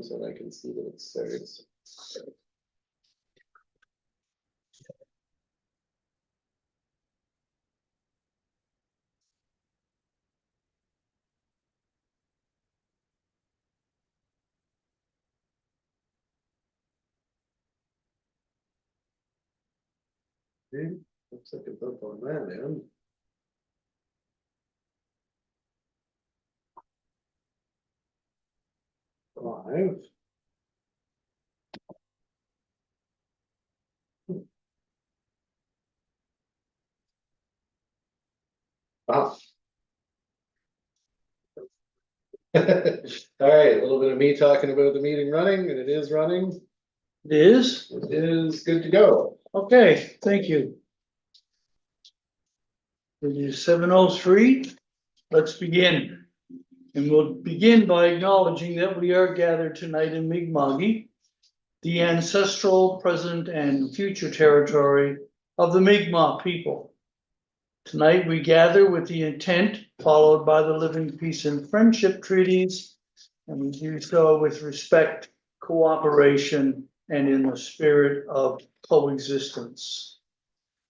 so I can see that it starts. Okay, looks like it's up on that end. Live. Wow. All right, a little bit of me talking about the meeting running, and it is running. It is? It is good to go. Okay, thank you. It is 7:03. Let's begin. And we'll begin by acknowledging that we are gathered tonight in Mi'kma'ki, the ancestral, present, and future territory of the Mi'kmaq people. Tonight, we gather with the intent followed by the Living Peace and Friendship Treaties, and we do so with respect, cooperation, and in the spirit of coexistence.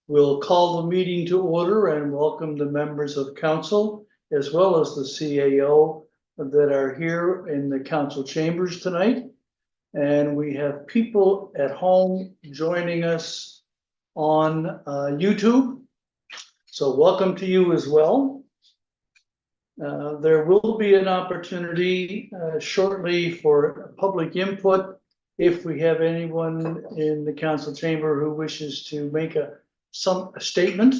We'll call the meeting to order and welcome the members of council as well as the CAO that are here in the council chambers tonight. And we have people at home joining us on YouTube. So welcome to you as well. There will be an opportunity shortly for public input if we have anyone in the council chamber who wishes to make a statement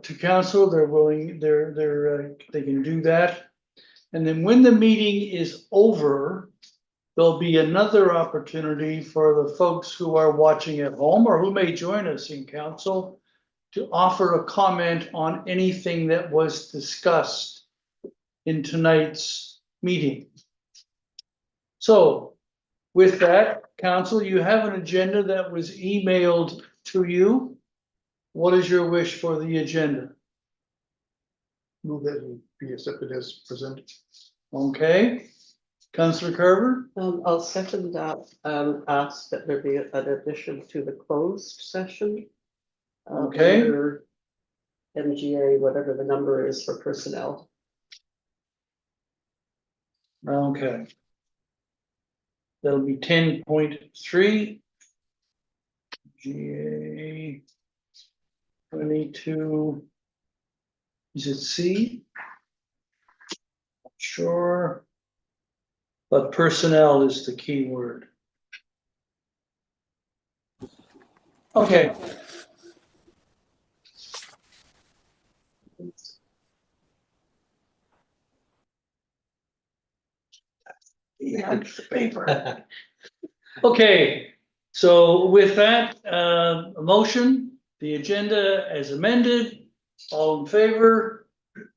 to council. They're willing, they can do that. And then when the meeting is over, there'll be another opportunity for the folks who are watching at home or who may join us in council to offer a comment on anything that was discussed in tonight's meeting. So with that, council, you have an agenda that was emailed to you. What is your wish for the agenda? Move that it be accepted as presented. Okay, Councillor Carver? I'll second that, ask that there be an addition to the closed session. Okay. Under MGA, whatever the number is for personnel. Okay. That'll be 10.3. GA 22. Is it C? Not sure. But personnel is the key word. Okay. Yeah, paper. Okay, so with that, a motion, the agenda as amended, all in favor?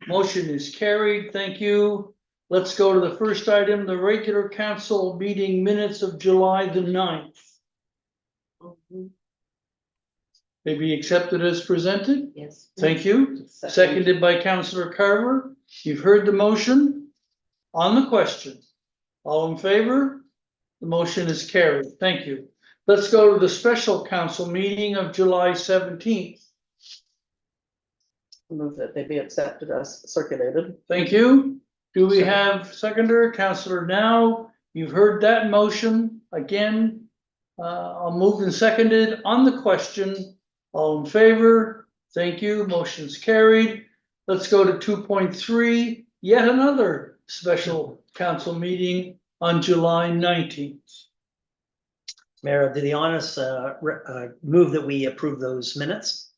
Motion is carried, thank you. Let's go to the first item, the regular council meeting minutes of July the 9th. May be accepted as presented, Yes. thank you. Seconded by Councillor Carver. You've heard the motion on the question. All in favor? The motion is carried. Thank you. Let's go to the special council meeting of July 17th. Move that they be accepted as circulated. Thank you. Do we have seconder? Councillor Now, you've heard that motion. Again, I'll move and seconded on the question. All in favor? Thank you. Motion's carried. Let's go to 2.3, yet another special council meeting on July 19th. Mayor, do the honest move that we approve those minutes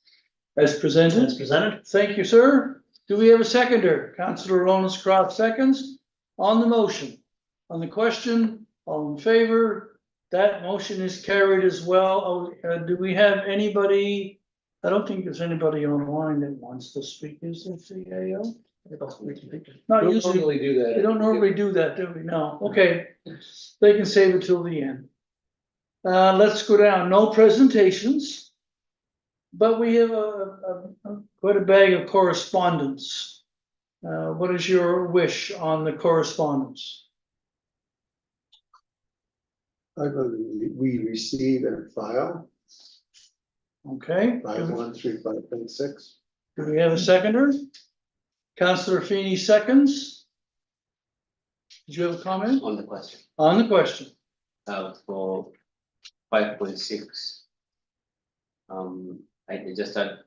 As presented. as presented. Thank you, sir. Do we have a seconder? Councillor Lonis Croft seconds on the motion. On the question, all in favor? That motion is carried as well. Do we have anybody? I don't think there's anybody online that wants to speak. Is there CAO? Not Don't usually. normally do that. We don't normally do that, do we? No. Okay. They can save it till the end. Let's go down. No presentations. But we have quite a bag of correspondence. What is your wish on the correspondence? I go, we receive and file, Okay, 5135.6. do we have a seconder? Councillor Feeney seconds. Did you have a comment On the question, on the question? for 5.6. I just had,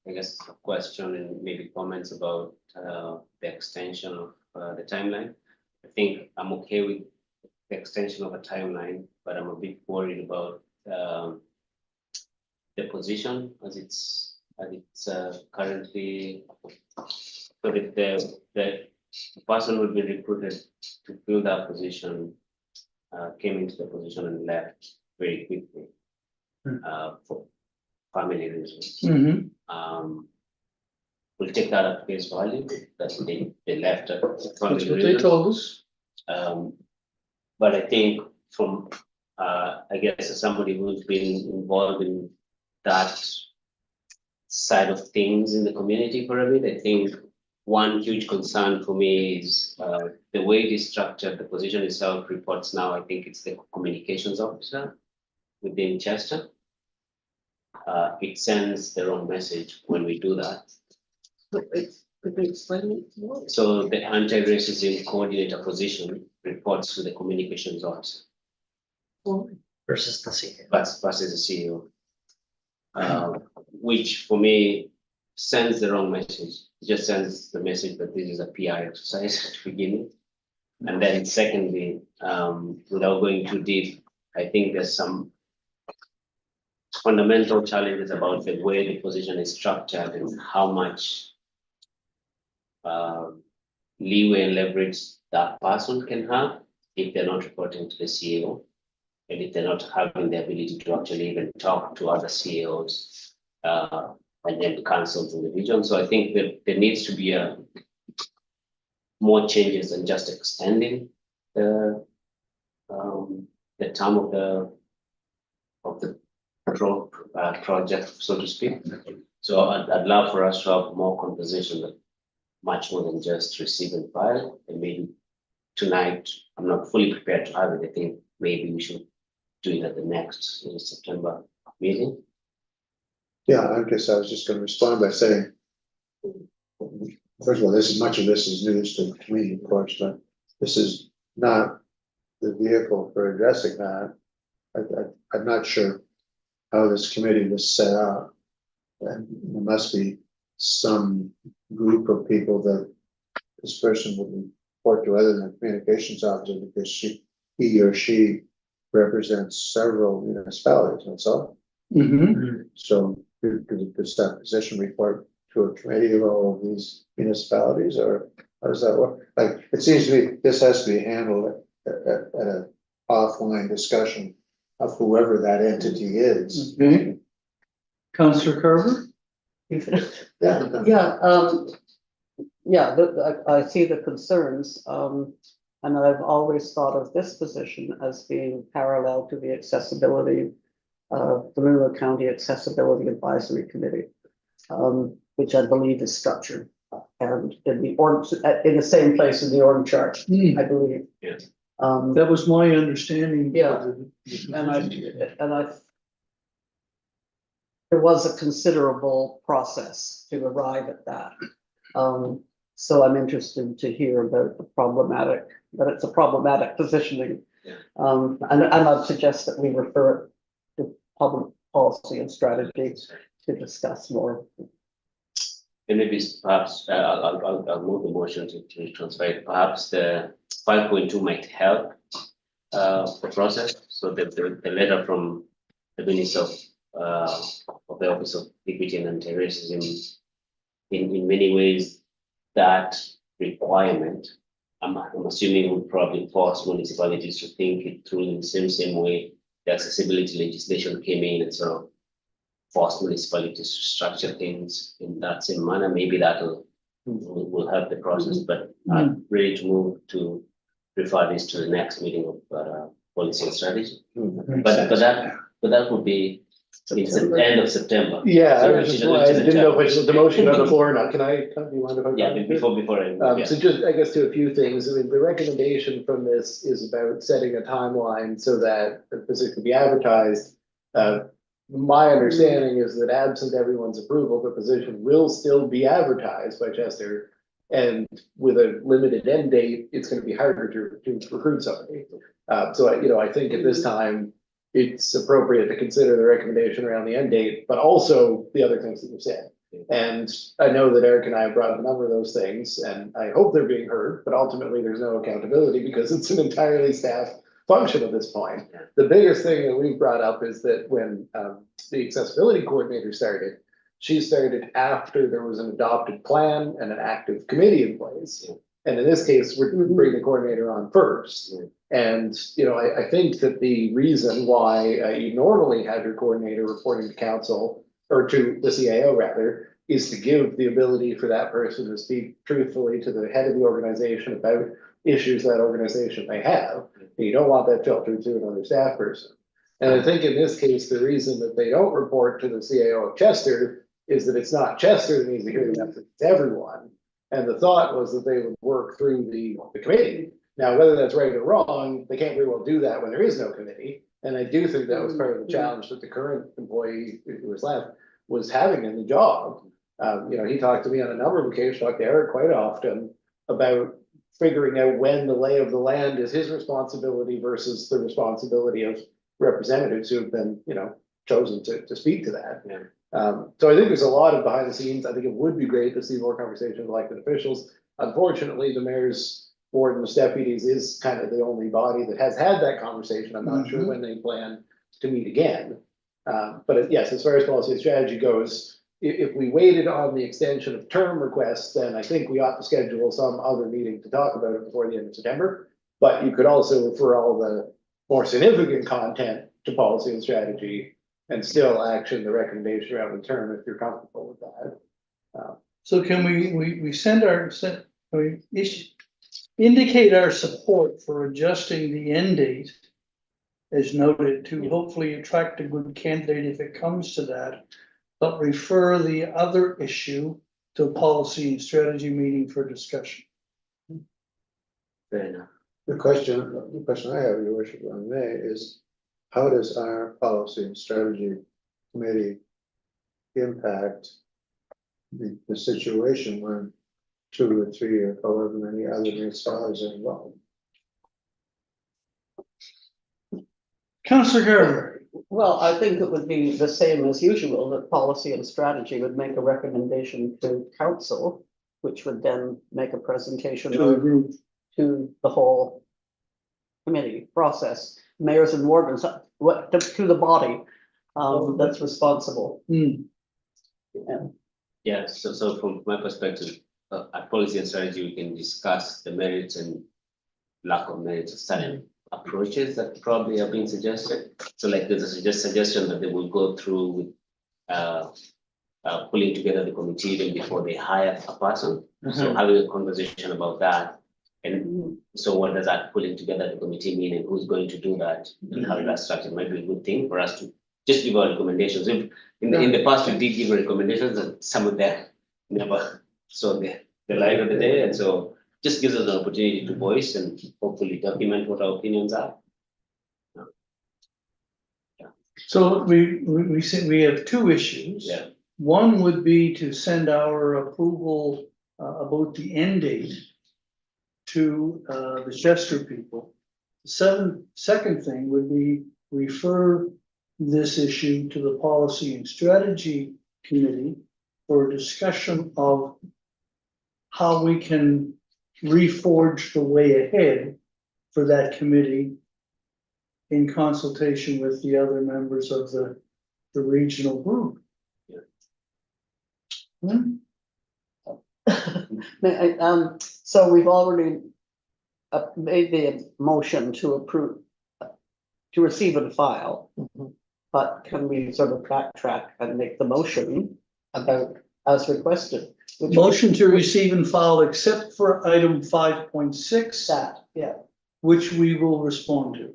I guess, a question and maybe comments about, the extension of, the timeline. I think I'm okay with the extension of a timeline, but I'm a bit worried about, the position as it's currently. So the person who would be recruited to fill that position came into the position and left very quickly for family reasons. We'll take that at face value, that they left at That's family what they reasons. told us. But I think from, I guess as somebody who's been involved in that side of things in the community for a bit, I think one huge concern for me is the way it is structured, the position itself reports now, I think it's the communications officer within Chester. It sends the wrong message when we do that. Could you explain it more? So the anti-racism coordinator position reports to the communications officer Versus the CEO. versus the CEO. Which for me sends the wrong message. It just sends the message that this is a PR exercise to begin with. And then secondly, without going too deep, I think there's some fundamental challenges about the way the position is structured and how much leeway and leverage that person can have if they're not reporting to the CEO. And if they're not having the ability to actually even talk to other CEOs and then councils in the region. So I think that there needs to be more changes than just extending the term of the project, so to speak. So I'd love for us to have more conversation, but much more than just receive and file. And maybe tonight, I'm not fully prepared to have it. I think maybe we should do it at the next September meeting. Yeah, I guess I was just gonna respond by saying, first of all, much of this is news to me, of course, but this is not the vehicle for addressing that. I'm not sure how this committee was set up. And there must be some group of people that this person would report to other than communications officer, because he or she represents several municipalities, that's all. So does that position report to a committee of all of these municipalities, or how does that work? Like, it seems to me this has to be handled at an offline discussion of whoever that entity is. Okay. Councillor Carver? You finished? Yeah. I see the concerns, and I've always thought of this position as being parallel to the accessibility, the Lunenburg County Accessibility Advisory Committee, which I believe is structured and in the same place in the org chart, I believe. Yes. That was my understanding. Yeah. There was a considerable process to arrive at that. So I'm interested to hear about that it's a problematic positioning. Yeah. And I'd suggest that we refer it to public policy and strategy to discuss more. And maybe perhaps I'll move the motion to transfer it. Perhaps the 5.2 might help the process. So the letter from the Minister of the Office of Equity and Anti-Racism, in many ways, that requirement, I'm assuming, would probably force municipalities to think it through in the same way the accessibility legislation came in and sort of force municipalities to structure things in that same manner. Maybe that will help the process, but I'm ready to move to refer this to the next meeting of policy and strategy. But that would be It's the end of September. Yeah, I So was she just, doesn't- I she doesn't didn't know check. if I should, the motion on the floor or not, can I, do you mind if I? Yeah, before I, yeah. So just, I guess, to a few things, I mean, the recommendation from this is about setting a timeline so that the position can be advertised. My understanding is that absent everyone's approval, the position will still be advertised by Chester. And with a limited end date, it's gonna be harder to recruit somebody. I think at this time, it's appropriate to consider the recommendation around the end date, but also the other things that you've said. And I know that Eric and I have brought up a number of those things, and I hope they're being heard, but ultimately there's no accountability because it's an entirely staff function at this point. The biggest thing that we've brought up is that when the accessibility coordinator started, she started after there was an adopted plan and an active committee in place. And in this case, we're bringing the coordinator on first. And, I think that the reason why you normally have your coordinator reporting to council, or to the CAO rather, is to give the ability for that person to speak truthfully to the head of the organization about issues that organization may have. And you don't want that filtered to another staff person. And I think in this case, the reason that they don't report to the CAO of Chester is that it's not Chester that needs to hear the message, it's everyone. And the thought was that they would work through the committee. Now, whether that's right or wrong, they can't very well do that when there is no committee. And I do think that was part of the challenge that the current employee who was left was having in the job. He talked to me on a number of occasions, talked to Eric quite often about figuring out when the lay of the land is his responsibility versus the responsibility of representatives who have been, chosen to speak to that. So I think there's a lot of behind the scenes. I think it would be great to see more conversations with elected officials. Unfortunately, the mayor's board and the deputies is kind of the only body that has had that conversation. I'm not sure when they plan to meet again. But yes, as far as policy and strategy goes, if we waited on the extension of term requests, then I think we ought to schedule some other meeting to talk about it before the end of September. But you could also refer all the more significant content to policy and strategy and still action the recommendation around the term if you're comfortable with that. So can we indicate our support for adjusting the end date as noted to hopefully attract a good candidate if it comes to that, but refer the other issue to a policy and strategy meeting for discussion. Fair enough. The question I have, your worship, on May is, how does our policy and strategy committee impact the situation when 2 or 3 or however many other municipalities are involved? Councillor Garber. Well, I think it would be the same as usual, that policy and strategy would make a recommendation to council, which would then make a presentation To the group. to the whole committee process, mayors and wardens, to the body that's responsible. Yeah, so from my perspective, at policy and strategy, we can discuss the merits and lack of merits of certain approaches that probably are being suggested. So like there's a suggestion that they will go through with pulling together the committee even before they hire a person. So having a conversation about that. And so what does that pulling together the committee mean, and who's going to do that, and how that's structured might be a good thing for us to just give our recommendations. If in the past we did give recommendations, and some of them never saw the light of the day, and so just gives us an opportunity to voice and hopefully document what our opinions are. So we said we have 2 issues. Yeah. One would be to send our approval about the end date to the Chester people. Second thing would be refer this issue to the Policy and Strategy Committee for a discussion of how we can reforge the way ahead for that committee in consultation with the other members of the regional group. So we've already made the motion to approve, to receive and file. But can we sort of backtrack and make the motion about as requested? Motion to receive and file except for item 5.6, That, yeah. which we will respond to.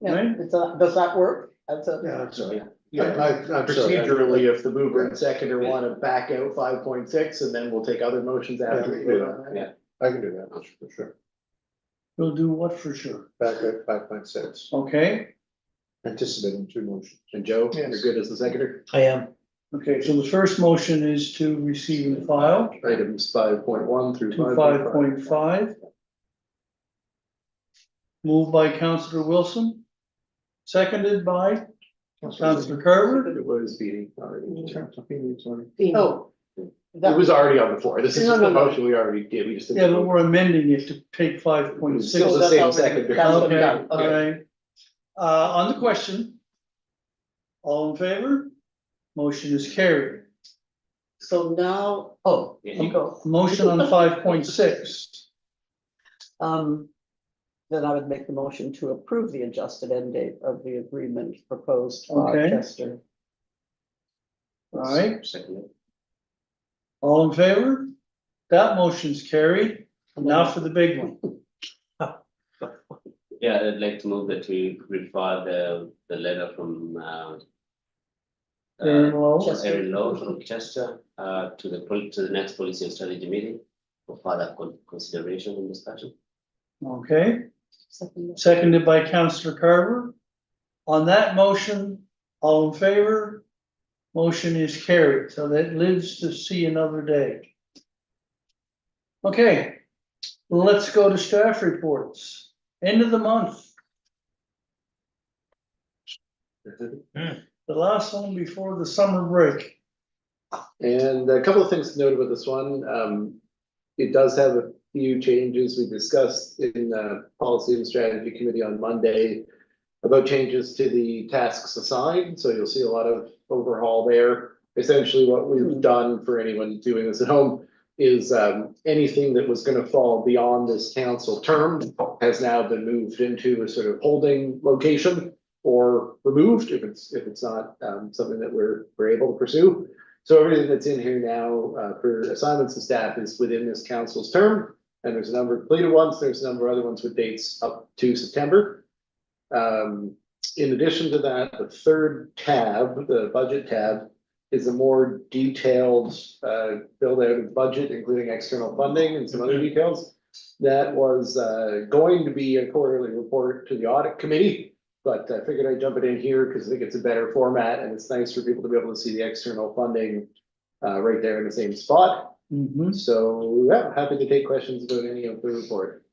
Yeah, Right. does that work? That's a- Yeah, I'm sorry. Yeah, I'm sorry. procedurally, if the mover and seconder wanna back out 5.6, and then we'll take other motions after we vote on that. Yeah. I can do that, for sure. We'll do what for sure, Back at 5.6, okay? anticipating 2 motions. And Joe, you're Yes. good as the seconder? I am. Okay, so the first motion is to receive and file Items 5.1 through to 5.5. 5.5. Moved by Councillor Wilson, seconded by Councillor Carver. It was beating already. Oh. It was already on the floor. This is No, just no, the no. motion we already did. We just. didn't Yeah, but vote. we're amending it to take 5.6. Still the that's same already- seconder. that's already Okay, done. all right. On the question. All in favor? Motion is carried. So now, oh, Yeah. you go. Motion on 5.6. Then I would make the motion to approve the adjusted end date of the agreement proposed by Okay. Chester. All right, Second. all in favor? That motion's carried. Now for the big one. Yeah, I'd like to move that we refer the letter from Aaron Lowe. Aaron Lowe from Chester to the next policy and strategy meeting for further consideration and discussion. Okay, Second. seconded by Councillor Carver. On that motion, all in favor? Motion is carried, so that lives to see another day. Okay, let's go to staff reports. End of the month. The last one before the summer break. And a couple of things to note about this one. It does have a few changes we discussed in the Policy and Strategy Committee on Monday about changes to the tasks assigned. So you'll see a lot of overhaul there. Essentially, what we've done for anyone doing this at home is anything that was gonna fall beyond this council term has now been moved into a sort of holding location or removed if it's not something that we're able to pursue. So everything that's in here now for assignments to staff is within this council's term. And there's a number of completed ones, there's a number of other ones with dates up to September. In addition to that, the third tab, the budget tab, is a more detailed build out of budget, including external funding and some other details. That was going to be a quarterly report to the audit committee, but I figured I'd jump it in here because I think it's a better format and it's nice for people to be able to see the external funding right there in the same spot. Mhm. So, yeah, happy to take questions about any of the report.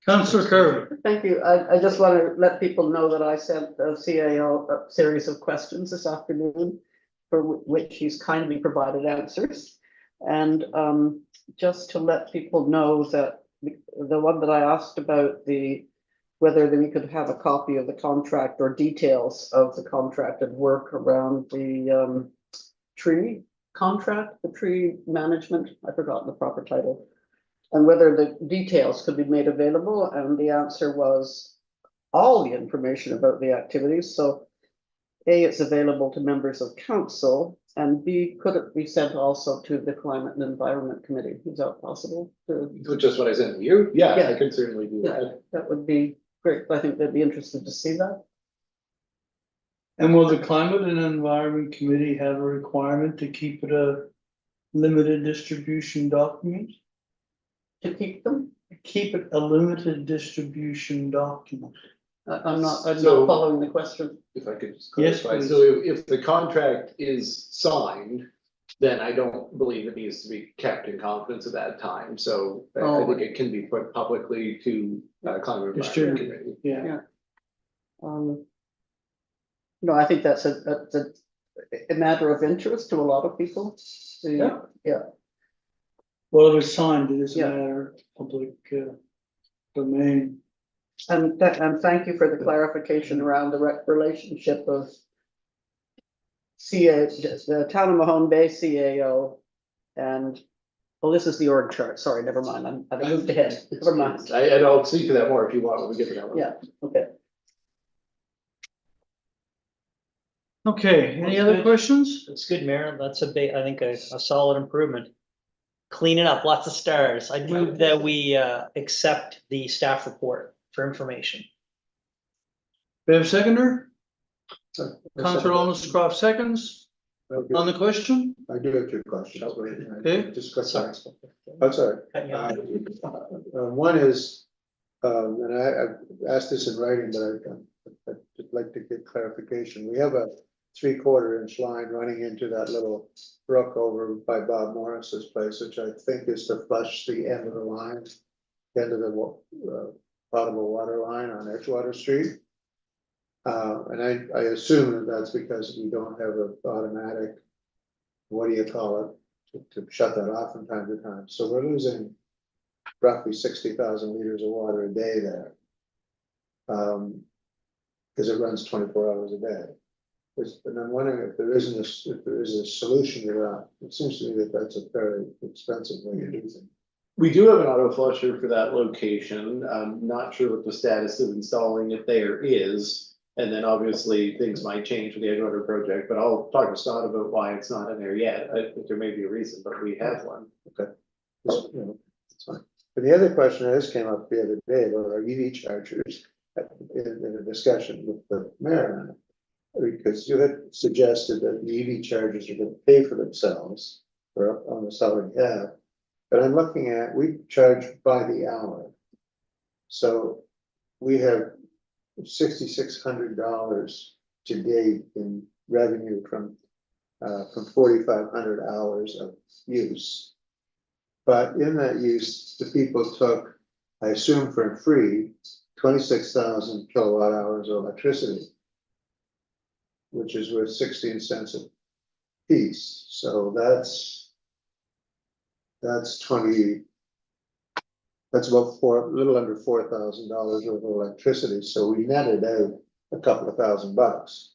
Councillor Carver. Thank you. I just want to let people know that I sent the CAO a series of questions this afternoon for which he's kindly provided answers. And just to let people know that the one that I asked about whether we could have a copy of the contract or details of the contracted work around the tree contract, the tree management, I've forgotten the proper title. And whether the details could be made available, and the answer was all the information about the activities, so A, it's available to members of council, and B, could it be sent also to the Climate and Environment Committee? Is that possible? Just what I sent to you? Yeah, Yeah. I could certainly do Yeah. that. That would be great. I think they'd be interested to see that. And will the Climate and Environment Committee have a requirement to keep it a limited distribution document? To keep them? Keep it a limited distribution document. I'm not So- following the question. If I could just Yes, clarify, please. so if the contract is signed, then I don't believe it needs to be kept in confidence at that time, so I think it can be put publicly to Climate and Environment Distribute. Committee. Yeah, No, I think that's a matter of interest to a lot of people. Yeah. Well, it was signed, it is a Yeah. matter of public domain. And thank you for the clarification around the relationship of the Town of Mahone Bay CAO and, well, this is the org chart. Sorry, never mind. I've moved ahead. Never mind. And I'll speak to that more if you want when we get to that one. Yeah. Okay. Okay, any other questions? It's good, Mayor. That's I think a solid improvement. Clean it up, lots of stars. I move that we accept the staff report for information. We have a seconder? I Councillor Holmes Croft seconds on the question? do have two questions. Okay. Just got that. I'm sorry. One is, and I've asked this in writing, but I'd like to get clarification. We have a 3/4 inch line running into that little brook over by Bob Morris's place, which I think is to flush the end of the line, end of the potable water line on Edgewater Street. And I assume that that's because we don't have an automatic, what do you call it, to shut that off from time to time. So we're losing roughly 60,000 liters of water a day there. Because it runs 24 hours a day. And I'm wondering if there isn't if there is a solution to that. It seems to me that that's a very expensive way to do things. We do have an auto flusher for that location. I'm not sure what the status of installing it there is. And then obviously things might change with the Edgewater project, but I'll talk to Scott about why it's not in there yet. I think there may be a reason, but we have one. Just, you know, it's fine. But the other question that just came up the other day about our EV chargers in a discussion with the mayor on it. Because you had suggested that the EV chargers are gonna pay for themselves, or almost already have. But I'm looking at, we charge by the hour. So we have $6,600 to date in revenue from 4,500 hours of use. But in that use, the people took, I assume for free, 26,000 kilowatt hours of electricity, which is worth 16 cents a piece. So that's 20. That's about a little under $4,000 worth of electricity. So we netted out a couple of $1,000.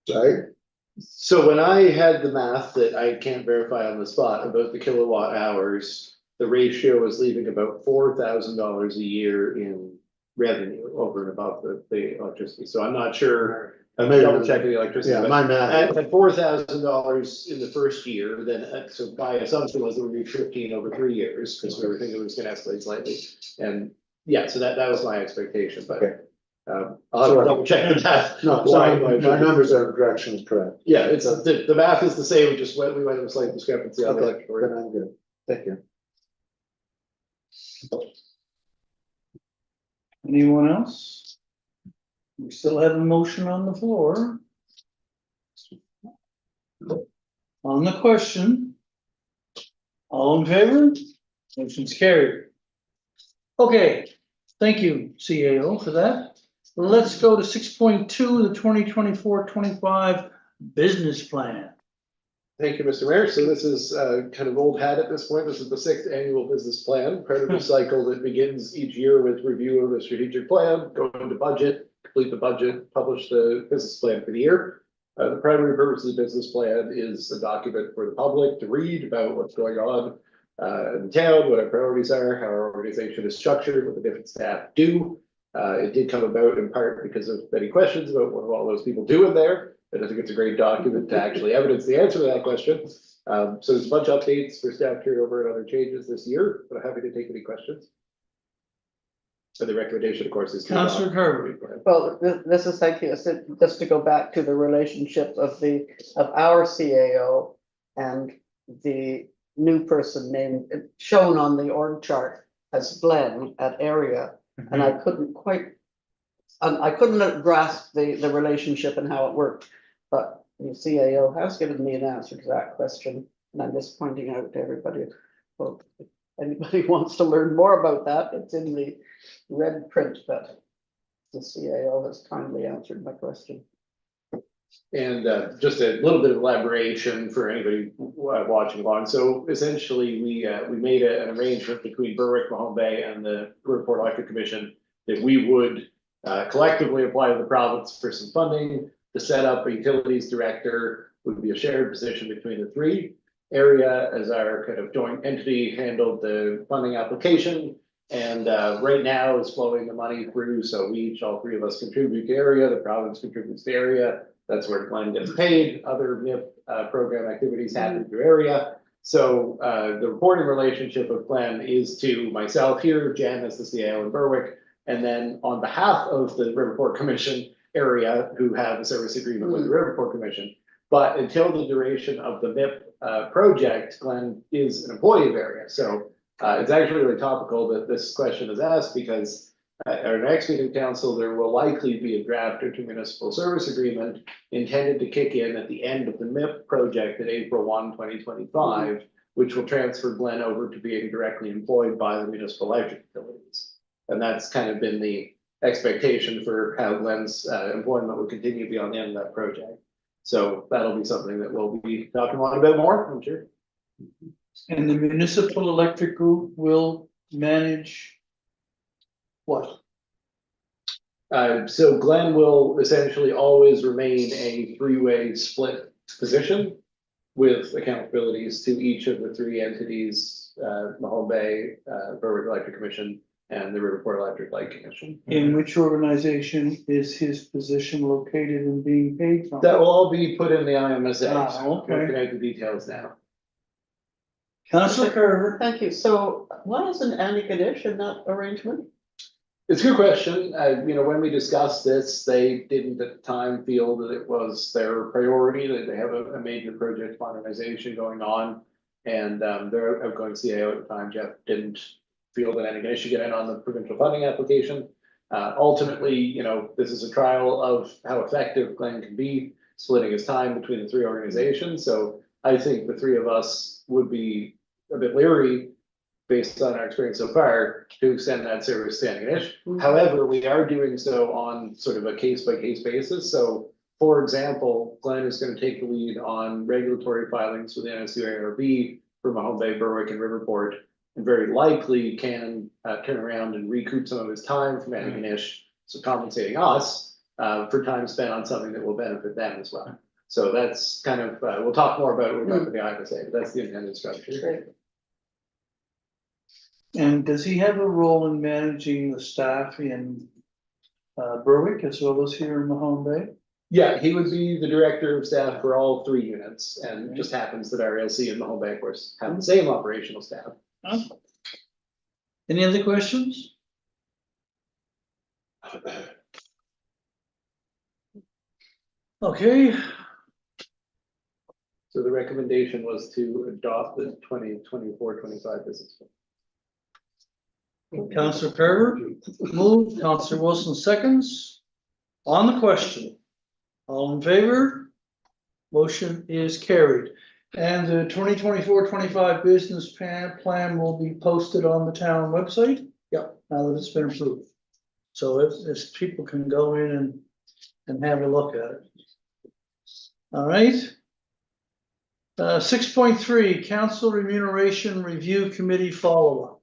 Right? So when I had the math that I can't verify on the spot about the kilowatt hours, the ratio was leaving about $4,000 a year in revenue over and above the electricity. So I'm not sure. I'm double checking the electricity. Yeah, but my math. At $4,000 in the first year, then, so my assumption was it would be 15 over 3 years, because we were thinking it was gonna escalate slightly. And yeah, so that was my expectation, but Okay. I'll have to double check that. No, Why so my numbers are directionally correct. Yeah, it's, the math is the same, we might have a slight discrepancy on the Okay, electrical. then I'm good. Thank you. Anyone else? We still have a motion on the floor. On the question. All in favor? Motion's carried. Okay, thank you, CAO, for that. Let's go to 6.2, the 2024-25 business plan. Thank you, Mr. Mayor. So this is kind of old hat at this point. This is the 6th annual business plan, part of the cycle that begins each year with review of the strategic plan, go into budget, complete the budget, publish the business plan for the year. The primary purpose of the business plan is a document for the public to read about what's going on in the town, what our priorities are, how our organization is structured, what the different staff do. It did come about in part because of many questions about what all those people do in there. And I think it's a great document to actually evidence the answer to that question. So there's a bunch of updates for staff carryover and other changes this year, but I'm happy to take any questions. So the recommendation, of course, is. Councillor Carver. Well, this is, thank you, so just to go back to the relationship of our CAO and the new person named, shown on the org chart as Glenn at Area, and I couldn't quite, I couldn't grasp the relationship and how it worked, but the CAO has given me an answer to that question, and I'm just pointing out to everybody, well, if anybody wants to learn more about that, it's in the red print, but the CAO has kindly answered my question. And just a little bit of elaboration for anybody watching along. So essentially, we made an arrangement between Berwick, Mahone Bay, and the Port Electric Commission that we would collectively apply to the province for some funding to set up a utilities director. Would be a shared position between the three. Area as our kind of joint entity handled the funding application, and right now is flowing the money through. So all three of us contribute to Area. The province contributes to Area. That's where Glenn gets paid. Other MIP program activities happen through Area. So the reporting relationship of Glenn is to myself here, Jen as the CAO in Berwick, And then on behalf of the Riverport Commission area, who have a service agreement with the Riverport Commission. But until the duration of the MIP project, Glenn is an employee of area. So it's actually really topical that this question is asked because at our next meeting council, there will likely be a draft intermunicipal service agreement intended to kick in at the end of the MIP project at April 1, 2025, which will transfer Glenn over to being directly employed by the municipal electric utilities. And that's kind of been the expectation for how Glenn's employment will continue beyond the end of that project. So that'll be something that we'll be talking about a bit more, I'm sure. And the municipal electric group will manage what? So Glenn will essentially always remain a three-way split position with accountabilities to each of the three entities, Mahone Bay, Berwick Electric Commission, and the Riverport Electric Light Commission. In which organization is his position located and being paid from? That will all be put in the IMSA. Ah, okay. Working out the details now. Councillor Carver. Thank you. So why isn't Andy Kadish in that arrangement? It's a good question. When we discussed this, they didn't at the time feel that it was their priority, that they have a major project modernization going on. And their outgoing CAO at the time, Jeff, didn't feel that anyone should get in on the provincial funding application. Ultimately, this is a trial of how effective Glenn can be splitting his time between the three organizations. So I think the three of us would be a bit leery based on our experience so far to extend that service to Antigonish. However, we are doing so on sort of a case by case basis. So for example, Glenn is going to take the lead on regulatory filings with the NSU-ARB for Mahone Bay, Berwick, and Riverport, and very likely can turn around and recoup some of his time from Antigonish, so compensating us for time spent on something that will benefit them as well. So that's kind of, we'll talk more about it with the IMSA, but that's the intended structure. Great. And does he have a role in managing the staff in Berwick as well as here in Mahone Bay? Yeah, he would be the director of staff for all three units, and it just happens that our LC and Mahone Bay, of course, have the same operational staff. Any other questions? Okay, So the recommendation was to adopt the 2024-25 business plan. Councillor Carver moved, Councillor Wilson seconds. On the question, all in favor? Motion is carried. And the 2024-25 business plan will be posted on the town website? Yep. Now that it's been approved. So if people can go in and have a look at it. All right. 6.3, Council Remuneration Review Committee follow-up.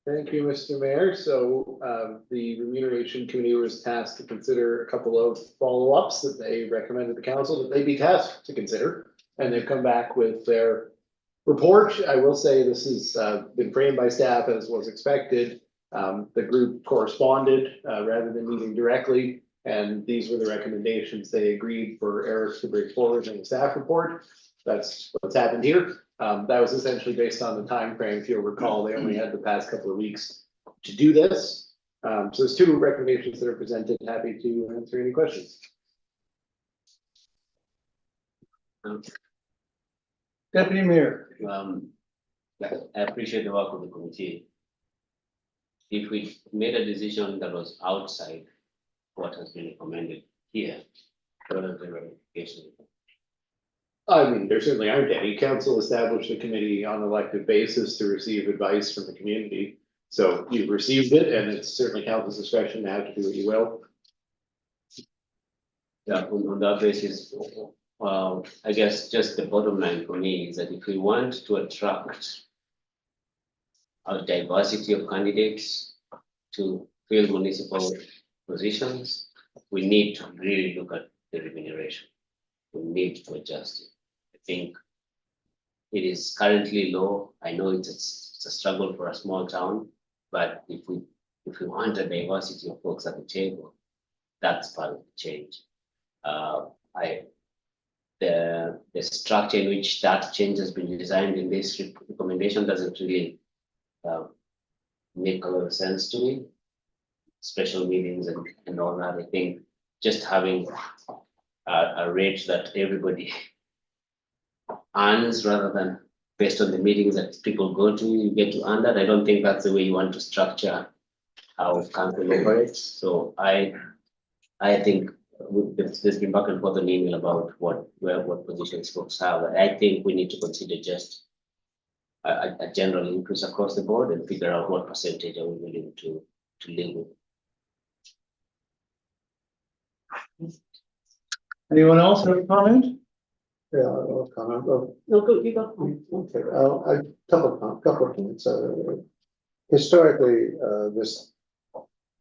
Thank you, Mr. Mayor. So the remuneration committee was tasked to consider a couple of follow-ups that they recommended the council that they be tasked to consider. And they've come back with their report. I will say this has been framed by staff as was expected. The group corresponded rather than meeting directly. And these were the recommendations they agreed for Eric to bring forward in the staff report. That's what's happened here. That was essentially based on the time frame. If you'll recall, they only had the past couple of weeks to do this. So there's two recommendations that are presented. Happy to answer any questions. Deputy Mayor. I appreciate the work of the committee. If we made a decision that was outside what has been recommended here, what are the ramifications? I mean, there certainly aren't any. Council established a committee on an elected basis to receive advice from the community. So you've received it, and it's certainly council's discretion to have to do what you will. Yeah, on that basis, I guess just the bottom line for me is that if we want to attract a diversity of candidates to fill municipal positions, we need to really look at the remuneration. We need to adjust it. I think it is currently low. I know it's a struggle for a small town, but if we want a diversity of folks at the table, that's part of the change. The structure in which that change has been designed in this recommendation doesn't really make a lot of sense to me. special meetings and all that. I think just having a rate that everybody earns rather than based on the meetings that people go to, you get to earn that. I don't think that's the way you want to structure how council operates. So I think there's been back and forth on email about what positions folks have. I think we need to consider just a general increase across the board and figure out what percentage are we willing to live with. Anyone else have a comment? Yeah, I'll comment. No, go, you go. Okay, a couple of points. Historically,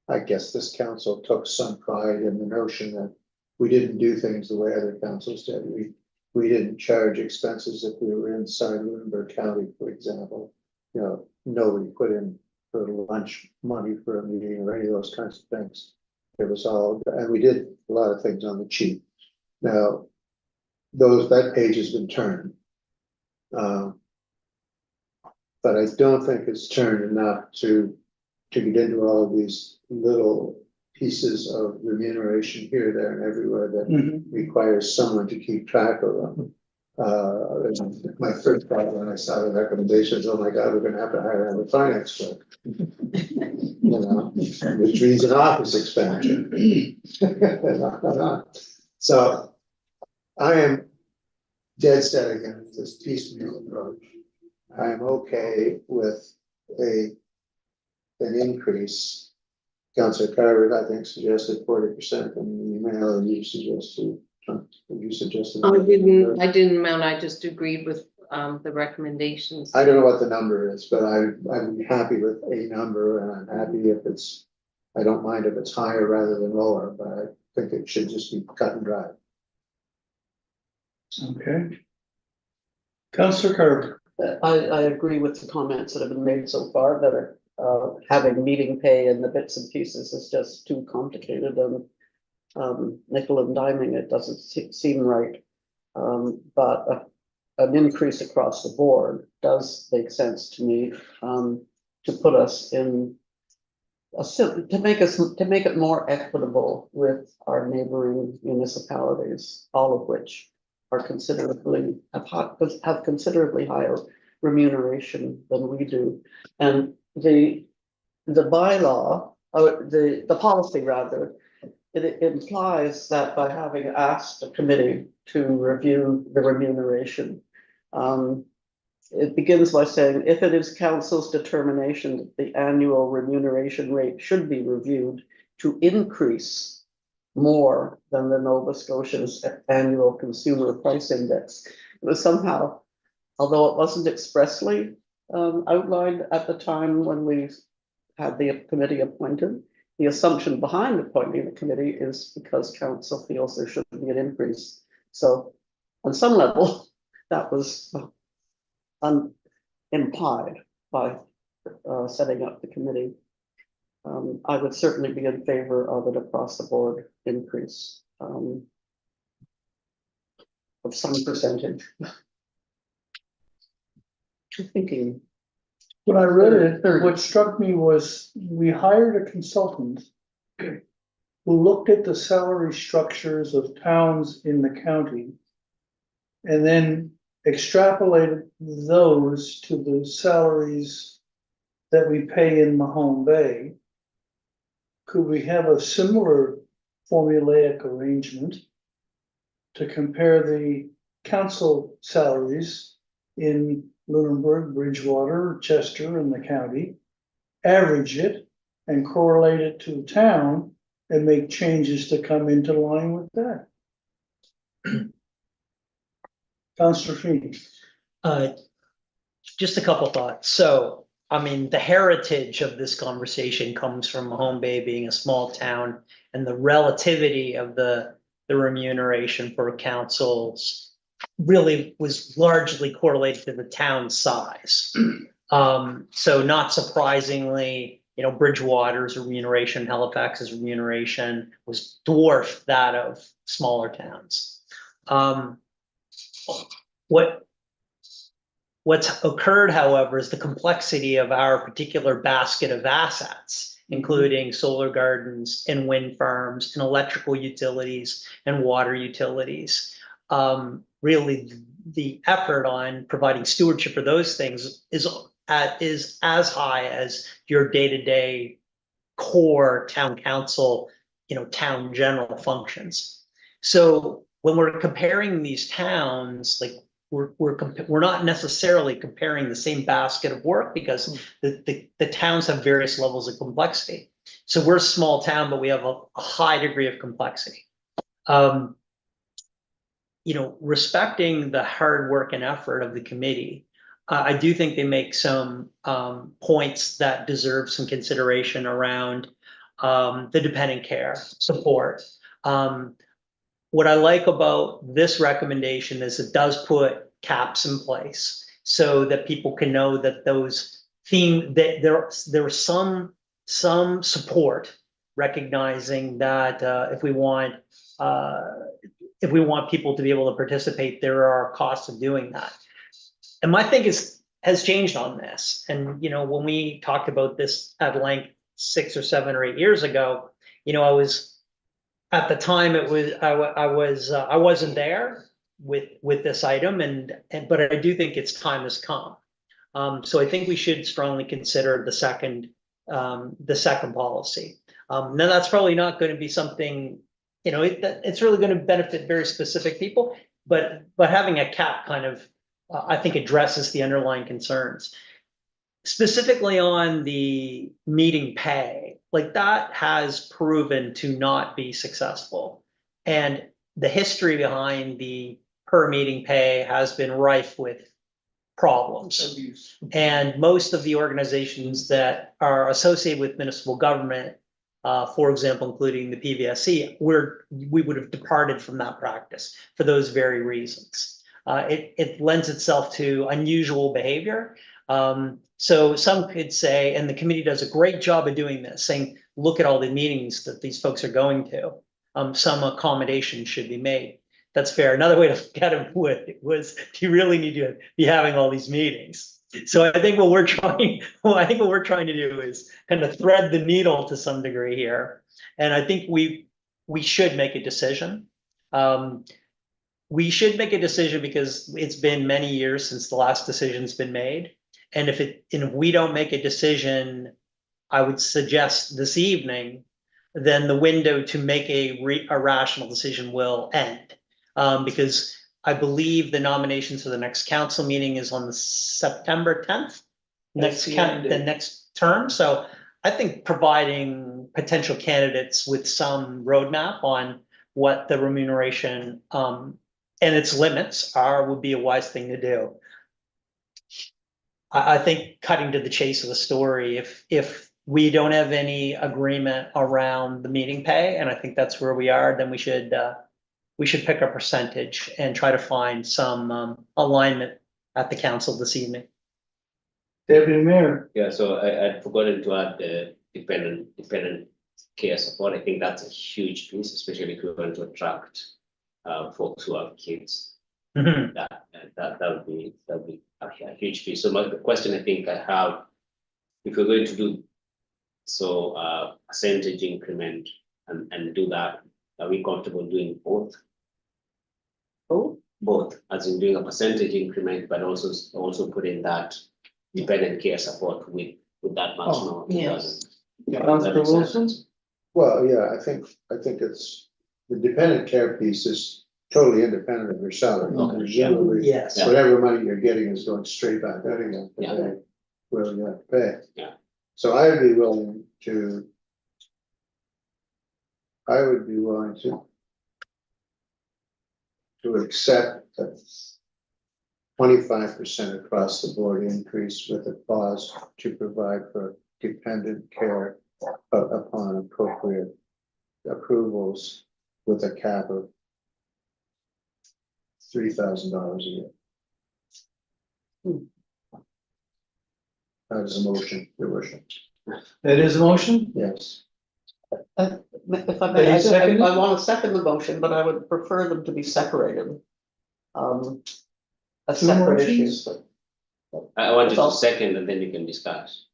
I guess this council took some pride in the notion that we didn't do things the way other councils did. We didn't charge expenses if we were inside Lunenburg County, for example. You know, nobody put in for lunch money for a meeting or any of those kinds of things. It was all, and we did a lot of things on the cheap. Now, that page has been turned. But I don't think it's turned enough to get into all of these little pieces of remuneration here, there, and everywhere that requires someone to keep track of them. My first thought when I saw the recommendations, oh my God, we're gonna have to hire a finance clerk. You know, which means an office expansion. So I am dead set against this piecemeal approach. I am okay with an increase. Councilor Carver, I think, suggested 40% in the email, and you suggested. I didn't amount, I just agreed with the recommendations. I don't know what the number is, but I'm happy with a number, and I'm happy if it's. I don't mind if it's higher rather than lower, but I think it should just be cut and dry. Okay. Councillor Carver. I agree with the comments that have been made so far, that having meeting pay and the bits and pieces is just too complicated, and nickel and diming it doesn't seem right. But an increase across the board does make sense to me, to put us in to make it more equitable with our neighboring municipalities, all of which are have considerably higher remuneration than we do. And the bylaw, or the policy rather, it implies that by having asked a committee to review the remuneration, it begins by saying, if it is council's determination that the annual remuneration rate should be reviewed to increase more than the Nova Scotia's annual consumer price index. It was somehow, although it wasn't expressly outlined at the time when we had the committee appointed, the assumption behind appointing the committee is because council feels there should be an increase. So on some level, that was implied by setting up the committee. I would certainly be in favor of it across the board increase of some percentage. I'm thinking. When I read it, what struck me was we hired a consultant who looked at the salary structures of towns in the county and then extrapolated those to the salaries that we pay in Mahone Bay. Could we have a similar formulaic arrangement to compare the council salaries in Lunenburg, Bridgewater, Chester, and the county, average it and correlate it to town and make changes to come into line with that? Councillor Feeney. Just a couple thoughts. So, I mean, the heritage of this conversation comes from Mahone Bay being a small town, and the relativity of the remuneration for councils really was largely correlated to the town size. So not surprisingly, you know, Bridgewater's remuneration, Halifax's remuneration was dwarfed that of smaller towns. What What's occurred, however, is the complexity of our particular basket of assets, including solar gardens and wind farms and electrical utilities and water utilities. Really, the effort on providing stewardship for those things is as high as your day-to-day core town council, town general functions. So when we're comparing these towns, like we're not necessarily comparing the same basket of work because the towns have various levels of complexity. So we're a small town, but we have a high degree of complexity. Respecting the hard work and effort of the committee, I do think they make some points that deserve some consideration around the dependent care support. What I like about this recommendation is it does put caps in place so that people can know that there's some support, recognizing that if we want people to be able to participate, there are costs of doing that. And my thinking has changed on this. And when we talked about this at length 6 or 7 or 8 years ago, I was. At the time, I wasn't there with this item, but I do think its time has come. So I think we should strongly consider the second policy. Now that's probably not going to be something, it's really going to benefit very specific people, but having a cap kind of, I think addresses the underlying concerns. Specifically on the meeting pay, like that has proven to not be successful. And the history behind the per meeting pay has been rife with problems. And most of the organizations that are associated with municipal government, for example, including the PVSC, we would have departed from that practice for those very reasons. It lends itself to unusual behavior. So some could say, and the committee does a great job of doing this, saying, look at all the meetings that these folks are going to. Some accommodation should be made. That's fair. Another way to look at it was, do you really need to be having all these meetings? So I think what we're trying to do is kind of thread the needle to some degree here. And I think we should make a decision. We should make a decision because it's been many years since the last decision's been made. And if we don't make a decision, I would suggest this evening, then the window to make a rational decision will end. Because I believe the nominations for the next council meeting is on the September 10th, the next term. So I think providing potential candidates with some roadmap on what the remuneration and its limits would be a wise thing to do. I think cutting to the chase of the story, if we don't have any agreement around the meeting pay, and I think that's where we are, then we should pick a percentage and try to find some alignment at the council this evening. Deputy Mayor. Yeah, so I'd forgotten to add the dependent care support. I think that's a huge piece, especially if we're going to attract folks who have kids. Mhm. That would be a huge piece. So the question I think I have, if we're going to do percentage increment and do that, are we comfortable doing both? Both, as in doing a percentage increment, but also putting that dependent care support with that maximum of 2,000. Councillor Wilson? Well, yeah, I think it's, the dependent care piece is totally independent of your salary. Okay. Presumably, Yes. whatever money you're getting is going straight back out again. to Yeah. pay where you have to pay. Yeah. So I would be willing to accept the 25% across the board increase with a clause to provide for dependent care upon appropriate approvals with a cap of $3,000 a year. That is a motion, your worship. That is a motion? Yes. If I Are may, you seconding? I want to second the motion, but I would prefer them to be separated. As Two separate motions? issues. I want you That's all. to second and then you can discuss.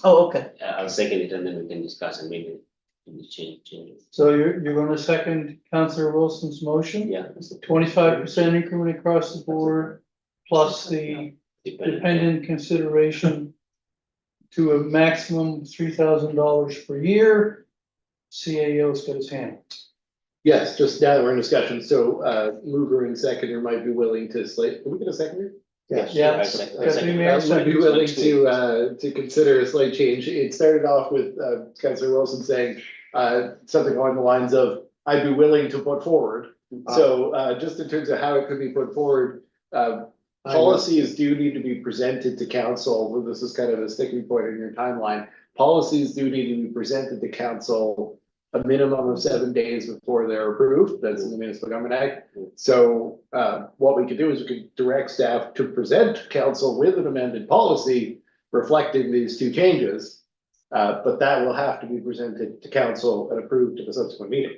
Oh, okay. I'll second it and then we can discuss and maybe change it. So you're gonna second Councillor Wilson's motion? Yeah. 25% increment across the board, plus the dependent consideration to a maximum of $3,000 per year. CAO's got his hand. Yes, just now that we're in discussion, so mover and seconder might be willing to slate, can we get a seconder? Yes. Yeah. I second. Got three mayors, Would be seconders. willing to consider a slight change. It started off with Councillor Wilson saying something along the lines of, I'd be willing to put forward. So just in terms of how it could be put forward, policies do need to be presented to council. Well, this is kind of a sticking point in your timeline. Policies do need to be presented to council a minimum of 7 days before they're approved. That's in the Municipal Government Act. So what we could do is we could direct staff to present council with an amended policy reflecting these two changes. But that will have to be presented to council and approved at a subsequent meeting.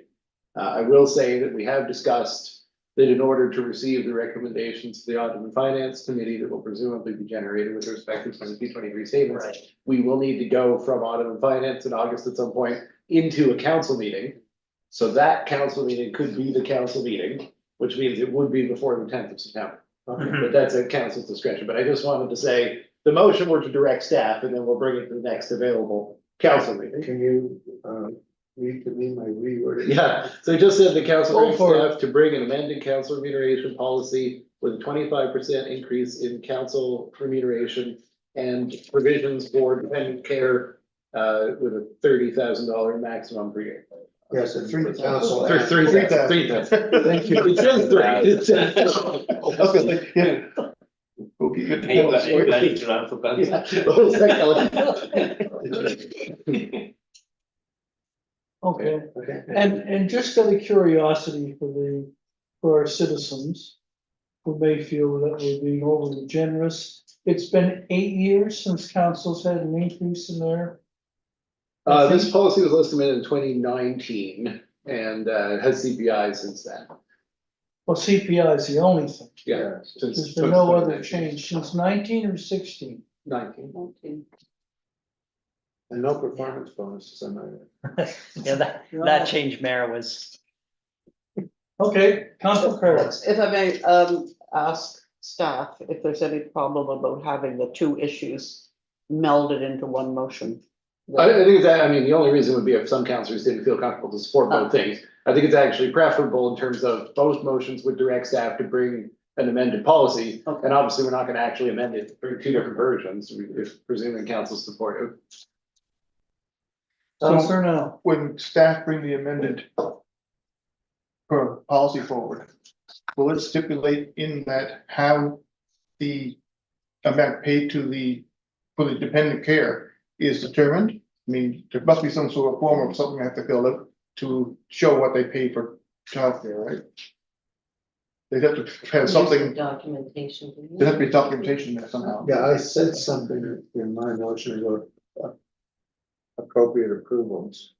I will say that we have discussed that in order to receive the recommendations to the Audit and Finance Committee that will presumably be generated with respect to 22-23 statements, Right. we will need to go from Audit and Finance in August at some point into a council meeting. So that council meeting could be the council meeting, which means it would be before the 10th of September. But that's at council's discretion. But I just wanted to say, the motion were to direct staff and then we'll bring it to the next available council meeting. Can you, read to me my rewording? Yeah, so I just said the council Go directs for it. staff to bring an amended council remuneration policy with a 25% increase in council remuneration and provisions for dependent care with a $30,000 maximum per year. Yes, and through the council. Three thousand. Thank you. It says three. It says- I was gonna say, yeah. Okay, good to Hey, know that. you planning to run for council? Yeah, the whole second. Okay, Okay. and just out of curiosity for our citizens who may feel that we're being overly generous, it's been 8 years since council's had an increase in their. This policy was implemented in 2019 and has CPI since then. Well, CPI is the only thing. Yeah. since There's been no other 2019. change since 19 or 16. 19. And no performance bonuses, am I? Yeah, that change, Mayor, was, Okay, Council Credits. If I may, ask staff if there's any problem about having the two issues melded into one motion. I think it's, I mean, the only reason would be if some councilors didn't feel comfortable to support both things. I think it's actually preferable in terms of both motions would direct staff to bring an amended policy. Okay. And obviously, we're not gonna actually amend it for two different versions, if presuming council supportive. Councilor now. When staff bring the amended policy forward, will it stipulate in that how the amount paid for the dependent care is determined? I mean, there must be some sort of form of something I have to fill out to show what they pay for childcare, right? They'd have to have something, Documentation. there has to be documentation there somehow. Yeah, I said something in my motion about appropriate approvals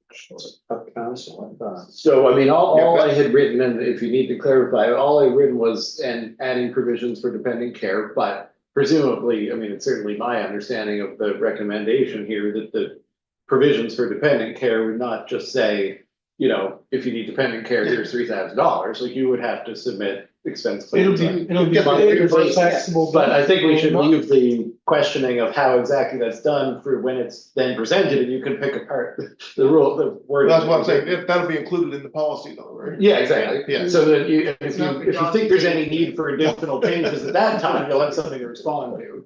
of council, I thought. So, I mean, all Yeah, I had written, and if you need to clarify, all I had written was, and adding provisions for dependent care, but presumably, I mean, it's certainly my understanding of the recommendation here that the provisions for dependent care would not just say, you know, if you need dependent care, here's $3,000, like you would have to submit expense It'll claims. be paid as a taxable. But I think we should Not- leave the questioning of how exactly that's done for when it's then presented, and you can pick apart the rule, the word. That's what I'm saying, that'll be included in the policy though, right? Yeah, exactly. Yeah. So that you, if Not you think there's any need for additional changes at that time, you'll have something to respond to.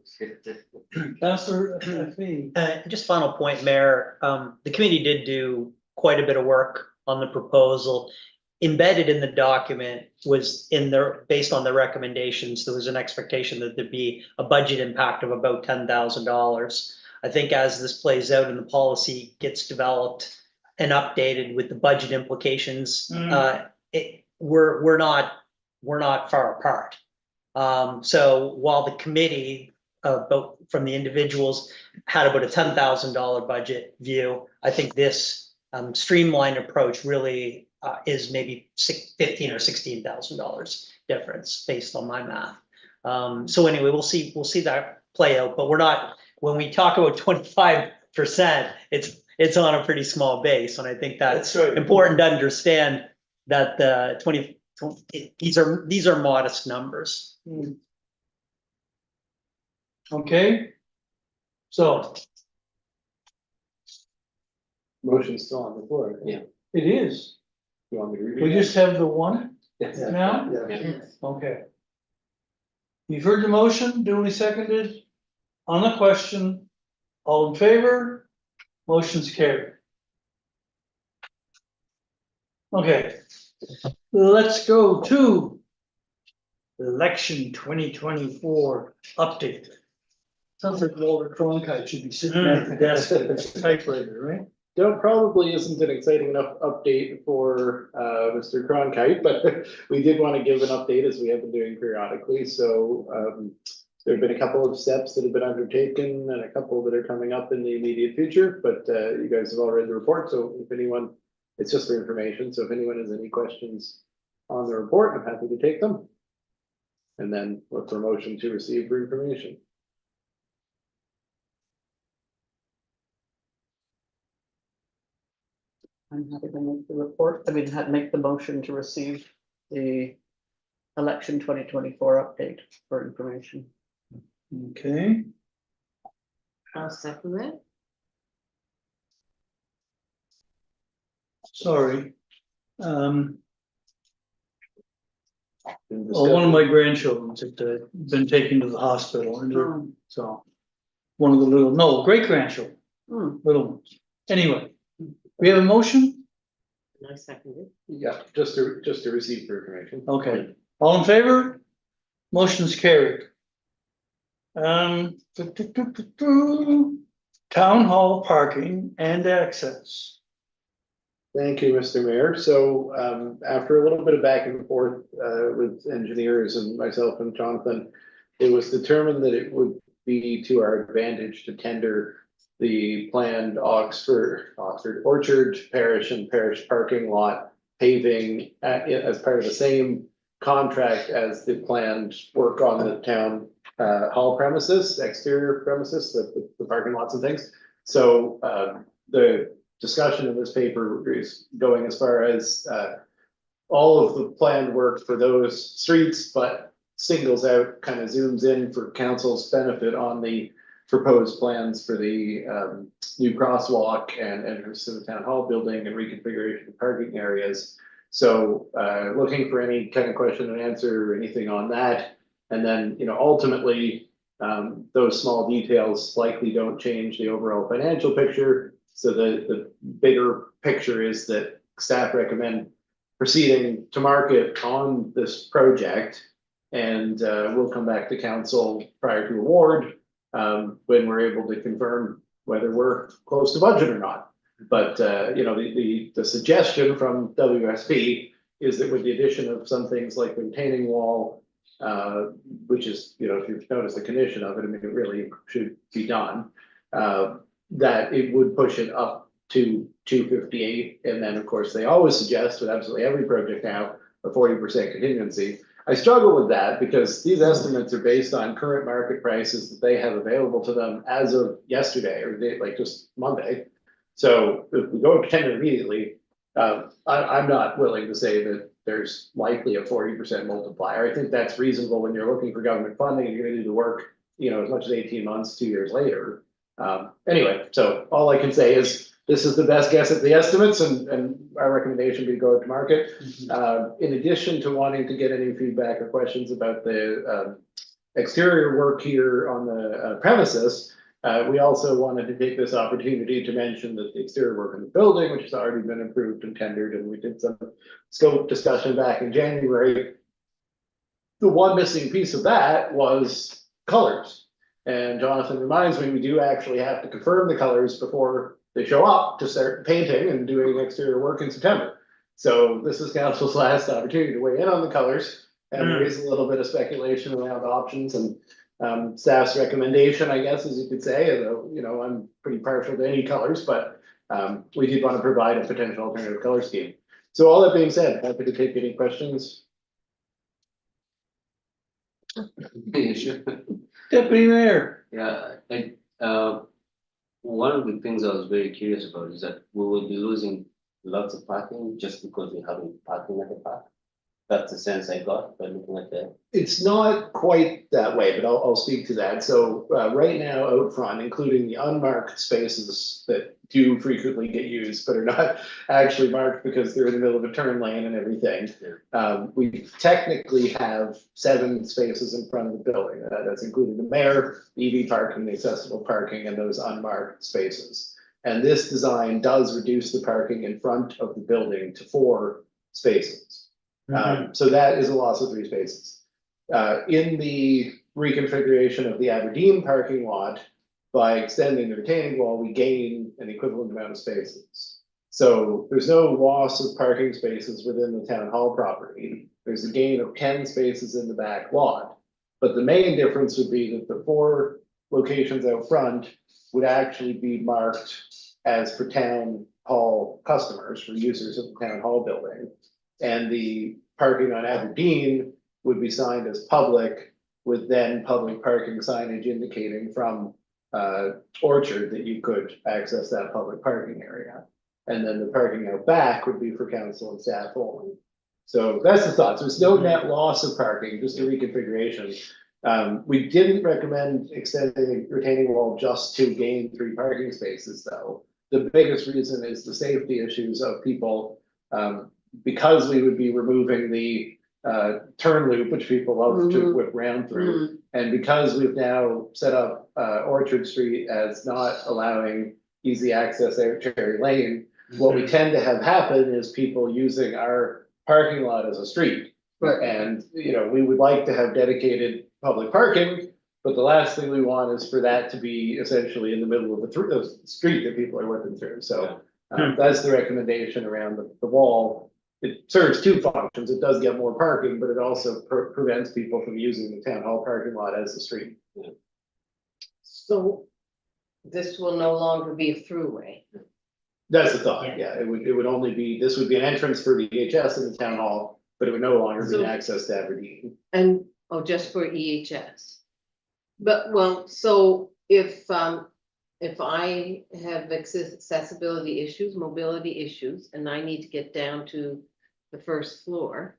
Councilor Fee. just final point, Mayor, the committee did do quite a bit of work on the proposal. Embedded in the document was based on the recommendations, there was an expectation that there'd be a budget impact of about $10,000. I think as this plays out and the policy gets developed and updated with the budget implications, we're not far apart. So while the committee, both from the individuals had about a $10,000 budget view, I think this streamlined approach really is maybe $15,000 or $16,000 difference based on my math. So anyway, we'll see that play out, but we're not, when we talk about 25%, it's on a pretty small base, and I think that's That's right. important to understand that the 20, these are modest numbers. Okay? So, Motion's still on the floor. Yeah. it is, You want me to read we it? just have the one Yes. now? Yeah. Okay. You've heard the motion, duly seconded. On the question, all in favor? Motion's carried. Okay, let's go to election 2024 update. Sounds like Walter Cronkite should be sitting at the desk with his typewriter, right? Don't probably isn't an exciting enough update for Mr. Cronkite, but we did want to give an update as we have been doing periodically, so there have been a couple of steps that have been undertaken and a couple that are coming up in the immediate future, but you guys have all read the report, so if anyone, it's just for information, so if anyone has any questions on the report, I'm happy to take them. And then look for a motion to receive for information. I'm happy to make the report, make the motion to receive the election 2024 update for information. Okay, I'll second it. sorry. Well, one of my grandchildren's been taken to the hospital, and so. One of the great grandchildren, Hmm. little ones. Anyway, we have a motion? And I second it. Yeah, just to receive for information. Okay, all in favor? Motion's carried. Town hall parking and access. Thank you, Mr. Mayor. So after a little bit of back and forth with engineers and myself and Jonathan, it was determined that it would be to our advantage to tender the planned Orchard Parish and Parish parking lot paving as part of the same contract as the planned work on the town hall premises, exterior premises, the parking lots and things. So the discussion in this paper is going as far as all of the planned work for those streets, but singles out, kind of zooms in for council's benefit on the proposed plans for the new crosswalk and entrance to the town hall building and reconfiguration of parking areas. So looking for any kind of question and answer or anything on that. And then, you know, ultimately, those small details likely don't change the overall financial picture. So the bigger picture is that staff recommend proceeding to market on this project. And we'll come back to council prior to award when we're able to confirm whether we're close to budget or not. But you know, the suggestion from WSP is that with the addition of some things like the retaining wall, which is, you know, if you've noticed the condition of it, I mean, it really should be done. That it would push it up to 258, and then of course they always suggest with absolutely every project now a 40% contingency. I struggle with that because these estimates are based on current market prices that they have available to them as of yesterday or like just Monday. So if we go to tender immediately, I'm not willing to say that there's likely a 40% multiplier. I think that's reasonable when you're looking for government funding and you're gonna do the work, you know, as much as 18 months, 2 years later. Anyway, so all I can say is this is the best guess at the estimates and our recommendation would be go to market. In addition to wanting to get any feedback or questions about the exterior work here on the premises, we also wanted to take this opportunity to mention that the exterior work in the building, which has already been approved and tendered, and we did some scope discussion back in January. The one missing piece of that was colors. And Jonathan reminds me, we do actually have to confirm the colors before they show up to start painting and doing exterior work in September. So this is council's last opportunity to weigh in on the colors and raise a little bit of speculation around options and staff's recommendation, I guess, as you could say, although, you know, I'm pretty partial to any colors, but we did want to provide a potential alternative color scheme. So all that being said, happy to take any questions. Deputy Mayor, Yeah, like, one of the things I was very curious about is that we will be losing lots of parking just because we haven't parking at the park. That's the sense I got by looking at the. It's not quite that way, but I'll speak to that. So, right now out front, including the unmarked spaces that do frequently get used, but are not actually marked because they're in the middle of a turn lane and everything. We technically have 7 spaces in front of the building. That's including the mayor, EV parking, the accessible parking, and those unmarked spaces. And this design does reduce the parking in front of the building to 4 spaces. So that is a loss of 3 spaces. In the reconfiguration of the Aberdeen parking lot, by extending the retaining wall, we gain an equivalent amount of spaces. So there's no loss of parking spaces within the town hall property. There's a gain of 10 spaces in the back lot. But the main difference would be that the 4 locations out front would actually be marked as for town hall customers, for users of the town hall building. And the parking on Aberdeen would be signed as public, with then public parking signage indicating from Orchard that you could access that public parking area. And then the parking out back would be for council and staff only. So that's the thought. So there's no net loss of parking, just a reconfiguration. We didn't recommend extending the retaining wall just to gain 3 parking spaces, though. The biggest reason is the safety issues of people, because we would be removing the turn loop, which people love to whip around through. And because we've now set up Orchard Street as not allowing easy access out Cherry Lane, what we tend to have happen is people using our parking lot as a street. Right. And, you know, we would like to have dedicated public parking, but the last thing we want is for that to be essentially in the middle of the street that people are whipping through. So that's the recommendation around the wall. It serves 2 functions. It does get more parking, but it also prevents people from using the town hall parking lot as a street. So this will no longer be a throughway. That's the thought, yeah. It would only be, this would be an entrance for VHS in the town hall, but it would no longer be an So- access to Aberdeen. And, oh, just for EHS. But, well, so if I have accessibility issues, mobility issues, and I need to get down to the first floor.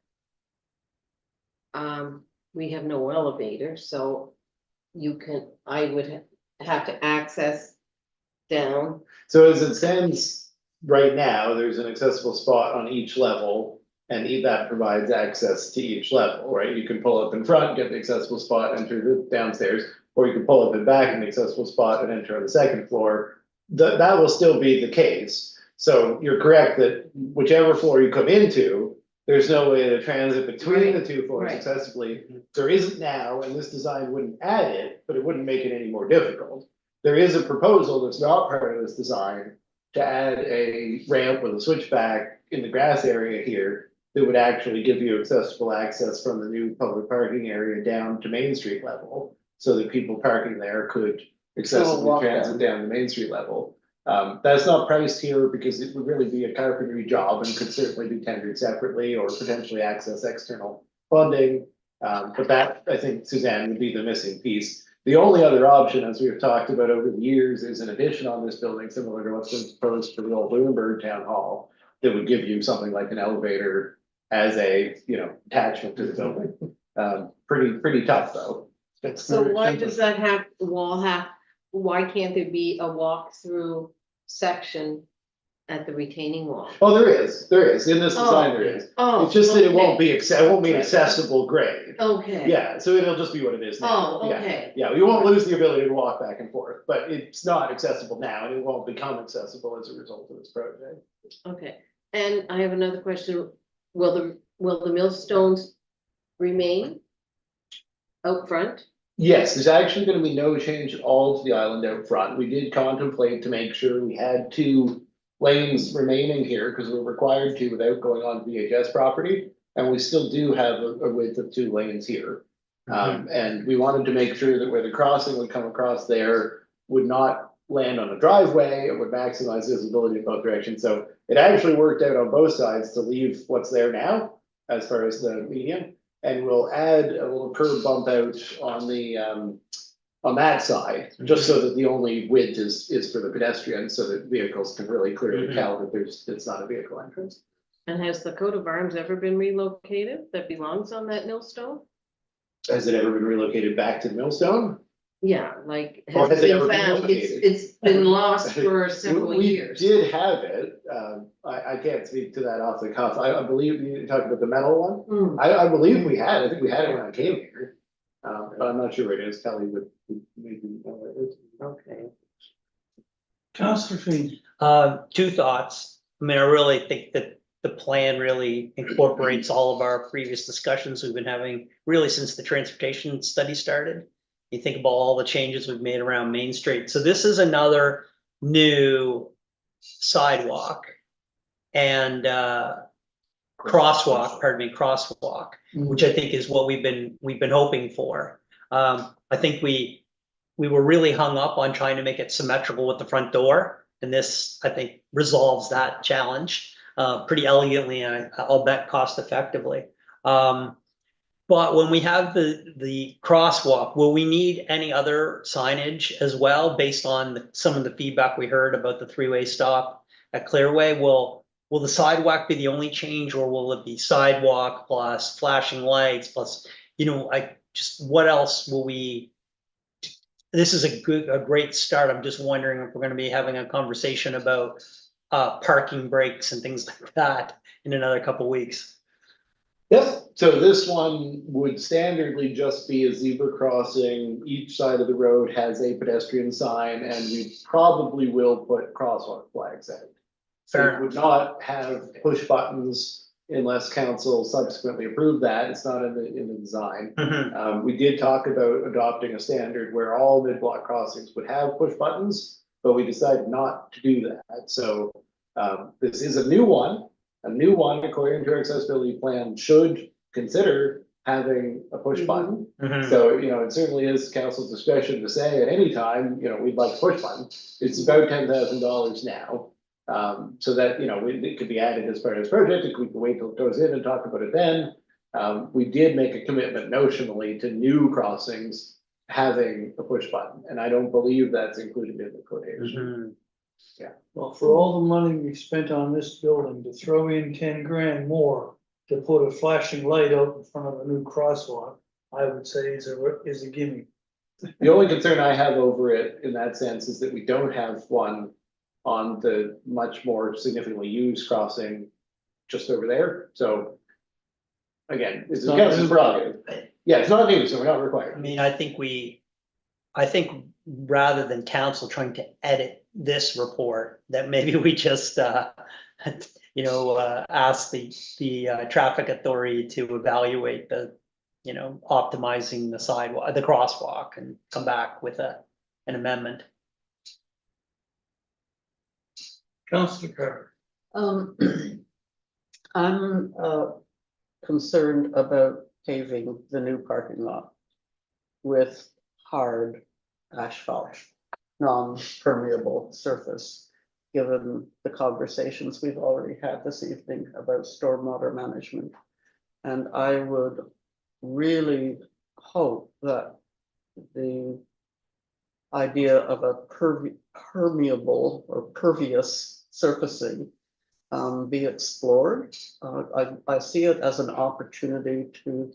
We have no elevator, so I would have to access down. So as it stands right now, there's an accessible spot on each level. And that provides access to each level, right? You can pull up in front, get the accessible spot, enter the downstairs, or you can pull up and back in the accessible spot and enter on the second floor. That will still be the case. So you're correct that whichever floor you come into, there's no way to transit between the 2 floors Right. accessibly. There isn't now, and this design wouldn't add it, but it wouldn't make it any more difficult. There is a proposal that's not part of this design to add a ramp with a switchback in the grass area here that would actually give you accessible access from the new public parking area down to Main Street level, so that people parking there could accessibly walk transit down the Main Street level. That's not priced here because it would really be a carpentry job and could certainly be tendered separately or potentially access external funding. But that, I think, Suzanne, would be the missing piece. The only other option, as we've talked about over the years, is an addition on this building similar to what's been proposed for the old Bloomberg Town Hall that would give you something like an elevator as a, attachment to the building. Pretty tough, though. So why does that why can't there be a walk-through section at the retaining wall? Oh, there is, in this design, there is. Oh. It's just that it won't okay. be, it won't be an accessible grade. Okay. Yeah, so it'll just be what it is now. Oh, Yeah. okay. Yeah, you won't lose the ability to walk back and forth, but it's not accessible now and it won't become accessible as a result of this project. Okay, and I have another question. Will the millstones remain out front? Yes, there's actually gonna be no change at all to the island out front. We did contemplate to make sure we had 2 lanes remaining here, because we're required to without going on VHS property. And we still do have a width of 2 lanes here. And we wanted to make sure that where the crossing would come across there would not land on a driveway, it would maximize visibility in both directions. So it actually worked out on both sides to leave what's there now as far as the median. and we'll add a little curb bump out on the, on that side, just so that the only width is for the pedestrians, so that vehicles can really clearly tell that it's not a vehicle entrance. And has the coat of arms ever been relocated that belongs on that millstone? Has it ever been relocated back to the millstone? Yeah, like. Or has it been ever been found? located? It's been lost for several years. We did have it, I can't speak to that off the cuff, I believe you talked about the metal one, Hmm. I believe we had, I think we had it when I came here. But I'm not sure where it is, Kelly would maybe know where it is. Okay. Councillor Finn. Two thoughts. I mean, I really think that the plan really incorporates all of our previous discussions we've been having really since the transportation study started. You think about all the changes we've made around Main Street. So this is another new sidewalk and crosswalk, which I think is what we've been hoping for. I think we were really hung up on trying to make it symmetrical with the front door. And this, I think, resolves that challenge pretty elegantly and I'll bet cost effectively. But when we have the crosswalk, will we need any other signage as well, based on some of the feedback we heard about the three-way stop at Clearway? Will the sidewalk be the only change, or will it be sidewalk plus flashing lights plus, what else will we? This is a great start. I'm just wondering if we're gonna be having a conversation about parking breaks and things like that in another couple weeks. Yep, so this one would standardly just be a zebra crossing, each side of the road has a pedestrian sign, and we probably will put crosswalk flags out. So Fair it would not have push buttons unless council subsequently approved that, it's not in the design. We did talk about adopting a standard where all mid-block crossings would have push buttons, but we decided not to do that, so this is a new one. A new one, according to our accessibility plan, should consider having a push button. So, it certainly is council's discretion to say at any time, we'd like a push button. It's about $10,000 now. So that, it could be added as part of this project, we could wait till it goes in and talk about it then. We did make a commitment notionally to new crossings having a push button, and I don't believe that's included in the quotation. Well, for all the money we spent on this building, to throw in 10 grand more to put a flashing light out in front of a new crosswalk, I would say is a gimme. The only concern I have over it in that sense is that we don't have one on the much more significantly used crossing just over there, so. Again, it's a council's prerogative. Yeah, it's not new, so we're not I required. mean, I think rather than council trying to edit this report, that maybe we just, ask the traffic authority to evaluate optimizing the sidewalk, the crosswalk, and come back with an amendment. Councillor Carter. I'm concerned about paving the new parking lot with hard asphalt, non-permeable surface, given the conversations we've already had this evening about stormwater management. And I would really hope that the idea of a permeable or pervious surfacing be explored. I see it as an opportunity to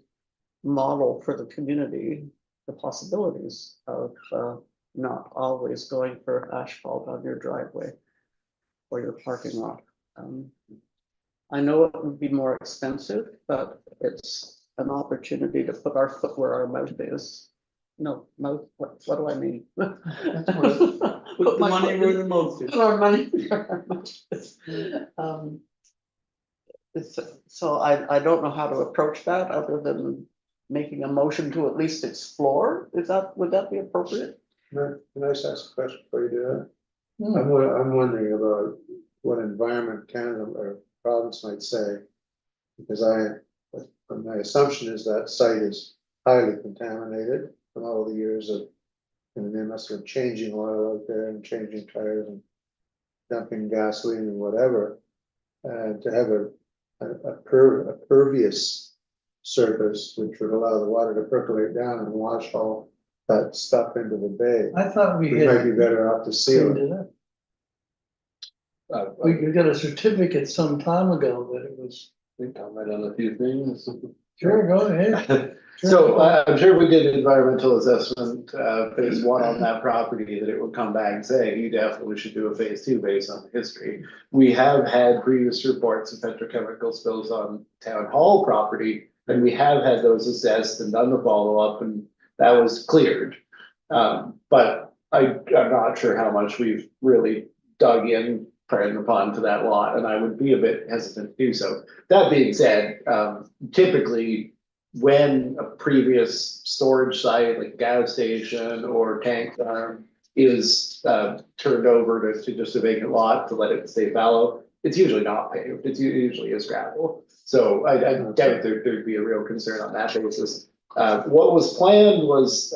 model for the community the possibilities of not always going for asphalt on your driveway or your parking lot. I know it would be more expensive, but it's an opportunity to put our foot where our mouth is. No, mouth, what do I mean? Put the money where the mouth is. Our money. So I don't know how to approach that other than making a motion to at least explore. Would that be appropriate? Can I just ask a question before you do that? I'm wondering about what Environment Canada or province might say. Because my assumption is that site is highly contaminated from all the years of, and they must have been changing oil out there and changing tires and dumping gasoline and whatever. To have a pervious surface, which would allow the water to percolate down and wash all that stuff into the bay. I thought we We might be had. better off to seal it. We got a certificate some time ago that it was, We comment on a few things. sure, go ahead. So I'm sure if we did an environmental assessment, phase one on that property, that it would come back and say, you definitely should do a phase two based on the history. We have had previous reports of petrochemical spills on town hall property, and we have had those assessed and done the follow-up, and that was cleared. But I'm not sure how much we've really dug in, pardon the pun, to that lot, and I would be a bit hesitant to do so. That being said, typically, when a previous storage site, like a gas station or tank farm, is turned over to just a vacant lot to let it stay fallow, it's usually not paved, it's usually is gravel. So I doubt there'd be a real concern on that basis. What was planned was,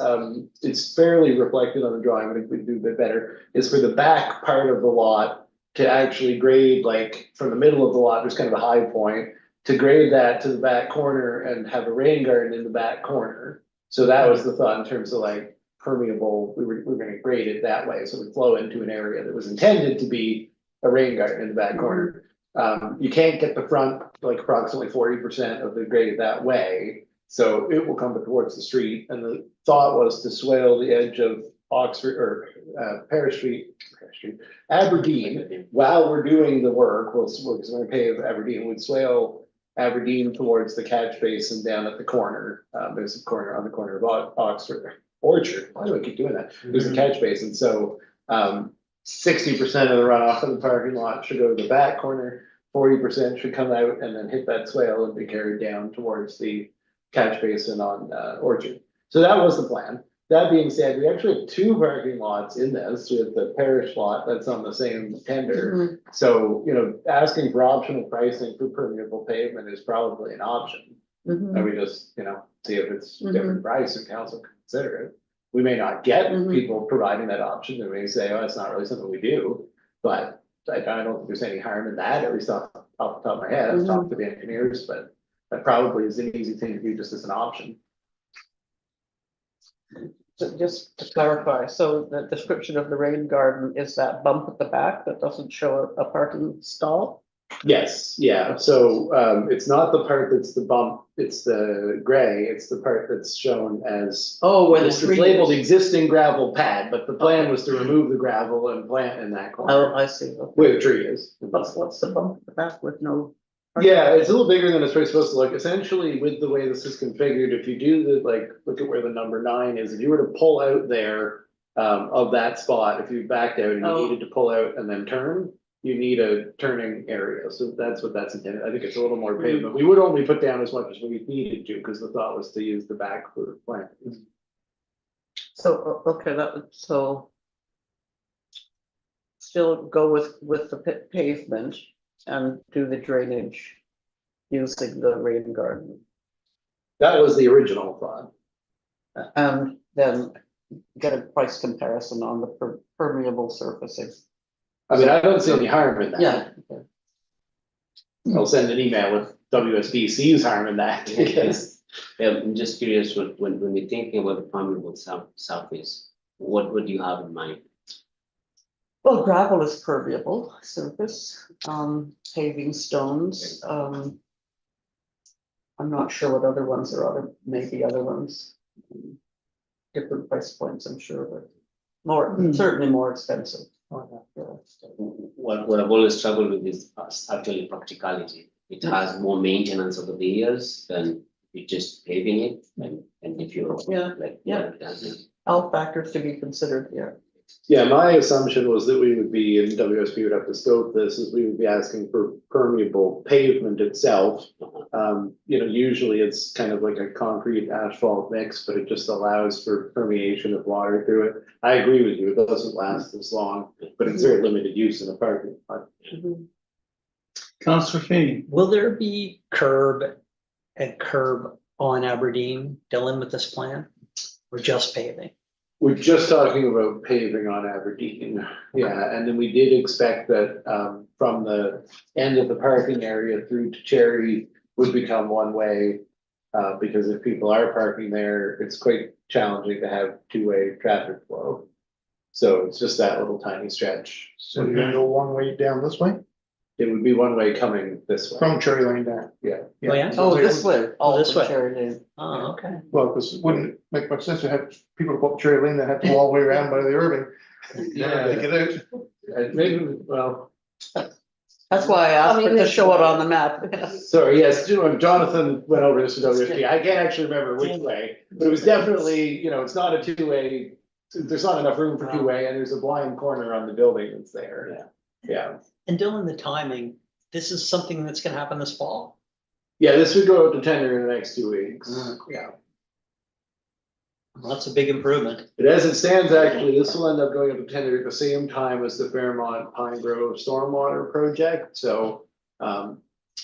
it's fairly reflected on the drawing, but if we do a bit better, is for the back part of the lot to actually grade, like from the middle of the lot, there's kind of a high point, to grade that to the back corner and have a rain garden in the back corner. So that was the thought in terms of like permeable, we were gonna grade it that way, so it would flow into an area that was intended to be a rain garden in the back corner. You can't get the front, like approximately 40% of the grade that way, so it will come towards the street, and the thought was to swale the edge of Oxford or Parish Street, Aberdeen, while we're doing the work, we're gonna pave Aberdeen, would swale Aberdeen towards the catch basin down at the corner. There's a corner on the corner of Oxford Orchard. Why do I keep doing that? There's a catch basin, so 60% of the runoff of the parking lot should go to the back corner, 40% should come out and then hit that swale and be carried down towards the catch basin on Orchard. So that was the plan. That being said, we actually have two parking lots in this, with the parish lot that's on the same tender. So, you know, asking for optional pricing for permeable pavement is probably an option. And we just, you know, see if it's different price and council can consider it. We may not get people providing that option, they may say, oh, it's not really something we do. But I don't think there's any harm in that, at least off the top of my head. I've talked to the engineers, but that probably is an easy thing to do just as an option. So just to clarify, so the description of the rain garden is that bump at the back that doesn't show a parking stall? Yes, yeah, so it's not the part that's the bump, it's the gray, it's the part that's shown as. Oh, where the This is tree labeled is. existing gravel pad, but the plan was to remove the gravel and plant in that Oh, corner I see. Okay. where the tree is. What's the bump at the back with no? parking? Yeah, it's a little bigger than it's really supposed to look. Essentially, with the way this is configured, if you do the, like, look at where the number 9 is, if you were to pull out there of that spot, if you backed out and you Oh. needed to pull out and then turn, you need a turning area. So that's what that's intended. I think it's a little more pavement. We would only put down as much as we needed to, because the thought was to use the back for plantings. So, okay, so. Still go with the pavement and do the drainage using the rain garden. That was the original thought. And then get a price comparison on the permeable surfacing. I mean, I don't see any harm in that. Yeah. I'll send an email with WSDC's harm in that, because Yeah, I'm just curious, when we're thinking about the permeable surface, what would you have in mind? Well, gravel is permeable surface, paving stones, I'm not sure what other ones are, maybe other ones. Different price points, I'm sure, but certainly more expensive. What I've always struggled with is actually practicality. It has more maintenance over the years than you just paving it, and if you're Yeah, like. yeah. All factors to be considered here. yeah, my assumption was that we would be, and WSP would have to scope this, is we would be asking for permeable pavement itself. You know, usually it's kind of like a concrete asphalt mix, but it just allows for permeation of water through it. I agree with you, it doesn't last as long, but it's very limited use in a parking lot. Councillor Feeney. Will there be curb on Aberdeen, Dylan, with this plan? Or just paving? We're just talking about paving on Aberdeen, yeah, and then we did expect that from the end of the parking area through to Cherry would become one way. Because if people are parking there, it's quite challenging to have two-way traffic flow. So it's just that little tiny stretch. So you're gonna go one way down this way, It would be one way coming this way. from Cherry Lane down. Yeah. Oh, yeah? Oh, this way. Oh, this from way. Cherry Lane. Oh, okay. Well, because it wouldn't make much sense to have people go up Cherry Lane that have to go all the way around by the Irving. Yeah. To get out. Maybe, well, That's why I asked her to show it on the map. sorry, yes, Jonathan went over this with WSP. I can't actually remember which way, but it was definitely, it's not a two-way. There's not enough room for two-way, and there's a blind corner on the building that's there. Yeah. And Dylan, the timing, this is something that's gonna happen this fall? Yeah, this would go out to tender in the next 2 weeks. Yeah. Well, that's a big improvement. But as it stands, actually, this will end up going up to tender at the same time as the Fairmont Pine Grove Stormwater Project, so.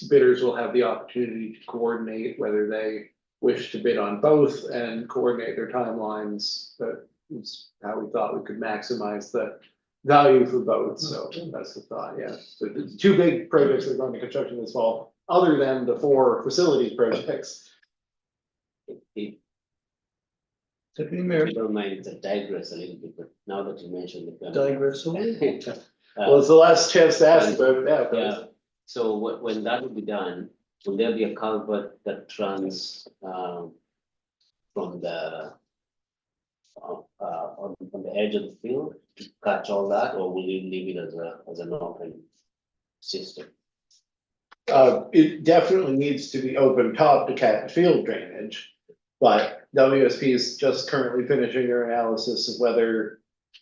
Bidders will have the opportunity to coordinate whether they wish to bid on both and coordinate their timelines. That is how we thought we could maximize the value for both, so that's the thought, yeah. So the two big projects that are going to construction this fall, other than the 4 facilities projects. It, Deputy I Mayor, don't mind to digress a little bit, but now that you mentioned the. digress away. Well, it's the last chance to ask about it now. Yeah, so when that will be done, will there be a culvert that runs, from the. On the edge of the field to catch all that, or will you leave it as an open system? It definitely needs to be open top to catch field drainage. But WSP is just currently finishing their analysis of whether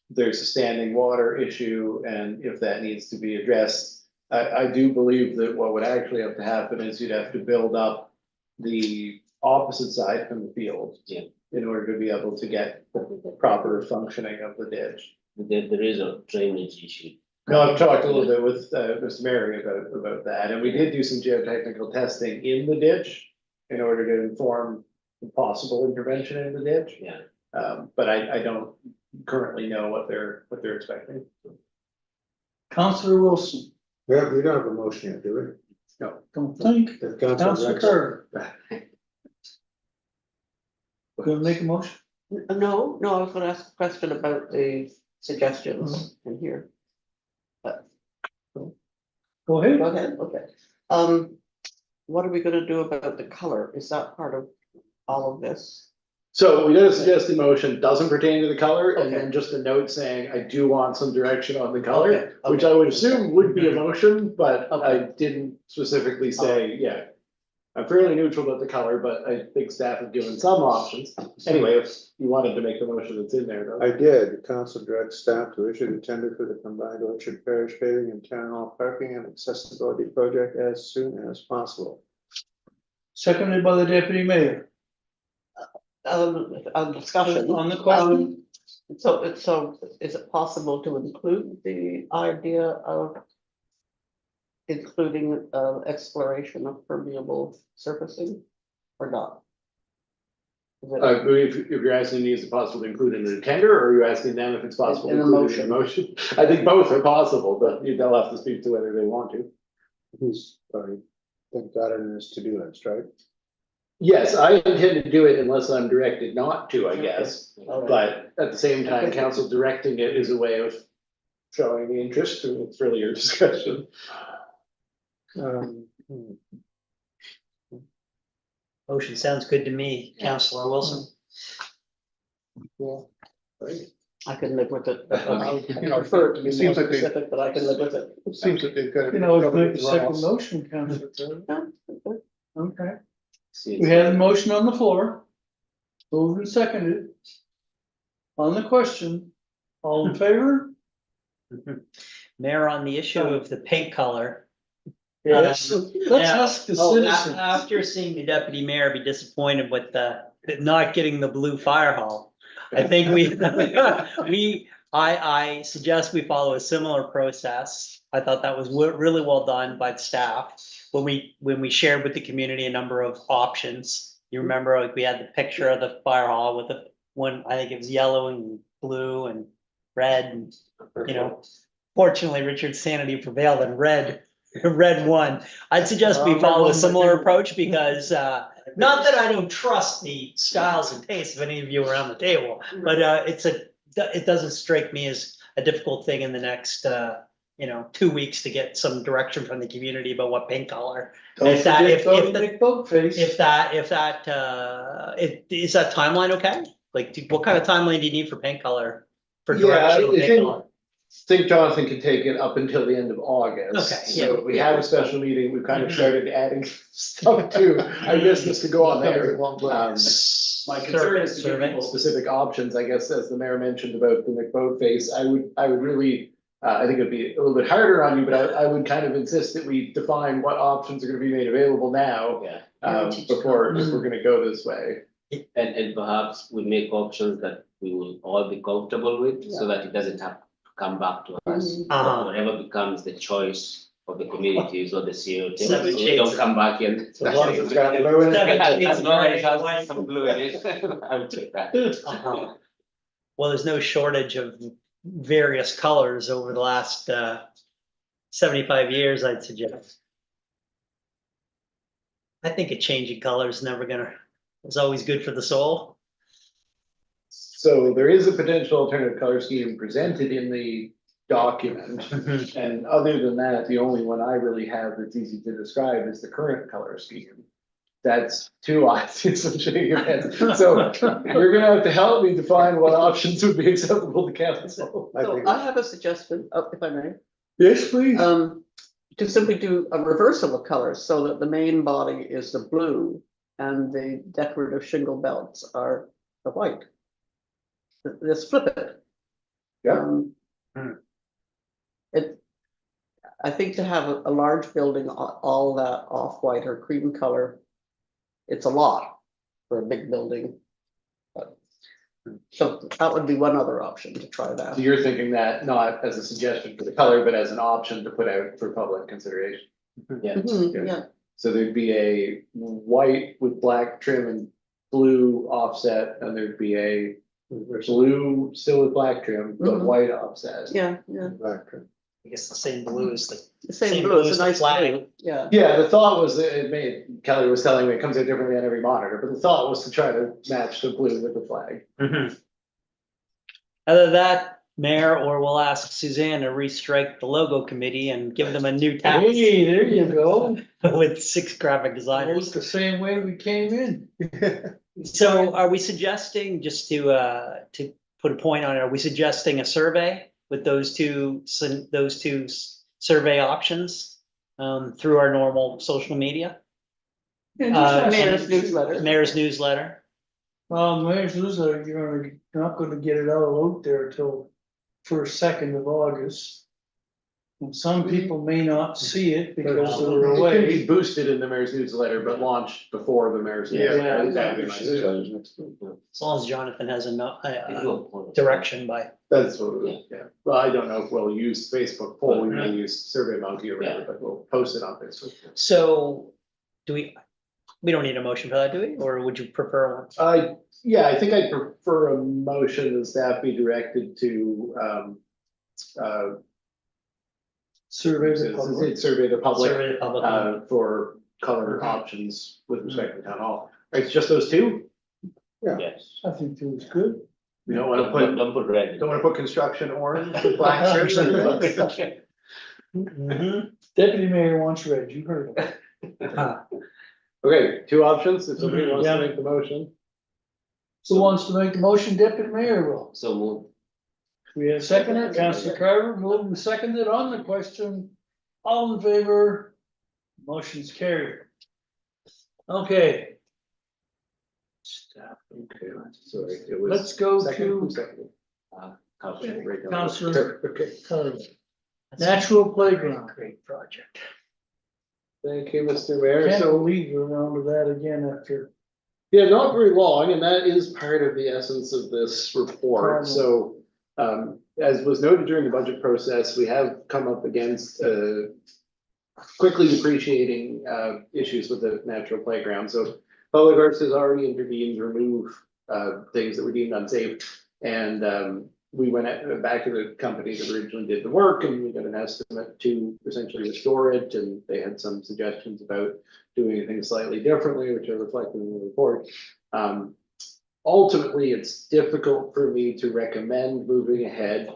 there's a standing water issue and if that needs to be addressed. I do believe that what would actually have to happen is you'd have to build up the opposite side from the field. Yeah. In order to be able to get the proper functioning of the ditch. There is a drainage issue. No, I've talked a little bit with Mr. Mary about that, and we did do some geotechnical testing in the ditch in order to inform the possible intervention in the ditch. Yeah, But I don't currently know what they're expecting. Councillor Wilson, We don't have a motion yet, do we? don't think. Councillor Carter. Gonna make a motion? No, I was gonna ask a question about the suggestions in here. Go Go ahead. ahead, okay. What are we gonna do about the color? Is that part of all of this? So we got a suggested motion, doesn't pertain to the color, and Okay. then just a note saying, I do want some direction on the color. Okay, Which okay. I would assume would be a motion, but Okay. I didn't specifically say, yeah. I'm fairly neutral about the color, but I think staff have given some options. Anyway, if you wanted to make the motion that's in there, though. I did. The council directs staff to issue the tender for the combined Orchard Parish paving and town hall parking and accessibility project as soon as possible. Seconded by the deputy mayor. A discussion. On the question? So is it possible to include the idea of including exploration of permeable surfacing or not? Is it- If you're asking me, is it possible to include it in the tender, or are you asking them if it's possible to In a include it in the motion? I think both are possible, but they'll have to speak to whether they want to. He's already got it in his to-do list, right? Yes, I intend to do it unless I'm directed not to, I guess. All right. But at the same time, Okay. council directing it is a way of showing the interest, and it's really your discussion. Hmm. Motion sounds good to me, Councillor Wilson. I can live with it. You know, I prefer it to be it more seems like they- specific, but I can live with it. It seems that they've got. it You know, covered make with a second runoffs. motion, Councillor Carter. Okay, see, we have a motion on the floor. Moved and seconded. On the question, all in favor? Mayor, on the issue of the paint color. Yes. Let's Now- ask the Oh, citizens. After seeing the deputy mayor be disappointed with the not getting the blue fire hall, I think I suggest we follow a similar process. I thought that was really well done by the staff. When we shared with the community a number of options, you remember, like, we had the picture of the fire hall with the one, I think it was yellow and blue and red, and, you know, fortunately Richard's sanity prevailed and red red one. I'd suggest we Red follow a one, similar my favorite. approach because, not that I don't trust the styles and tastes of any of you around the table, but, it doesn't strike me as a difficult thing in the next, 2 weeks to get some direction from the community about what paint color. Don't If that- forget if- Tony if the- McBoatface. Is that timeline okay? Like, what kind of timeline do you need for paint color? For Yeah, direction of I paint think- color? think Jonathan can take it up until the end of August. Okay, So if we have a special meeting, we've kind of started adding stuff to, I guess this could go on there. My concern is to give people specific options, I guess, as the mayor mentioned about the McBoat face, I would really, I think it'd be a little bit harder on you, but I would kind of insist that we define what options are gonna be made available now, Yeah, before, if we're gonna go this way. and perhaps we make options that we will all be comfortable with, so that it doesn't have to come back to us. Uh-huh. Whatever becomes the choice of the communities or the CO. Seven So shades. don't come back and. As long as it's got blue in it. As long as it has some blue in it, I would take that. Uh-huh. Well, there's no shortage of various colors over the last 75 years, I'd suggest. I think a change in color is never gonna, is always good for the soul. So there is a potential alternative color scheme presented in the document. And other than that, the only one I really have that's easy to describe is the current color scheme. That's two options of shaking your head. So you're gonna have to help me define what options would be acceptable to council. I So think, I have a suggestion, if I may. Yes, please. To simply do a reversal of colors so that the main body is the blue and the decorative shingle belts are the white. Let's flip it. Yeah. I think to have a large building, all that off-white or cream color, it's a lot for a big building. So that would be one other option to try that. So you're thinking that not as a suggestion for the color, but as an option to put out for public consideration. Yeah. Mhm, yeah, So there'd be a white with black trim and blue offset, and there'd be a blue still with black trim, but Mhm. white offset. yeah, yeah. I guess the same blue as the, The same Same blue, blue it's as a the nice flag. blue, yeah. Yeah, the thought was that Kelly was telling me it comes out differently on every monitor, but the thought was to try to match the blue with the flag. Either that, Mayor, or we'll ask Suzanne to restrike the logo committee and give them a new task Hey, there you go. with 6 graphic Almost designers. the same way we came in. So are we suggesting, just to put a point on it, are we suggesting a survey with those two survey options through our normal social media? Mayor's newsletter. Mayor's newsletter? Mayor's newsletter, you're not gonna get it all out there till first, 2nd of August. And some people may not see it because they're It can away. be boosted in the mayor's newsletter, but launched before the mayor's newsletter. Yeah. That'd be my suggestion. As long as Jonathan has enough Direction. direction by. That's what, yeah. Well, I don't know if we'll use Facebook poll, we may use Survey Monkey or whatever, but we'll post it on Facebook. So do we don't need a motion for that, do we? Or would you prefer one? Yeah, I think I'd prefer a motion that staff be directed to, Survey the public. survey the public, Survey the public. for color options with respect to town hall. Right, it's just those two? Yes. I think it was good. We don't wanna Don't put red. don't wanna put construction orange with black strips. Mhm. Deputy mayor wants red, you heard him. Okay, two options, if somebody wants Yeah. to make the motion. Who wants to make the motion? Deputy mayor will. So move. We have seconded, Councillor Carver, moved and seconded on the question. All in favor? Motion's carried. Okay, Okay, sorry, it was. let's go Second, to who seconded? Council. Right down. Councillor Okay, Carver. Natural playground. Great project. thank you, Mr. Mayor. Can't So, believe we're on to that again after. yeah, not very long, and that is part of the essence of this report. So, as was noted during the budget process, we have come up against, quickly depreciating, issues with the natural playground. So Public Works has already intervened to remove, things that were deemed unsafe. And, we back to the company that originally did the work and we got an estimate to essentially restore it. And they had some suggestions about doing things slightly differently, which are reflected in the report. Ultimately, it's difficult for me to recommend moving ahead.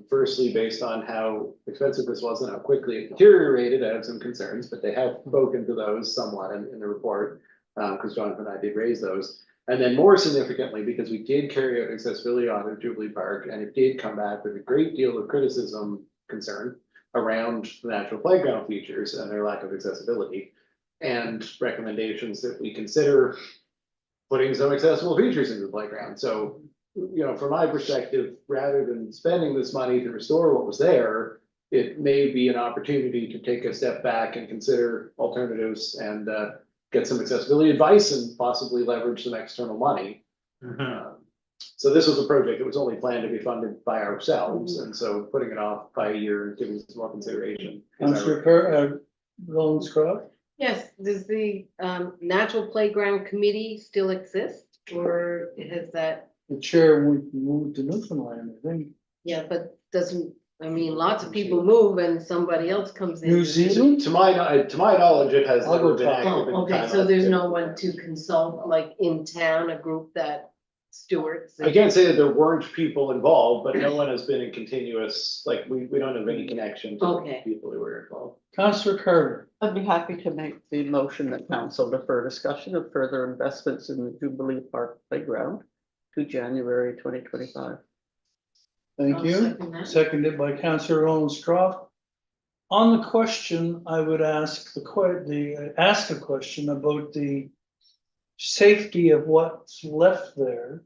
Firstly, based on how expensive this was and how quickly it deteriorated, I have some concerns, but they have spoken to those somewhat in the report. Because Jonathan and I did raise those. And then more significantly, because we did carry out accessibility audit at Jubilee Park, and it did come back with a great deal of criticism concern around the natural playground features and their lack of accessibility. And recommendations that we consider putting some accessible features into the playground. So, you know, from my perspective, rather than spending this money to restore what was there, it may be an opportunity to take a step back and consider alternatives and get some accessibility advice and possibly leverage some external money. So this was a project that was only planned to be funded by ourselves, and so putting it off by a year and giving some more consideration. Councillor Rollins Croft? Yes, does the natural playground committee still exist, or has that, The chair would move to Newfoundland, I think. yeah, but doesn't, I mean, lots of people move and somebody else comes in. New Zealand? To my knowledge, it has I'll go never been talk. active. in Oh, okay, time. so there's no one to consult, like in town, a group that stewards. I can't say that there weren't people involved, but no one has been in continuous, like, we don't have any connection to Okay. the people who were involved. Councillor Carter? I'd be happy to make the motion that council defer discussion of further investments in the Jubilee Park Playground to January 2025. Thank I'll you. second that. Seconded by Councillor Rollins Croft. On the question, I would ask ask a question about the safety of what's left there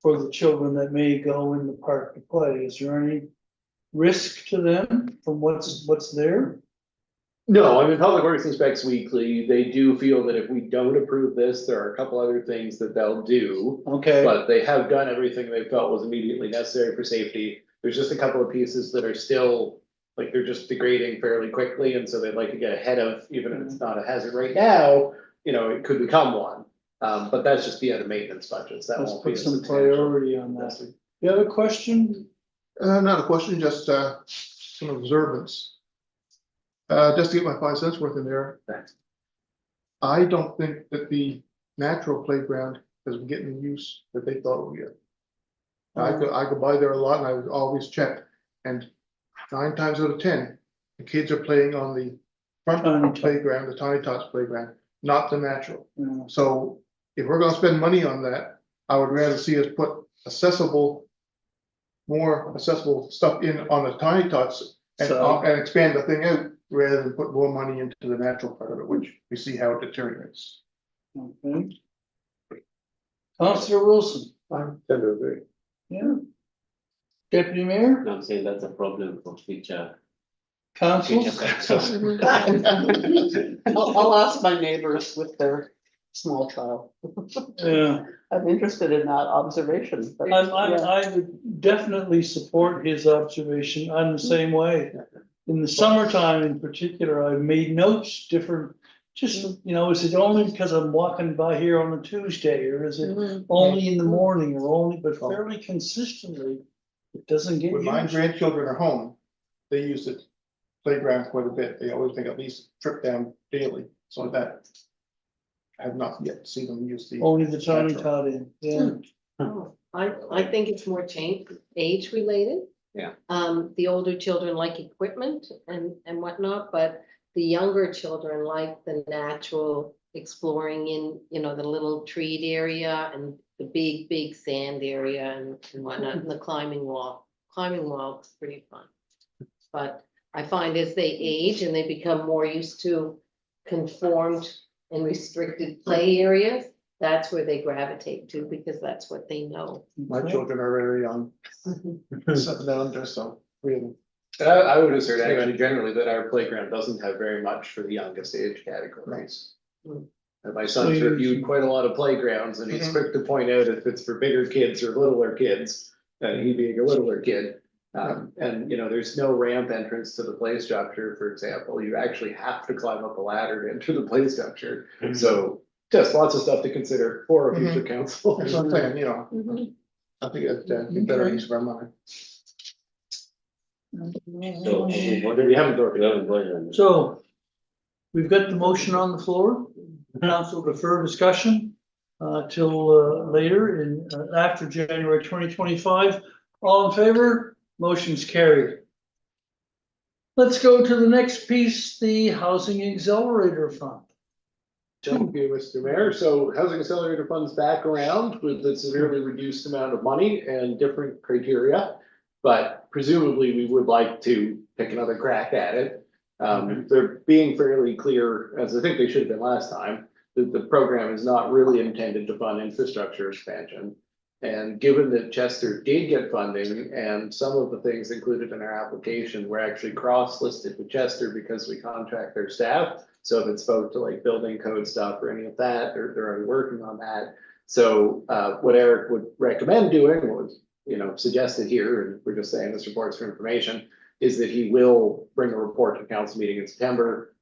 for the children that may go in the park to play. Is there any risk to them from what's there? No, I mean, Public Works inspects weekly. They do feel that if we don't approve this, there are a couple other things that they'll do. Okay, But they have done everything they felt was immediately necessary for safety. There's just a couple of pieces that are still, like, they're just degrading fairly quickly, and so they'd like to get ahead of, even if it's not a hazard right now, you know, it could become one. But that's just the other maintenance budgets. That let's won't be a put some substantial. priority on that. You have a question? Not a question, just some observance. Just to get my 5 cents worth in there. I don't think that the natural playground has been getting the use that they thought it would get. I go by there a lot and I would always check, and 9 times out of 10, the kids are playing on the Tiny front Tot. playground, the Tiny Tots playground, not the natural. Yeah. So if we're gonna spend money on that, I would rather see us put more accessible stuff in on the Tiny Tots and So- and expand the thing out rather than put more money into the natural part of it, which we see how it deteriorates. Okay. Councillor Wilson? I tend to agree. Yeah. Deputy Mayor? I'm saying that's a problem for future. Council? I'll ask my neighbors with their small child. Yeah, I'm interested in that observation. but, yeah. I would definitely support his observation. I'm the same way. In the summertime in particular, I've made notes different, just, you know, is it only because I'm walking by here on a Tuesday, or is it Mhm. only in the morning, or only, but fairly consistently? It doesn't get When my used. grandchildren are home, they use the playground quite a bit. They always take at least a trip down daily, so that. I have not yet seen them use the. Only the tiny natural. tot in, yeah. Oh, I think it's more age related. Yeah. The older children like equipment and whatnot, but the younger children like the natural exploring in, you know, the little treed area and the big sand area and whatnot, and the climbing wall. Climbing wall is pretty fun. But I find as they age and they become more used to conformed and restricted play areas, that's where they gravitate to, because that's what they know. My children are very young, 7 and under, so really. I would assert actually generally that our playground doesn't have very much for the youngest age categories. Mm. And my son's reviewed quite a lot of playgrounds and he's quick to point out if it's for bigger kids or littler kids, he being a littler kid. And you know, there's no ramp entrance to the play structure, for example. You actually have to climb up a ladder to enter the play structure. So just lots of stuff to consider for a future council. That's what I'm saying, you know, Mhm. I think that's a better use of our money. So we voted, We haven't voted. we haven't voted on this. So we've got the motion on the floor. Council defer discussion till later in after January 2025. All in favor? Motion's carried. Let's go to the next piece, the Housing Accelerator Fund. Thank you, Mr. Mayor. So Housing Accelerator Fund's back around with a severely reduced amount of money and different criteria. But presumably we would like to take another crack at it. They're being fairly clear, as I think they should have been last time, that the program is not really intended to fund infrastructure expansion. And given that Chester did get funding and some of the things included in our application were actually cross-listed with Chester because we contract their staff. So if it spoke to like building code stuff or any of that, they're already working on that. So what Eric would recommend doing was, suggested here, and we're just saying this report's for information, is that he will bring a report to council meeting in September.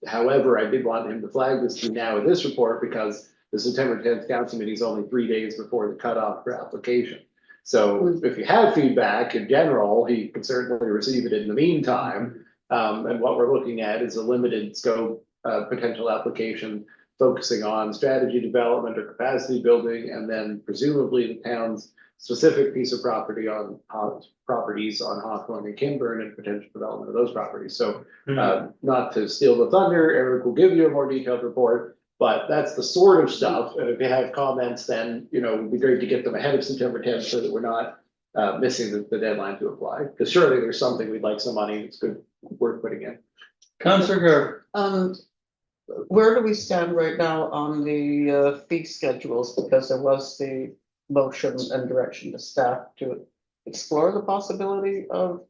However, I did want him to flag this to you now in this report because the September 10th council meeting is only 3 days before the cutoff for application. So if you have feedback in general, he can certainly receive it in the meantime. And what we're looking at is a limited scope potential application focusing on strategy development or capacity building, and then presumably the town's specific piece of property on properties on Hawthorne and Kinburn and potential development of those properties. So not to steal the thunder, Eric will give you a more detailed report, but that's the sort of stuff. And if you have comments, then, it would be great to get them ahead of September 10th so that we're not missing the deadline to apply. Because surely there's something we'd like some money, it's good, worth putting in. Councillor Garber. Where do we stand right now on the fee schedules? Because there was the motion and direction to staff to explore the possibility of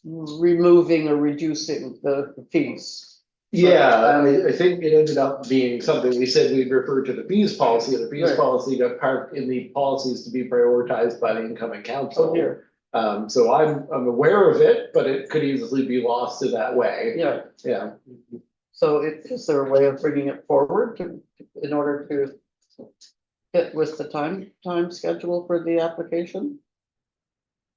removing or reducing the fees. Yeah, I think it ended up being something we said we'd refer to the fees policy, and the fees Right. policy got parked in the policies to be prioritized by the incoming council. Oh, here, So I'm aware of it, but it could easily be lost in that way. yeah, Yeah. so is there a way of bringing it forward in order to fit with the time schedule for the application?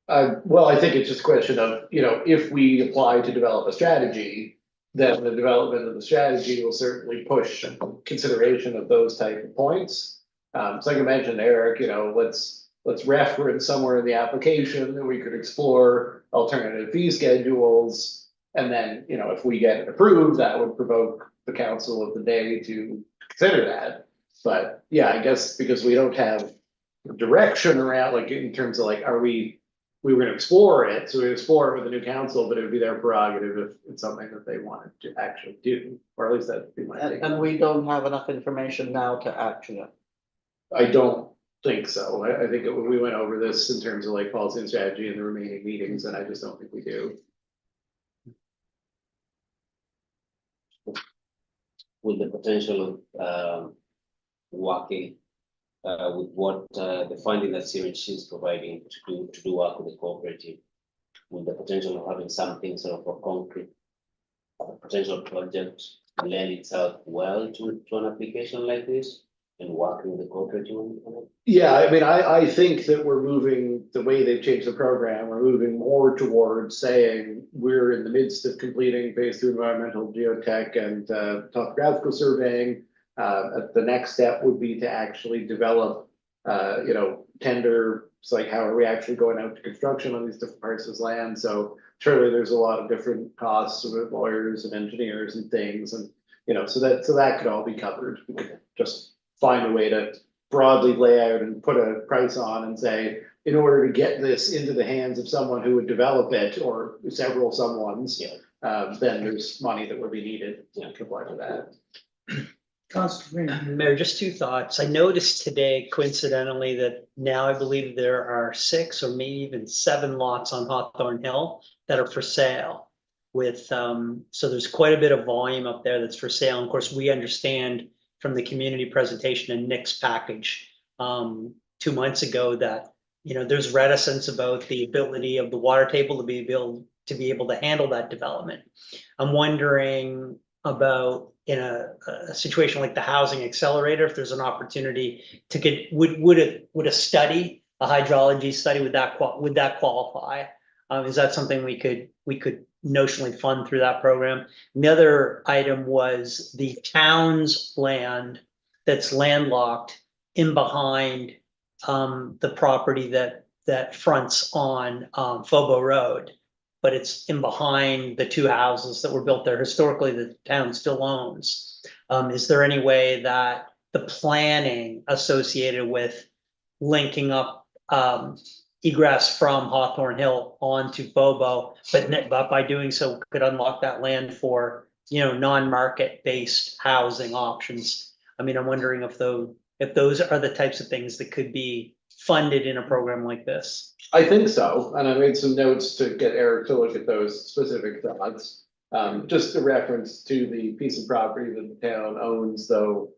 Well, I think it's just a question of, if we apply to develop a strategy, then the development of the strategy will certainly push consideration of those type of points. So like I mentioned, Eric, let's reference somewhere in the application that we could explore alternative fee schedules. And then, if we get it approved, that would provoke the council of the day to consider that. But yeah, I guess because we don't have direction around, like in terms of like, we were gonna explore it, so we explore it with the new council, but it would be their prerogative if it's something that they wanted to actually do, or at least that'd be my take. And we don't have enough information now to action it. I don't think so. I think we went over this in terms of like policy and strategy in the remaining meetings, and I just don't think we do. With the potential of working with what the funding that CMHC is providing to do work with the cooperative, with the potential of having something sort of a concrete potential project lend itself well to an application like this and working with the cooperative on it? Yeah, I mean, I think that we're moving, the way they've changed the program, we're moving more towards saying we're in the midst of completing phase 2 environmental geotech and topographical surveying. The next step would be to actually develop, tender, it's like, how are we actually going out to construction on these different parts of this land? So surely there's a lot of different costs with lawyers and engineers and things, and, so that could all be covered. We could just find a way to broadly lay out and put a price on and say, in order to get this into the hands of someone who would develop it, or several someones, then there's money that would be needed to apply to that. Mayor, just two thoughts. I noticed today coincidentally that now I believe there are 6 or maybe even 7 lots on Hawthorne Hill that are for sale. With so there's quite a bit of volume up there that's for sale. And of course, we understand from the community presentation and Nick's package 2 months ago that there's reticence about the ability of the water table to be able to handle that development. I'm wondering about in a situation like the housing accelerator, if there's an opportunity to get, would a study, a hydrology study, would that qualify? Is that something we could notionally fund through that program? And the other item was the town's land that's landlocked in behind the property that fronts on Fobo Road. But it's in behind the two houses that were built there. Historically, the town still owns. Is there any way that the planning associated with linking up egress from Hawthorne Hill onto Fobo, but by doing so could unlock that land for, non-market based housing options? I mean, I'm wondering if those are the types of things that could be funded in a program like this. I think so, and I made some notes to get Eric to look at those specific thoughts. Just a reference to the piece of property that the town owns, though,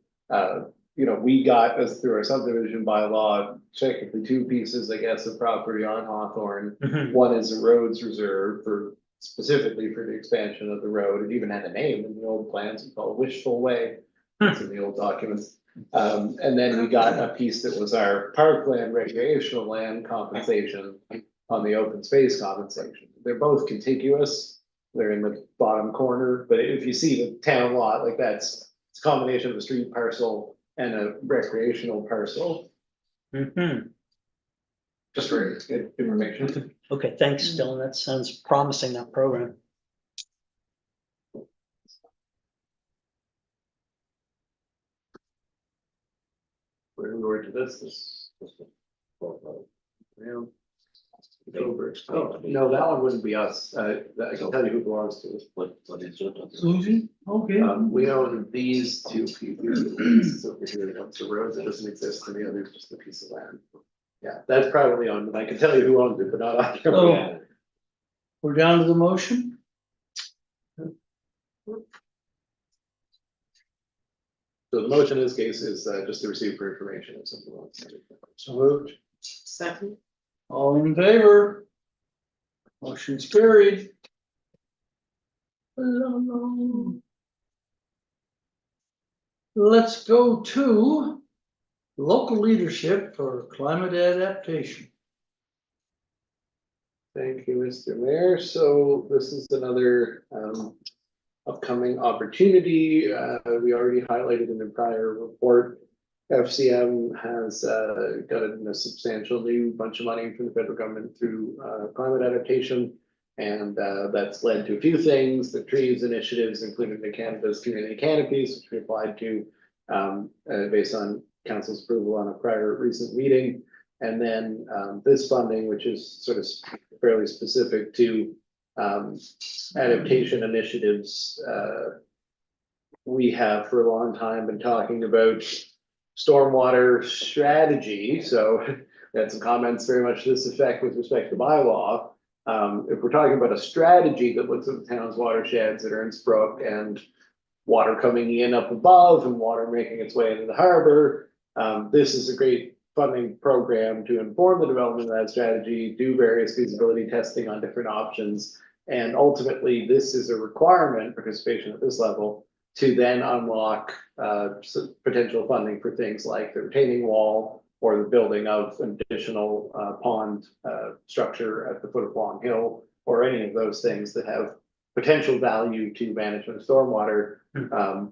we got as through our subdivision bylaw, technically two pieces, I guess, of property on Hawthorne. One is a roads reserve specifically for the expansion of the road. It even had a name in the old plans, it's called Wishful Way. It's in the old documents. And then we got a piece that was our parkland recreational land compensation on the open space compensation. They're both contiguous. They're in the bottom corner, but if you see the town lot, like it's a combination of a street parcel and a recreational parcel. Just for good information. Okay, thanks, Dylan. That sounds promising, that program. We're going to this. Oh, no, that one wouldn't be us. I can tell you who belongs to us. What is your? Susie, okay. We own these two pieces over here. One's a road that doesn't exist and the other is just a piece of land. Yeah, that's probably owned, I can tell you who owns it, but not I. So we're down to the motion. So the motion in this case is just to receive for information if something wants. So moved. Second. All in favor? Motion's carried. Let's go to local leadership for climate adaptation. Thank you, Mr. Mayor. So this is another upcoming opportunity. We already highlighted in the prior report. FCM has gotten a substantial new bunch of money from the federal government through climate adaptation. And that's led to a few things, the trees initiatives, including the Canada's community canopies, which we applied to based on council's approval on a prior recent meeting. And then this funding, which is sort of fairly specific to adaptation initiatives. We have for a long time been talking about stormwater strategy. So we had some comments very much to this effect with respect to bylaw. If we're talking about a strategy that looks at the town's watersheds at Ernst Brook and water coming in up above and water making its way into the harbor, this is a great funding program to inform the development of that strategy, do various feasibility testing on different options. And ultimately, this is a requirement, participation at this level, to then unlock potential funding for things like the retaining wall or the building of an additional pond structure at the foot of Long Hill, or any of those things that have potential value to management of stormwater,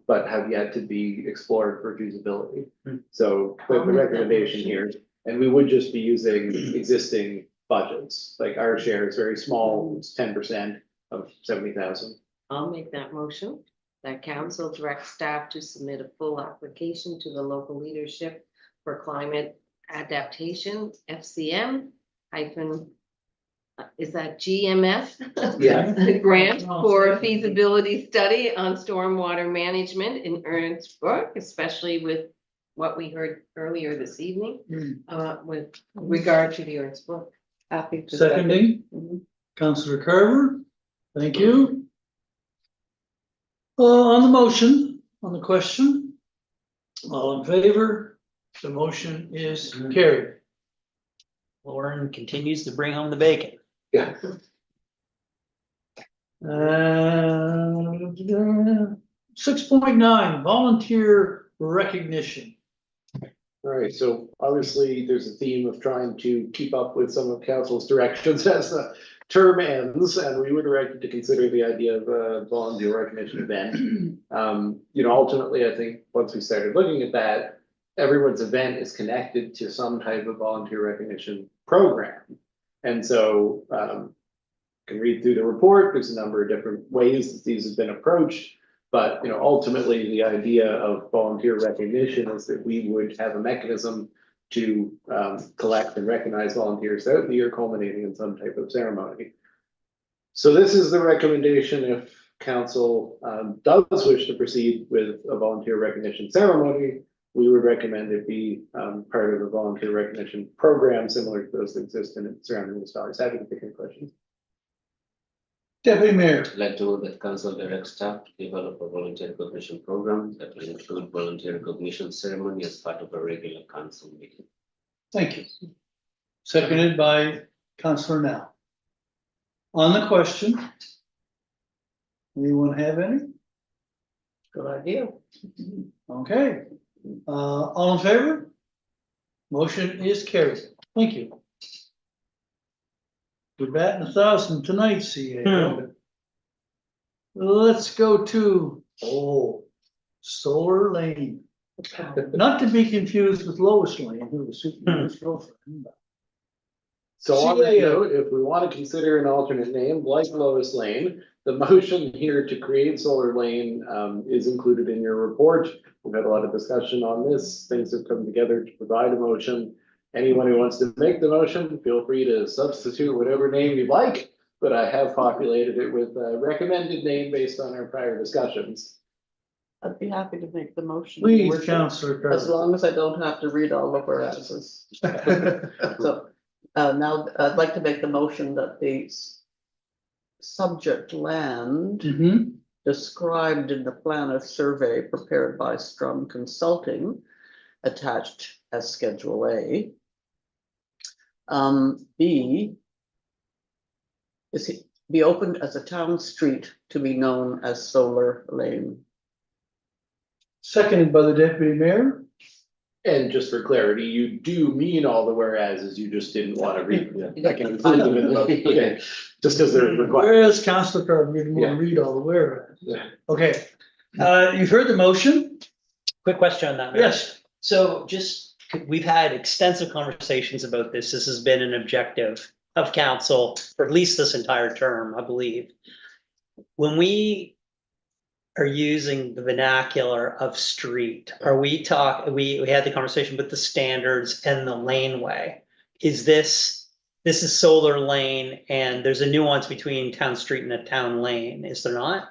but have yet to be explored for feasibility. So the recommendation here, and we would just be using existing budgets, like our share is very small, it's 10% of 70,000. I'll make that motion. That council directs staff to submit a full application to the local leadership for climate adaptation, FCM hyphen. Is that GMS? Yeah. Grant for a feasibility study on stormwater management in Ernst Brook, especially with what we heard earlier this evening, with regard to the Ernst Brook. Happy to. Seconding, Councillor Carver, thank you. On the motion, on the question, all in favor, the motion is carried. Lauren continues to bring home the bacon. Yeah. 6.9, volunteer recognition. All right, so obviously there's a theme of trying to keep up with some of council's directions as the term ends, and we were directed to consider the idea of a volunteer recognition event. Ultimately, I think once we started looking at that, everyone's event is connected to some type of volunteer recognition program. And so, can read through the report, there's a number of different ways that these have been approached. But, ultimately, the idea of volunteer recognition is that we would have a mechanism to collect and recognize volunteers throughout the year, culminating in some type of ceremony. So this is the recommendation if council does wish to proceed with a volunteer recognition ceremony. We would recommend it be part of a volunteer recognition program similar to those that exist in surrounding the stars. Happy to take any questions. Deputy Mayor, I'd like to move that council direct staff to develop a volunteer recognition program that will include volunteer recognition ceremony as part of a regular council meeting. thank you. Seconded by Councillor Now. On the question. Anyone have any? Good idea. Okay, all in favor? Motion is carried. Thank you. We're batting 1,000 tonight, CA. Let's go to, Solar Lane. Not to be confused with Lois Lane, who was Superman's girlfriend. So on that CAO. note, if we want to consider an alternate name like Lois Lane, the motion here to create Solar Lane is included in your report. We've had a lot of discussion on this. Things have come together to provide a motion. Anyone who wants to make the motion, feel free to substitute whatever name you'd like, but I have populated it with a recommended name based on our prior discussions. I'd be happy to make the motion. Please, Worship, Councillor as Carter. long as I don't have to read all the whereases. So, now I'd like to make the motion that the subject land Mhm. described in the plan of survey prepared by Strum Consulting, attached as Schedule A. Be opened as a town street to be known as Solar Lane. Seconded by the Deputy Mayor. And just for clarity, you do mean all the whereases, you just didn't want to read them. I can include them in the motion, okay, just because they're required. Whereas Councillor Carter didn't want to read all the whereas. Yeah. Okay, you've heard the motion? Quick question on that. Mayor. Yes. So we've had extensive conversations about this. This has been an objective of council for at least this entire term, I believe. When we are using the vernacular of street, are we we had the conversation with the standards and the laneway. This is Solar Lane and there's a nuance between town street and a town lane, is there not?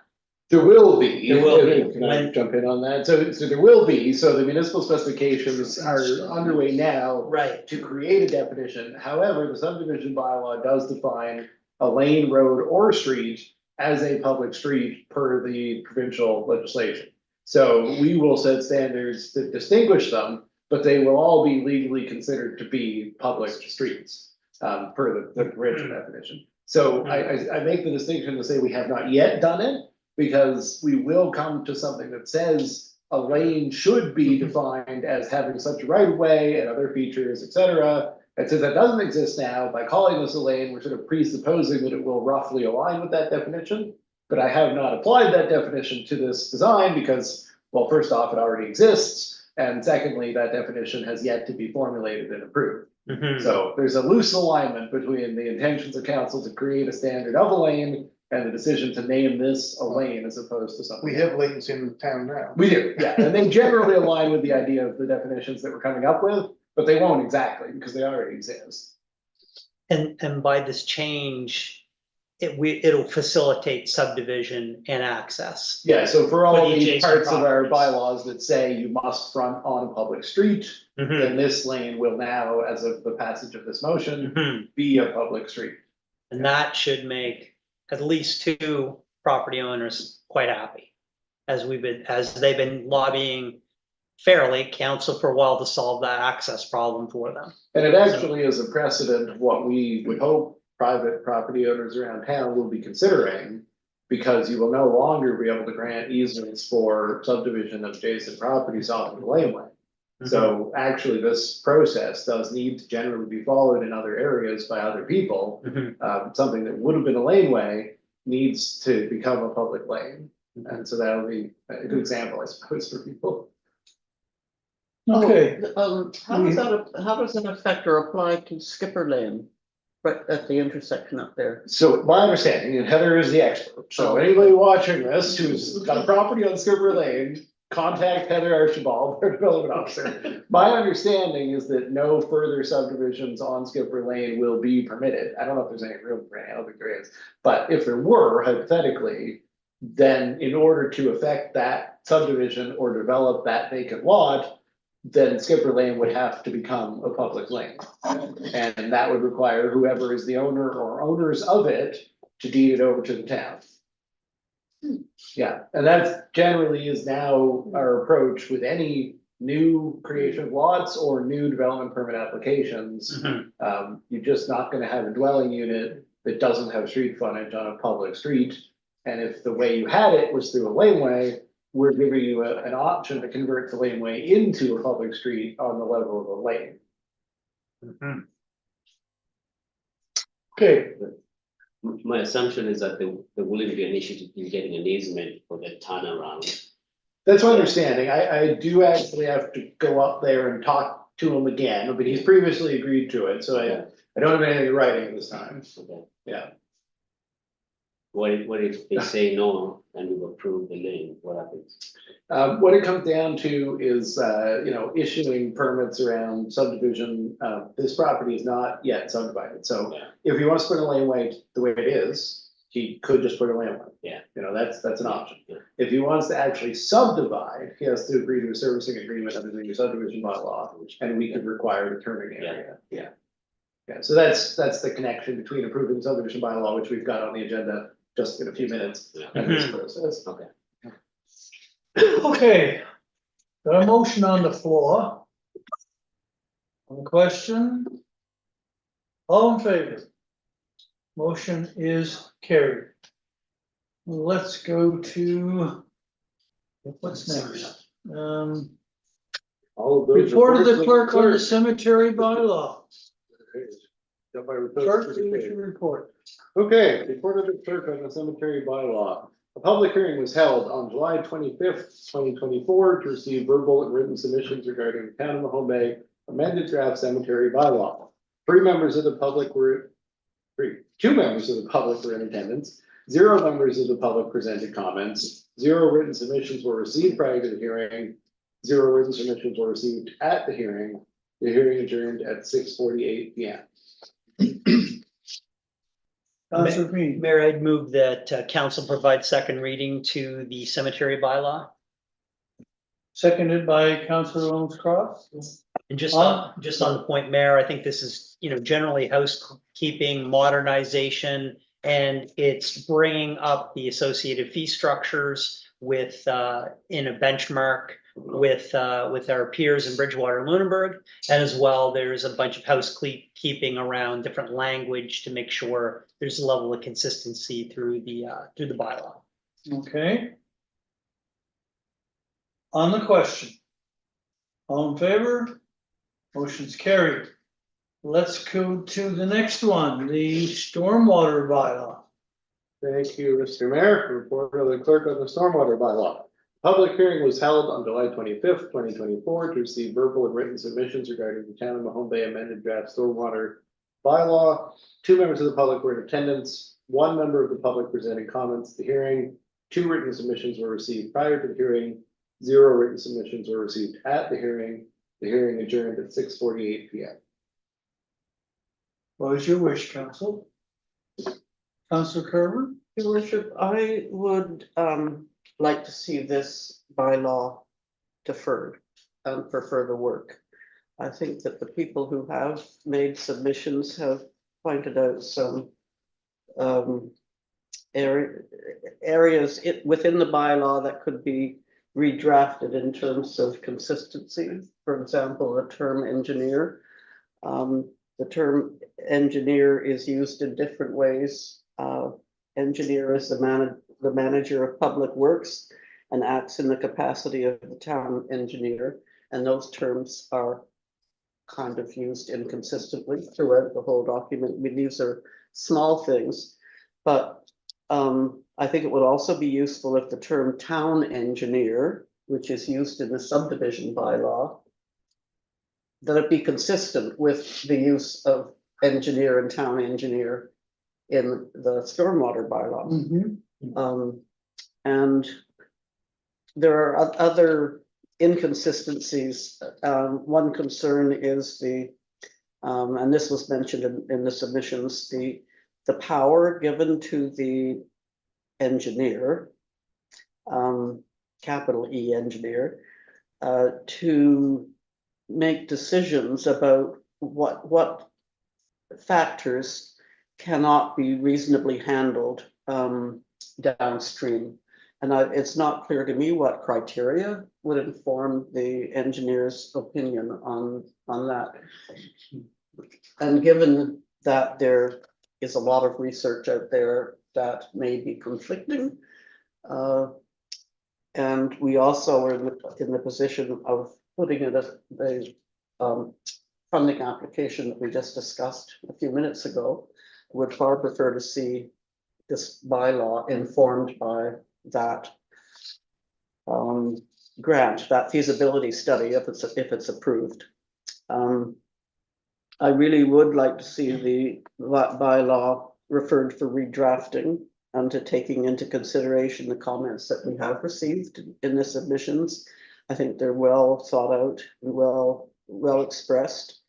There will be. There will be. Can I jump in on that? So there will be, so the municipal specifications are underway now Right. to create a definition. However, the subdivision bylaw does define a lane, road, or street as a public street per the provincial legislation. So we will set standards that distinguish them, but they will all be legally considered to be public streets, per the provincial definition. So I make the distinction to say we have not yet done it, because we will come to something that says a lane should be defined as having such a right of way and other features, et cetera. And since that doesn't exist now, by calling this a lane, we're sort of presupposing that it will roughly align with that definition. But I have not applied that definition to this design because, well, first off, it already exists. And secondly, that definition has yet to be formulated and approved. Mhm. So there's a loose alignment between the intentions of council to create a standard of a lane and the decision to name this a lane as opposed to something. We have lanes in town now. We do, yeah, and they generally align with the idea of the definitions that we're coming up with, but they won't exactly because they already exist. And by this change, it'll facilitate subdivision and access. Yeah, so for all For the the adjacent parts of our properties. bylaws that say you must front on a public street, Mhm. then this lane will now, as of the passage of this motion, Mhm. be a public street. And that should make at least two property owners quite happy. As they've been lobbying fairly council for a while to solve that access problem for them. And it actually is a precedent of what we would hope private property owners around town will be considering. because you will no longer be able to grant easements for subdivision of adjacent properties off of the laneway. So actually, this process does need to generally be followed in other areas by other people. Mhm. Something that would have been a laneway needs to become a public lane. And so that'll be a good example, I suppose, for people. Okay, How does that affect or apply to Skipper Lane? Right at the intersection up there. So my understanding, and Heather is the expert, so anybody watching this who's got a property on Skipper Lane, contact Heather Archibald, our development officer. My understanding is that no further subdivisions on Skipper Lane will be permitted. I don't know if there's any room for any, I don't think there is. But if there were, hypothetically, then in order to affect that subdivision or develop that vacant lot, then Skipper Lane would have to become a public lane. And that would require whoever is the owner or owners of it to deed it over to the town. Yeah, and that generally is now our approach with any new creation of lots or new development permit applications. Mhm. You're just not gonna have a dwelling unit that doesn't have street frontage on a public street. And if the way you had it was through a laneway, we're giving you an option to convert the laneway into a public street on the level of a lane. Mhm. okay, My assumption is that there wouldn't be an issue in getting an easement for the turnaround. That's my understanding. I do actually have to go up there and talk to him again, but he's previously agreed to it, so I don't have anything in writing this time. Okay. Yeah. What if they say no and we've approved the lane, what happens? What it comes down to is, issuing permits around subdivision. This property is not yet subdivided, so Yeah. if he wants to put a laneway the way it is, he could just put a laneway. Yeah. That's an option. Yeah. If he wants to actually subdivide, he has to agree to a servicing agreement under the subdivision bylaw, and we could require the turning area. Yeah. Yeah, so that's the connection between approving the subdivision bylaw, which we've got on the agenda just in a few minutes, Yeah. and this process. Okay. okay. Got a motion on the floor. On the question? All in favor? Motion is carried. Let's go to. What's next? All of those Report of the reports clerk on the clerk. cemetery bylaw. Got my report. Clerk, you should report. Okay, report of the clerk on the cemetery bylaw. A public hearing was held on July 25th, 2024, to receive verbal and written submissions regarding the town of Mahone Bay amended draft cemetery bylaw. Two members of the public were in attendance. 0 members of the public presented comments. 0 written submissions were received prior to the hearing. 0 written submissions were received at the hearing. The hearing adjourned at 6:48 p.m. Councilor Green, Mayor, I'd move that council provide second reading to the cemetery bylaw. seconded by Councilor Owens Cross. And just on the point, Mayor, I think this is, generally housekeeping, modernization, and it's bringing up the associated fee structures with, in a benchmark with our peers in Bridgewater and Lunenburg. And as well, there's a bunch of housekeeping around different language to make sure there's a level of consistency through the bylaw. Okay. On the question. All in favor? Motion's carried. Let's go to the next one, the stormwater bylaw. Thank you, Mr. Mayor. Report of the clerk on the stormwater bylaw. Public hearing was held on July 25th, 2024, to receive verbal and written submissions regarding the town of Mahone Bay amended draft stormwater bylaw. 2 members of the public were in attendance. 1 member of the public presented comments at the hearing. 2 written submissions were received prior to the hearing. 0 written submissions were received at the hearing. The hearing adjourned at 6:48 p.m. What is your wish, council? Councilor Kerber? Your worship, I would like to see this bylaw deferred for further work. I think that the people who have made submissions have pointed out some areas within the bylaw that could be redrafted in terms of consistency. For example, the term engineer. The term engineer is used in different ways. Engineer is the the manager of public works and acts in the capacity of the town engineer. And those terms are kind of used inconsistently throughout the whole document. I mean, these are small things, but I think it would also be useful if the term town engineer, which is used in the subdivision bylaw, that it be consistent with the use of engineer and town engineer in the stormwater bylaw. And there are other inconsistencies. One concern is and this was mentioned in the submissions, the power given to the engineer, capital E engineer, to make decisions about what factors cannot be reasonably handled downstream. And it's not clear to me what criteria would inform the engineer's opinion on that. And given that there is a lot of research out there that may be conflicting, and we also are in the position of putting in the funding application that we just discussed a few minutes ago, would far prefer to see this bylaw informed by that grant, that feasibility study, if it's approved. I really would like to see the bylaw referred for redrafting and to taking into consideration the comments that we have received in the submissions. I think they're well thought out and well expressed.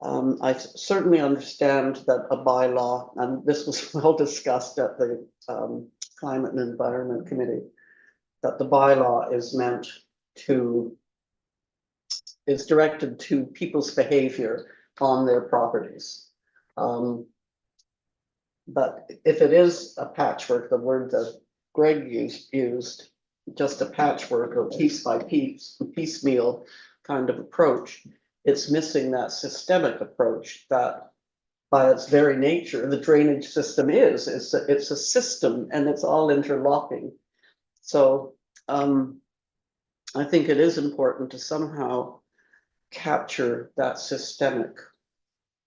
I certainly understand that a bylaw, and this was well discussed at the Climate and Environment Committee, that the bylaw is directed to people's behavior on their properties. But if it is a patchwork, the word that Greg used, just a patchwork or piece by piece, piecemeal kind of approach, it's missing that systemic approach that by its very nature, the drainage system is. It's a system and it's all interlocking. So I think it is important to somehow capture that systemic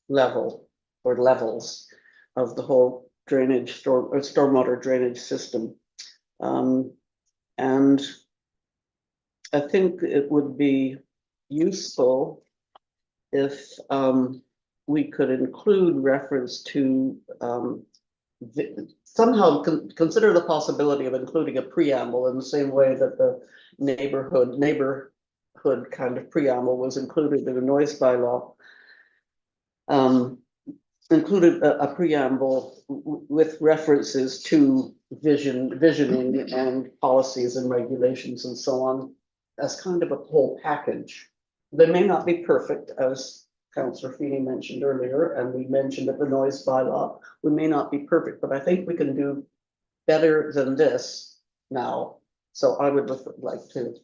level or levels of the whole drainage stormwater drainage system. And I think it would be useful if we could include reference to somehow consider the possibility of including a preamble in the same way that the neighborhood kind of preamble was included in the noise bylaw. Included a preamble with references to visioning and policies and regulations and so on as kind of a whole package. They may not be perfect, as Councillor Feeney mentioned earlier, and we mentioned that the noise bylaw, we may not be perfect, but I think we can do better than this now. So I would like to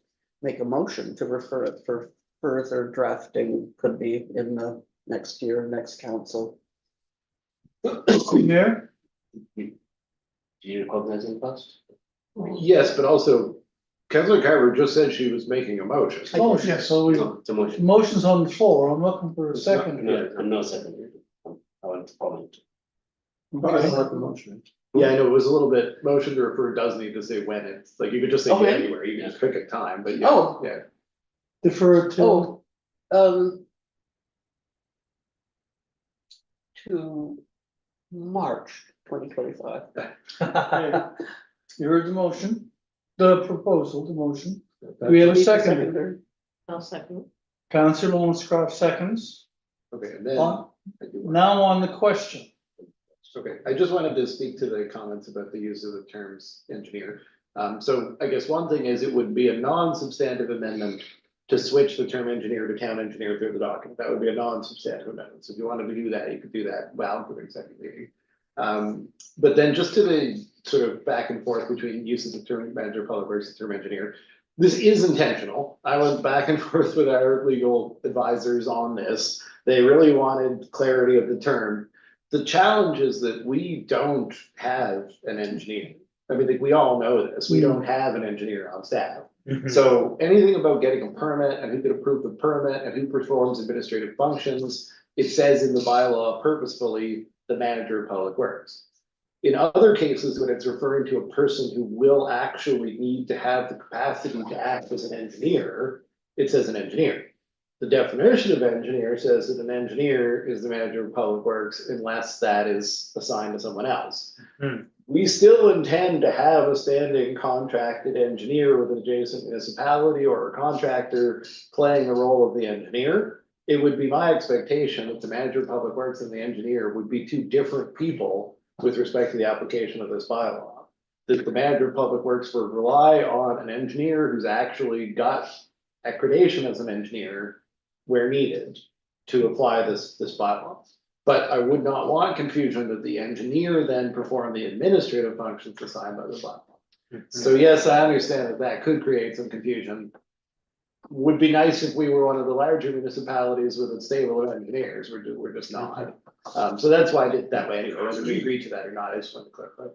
make a motion to refer it for further drafting, could be in the next council. Mayor? Do you recognize him first? Yes, but also Councilor Carver just said she was making a motion. Oh, yes, so we, No, it's a motion. motion's on the floor. I'm looking for a It's not- second. No, I'm not second. I want to comment. Okay. Yeah, I know, it was a little bit, motion to refer does need to say when it's, like, you could just say Okay. anywhere, you can just pick a time, but yeah, Oh. yeah. Defer to, To March 2025. you heard the motion, the proposal, the motion. Do we have a second? I'll second. Councillor Lawrence seconds. Okay, and then. On- I do want- Now on the question. Okay, I just wanted to speak to the comments about the use of the terms engineer. So I guess one thing is it would be a non-substantive amendment to switch the term engineer to town engineer through the document. That would be a non-substantive amendment. So if you wanted to do that, you could do that while doing second reading. But then just to the sort of back and forth between use of the term manager public works and term engineer. This is intentional. I went back and forth with our legal advisors on this. They really wanted clarity of the term. The challenge is that we don't have an engineer. I mean, like, we all know this, we don't have an engineer on staff. Mhm. So anything about getting a permit and who can approve the permit and who performs administrative functions, it says in the bylaw purposefully, the manager of public works. In other cases, when it's referring to a person who will actually need to have the capacity to act as an engineer, it says an engineer. The definition of engineer says that an engineer is the manager of public works unless that is assigned to someone else. Hmm. We still intend to have a standing contracted engineer with an adjacent municipality or a contractor playing the role of the engineer. It would be my expectation that the manager of public works and the engineer would be two different people with respect to the application of this bylaw. That the manager of public works would rely on an engineer who's actually got accreditation as an engineer where needed to apply this bylaw. But I would not want confusion that the engineer then perform the administrative functions assigned by the bylaw. So yes, I understand that that could create some confusion. Would be nice if we were one of the larger municipalities with a stable of engineers, we're just not. So that's why I did it that way anyway, whether we agree to that or not, I just want to clarify.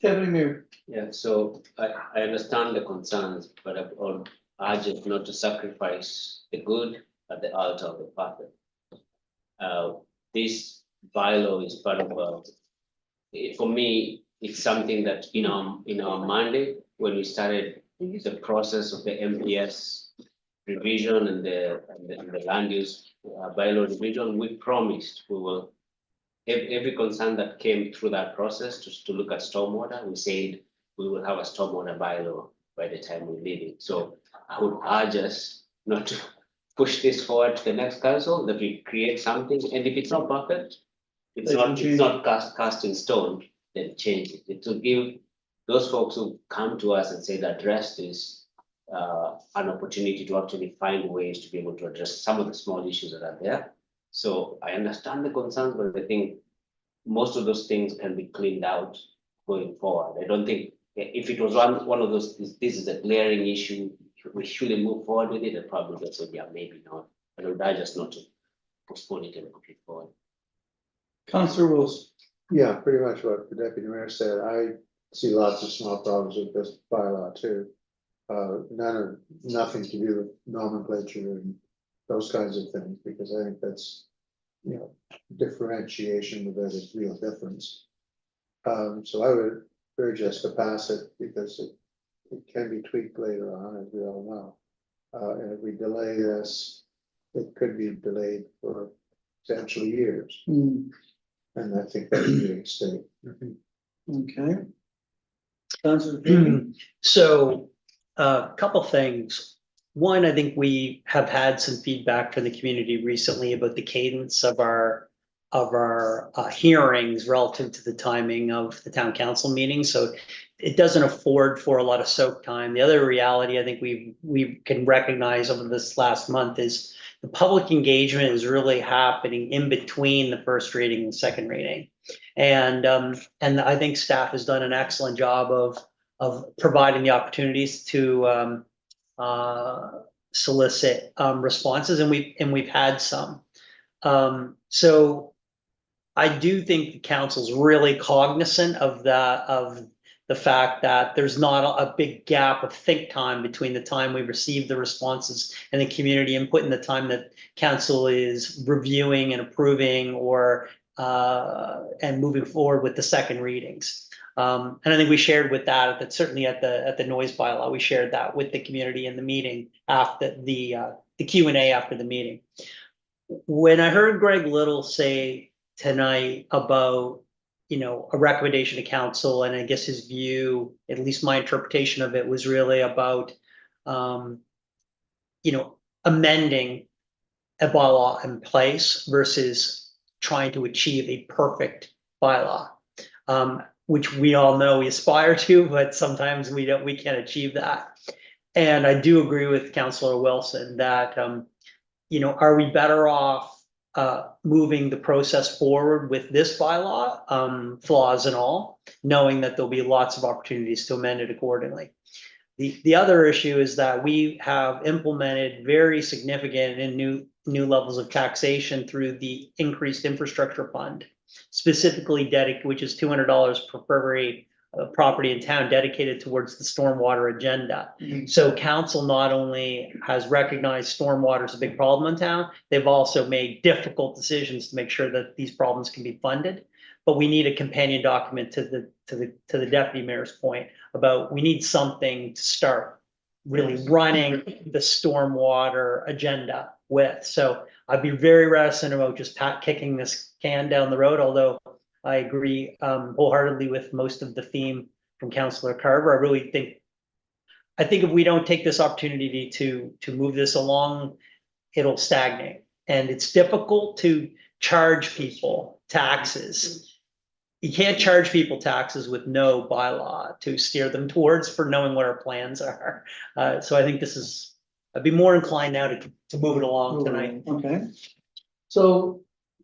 Deputy Mayor. Yeah, so I understand the concerns, but I urge not to sacrifice the good at the altar of the perfect. This bylaw is part of, for me, it's something that in our mandate, when we started the process of the MPS revision and the land use bylaw revision, we promised we will, every concern that came through that process to look at stormwater, we said we will have a stormwater bylaw by the time we leave it. So I would urge us not to push this forward to the next council, that we create something, and if it's not perfect, it's not cast in stone, then change it. It will give those folks who come to us and say that address this, an opportunity to actually find ways to be able to address some of the small issues that are there. So I understand the concerns, but I think most of those things can be cleaned out going forward. I don't think, if it was one of those, this is a glaring issue, we shouldn't move forward with it, and probably that's what, yeah, maybe not. I would urge us not to postpone it and push it forward. Councillor Wilson. Yeah, pretty much what the deputy mayor said. I see lots of small problems with this bylaw too. Nothing to do with nomenclature and those kinds of things, because I think that's, differentiation without a real difference. So I would urge us to pass it because it can be tweaked later on, as we all know. And if we delay this, it could be delayed for potentially years. And I think that would be a mistake. Okay. Councillor Payne. So, a couple things. One, I think we have had some feedback from the community recently about the cadence of our hearings relative to the timing of the town council meeting. So it doesn't afford for a lot of soak time. The other reality I think we can recognize over this last month is the public engagement is really happening in between the first reading and second reading. And I think staff has done an excellent job of providing the opportunities to solicit responses, and we've had some. So I do think the council's really cognizant of the fact that there's not a big gap of think time between the time we receive the responses and the community input and the time that council is reviewing and approving or and moving forward with the second readings. And I think we shared with that certainly at the noise bylaw, we shared that with the community in the meeting after the Q&A after the meeting. When I heard Greg Little say tonight about, a recommendation to council, and I guess his view, at least my interpretation of it, was really about, amending a bylaw in place versus trying to achieve a perfect bylaw, which we all know we aspire to, but sometimes we can't achieve that. And I do agree with Councillor Wilson that, are we better off moving the process forward with this bylaw, flaws and all, knowing that there'll be lots of opportunities to amend it accordingly. The other issue is that we have implemented very significant and new levels of taxation through the increased infrastructure fund, specifically which is $200 per every property in town dedicated towards the stormwater agenda. So council not only has recognized stormwater is a big problem in town, they've also made difficult decisions to make sure that these problems can be funded. But we need a companion document to the deputy mayor's point about, we need something to start really running the stormwater agenda with. So I'd be very reticent about just kicking this can down the road, although I agree wholeheartedly with most of the theme from Councillor Carver. I think if we don't take this opportunity to move this along, it'll stagnate. And it's difficult to charge people taxes. You can't charge people taxes with no bylaw to steer them towards for knowing what our plans are. So I think I'd be more inclined now to move it along tonight. Okay. So,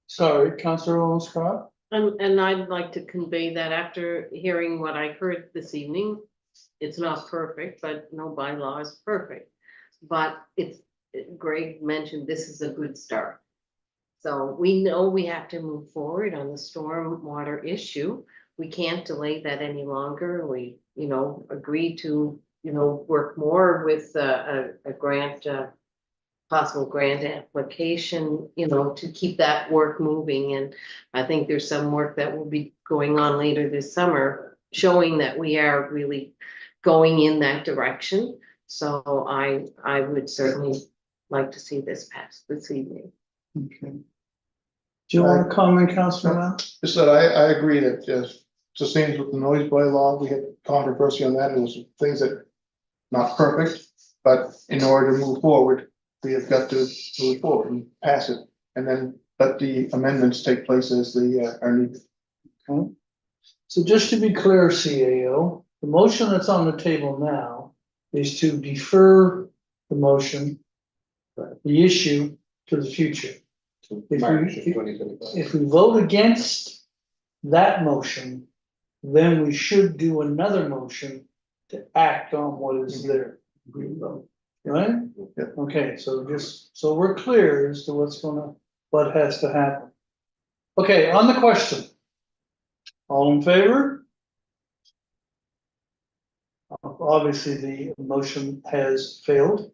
sorry, Councillor Owen Scott? And I'd like to convey that after hearing what I heard this evening, it's not perfect, but no bylaw is perfect. But Greg mentioned this is a good start. So we know we have to move forward on the stormwater issue. We can't delay that any longer. We, agreed to, work more with a grant, possible grant application, to keep that work moving. And I think there's some work that will be going on later this summer, showing that we are really going in that direction. So I would certainly like to see this passed this evening. Okay. Do you want to comment, Councillor Mann? Just that I agree that it's the same with the noise bylaw. We had controversy on that. It was things that not perfect, but in order to move forward, we have got to move forward and pass it, and then let the amendments take place as they are needed. Okay. So just to be clear, CAO, the motion that's on the table now is to defer the motion, the issue to the future. March of 2025. If we vote against that motion, then we should do another motion to act on what is there. Right? Yeah. Okay, so just, so we're clear as to what has to happen. Okay, on the question. All in favor? Obviously, the motion has failed.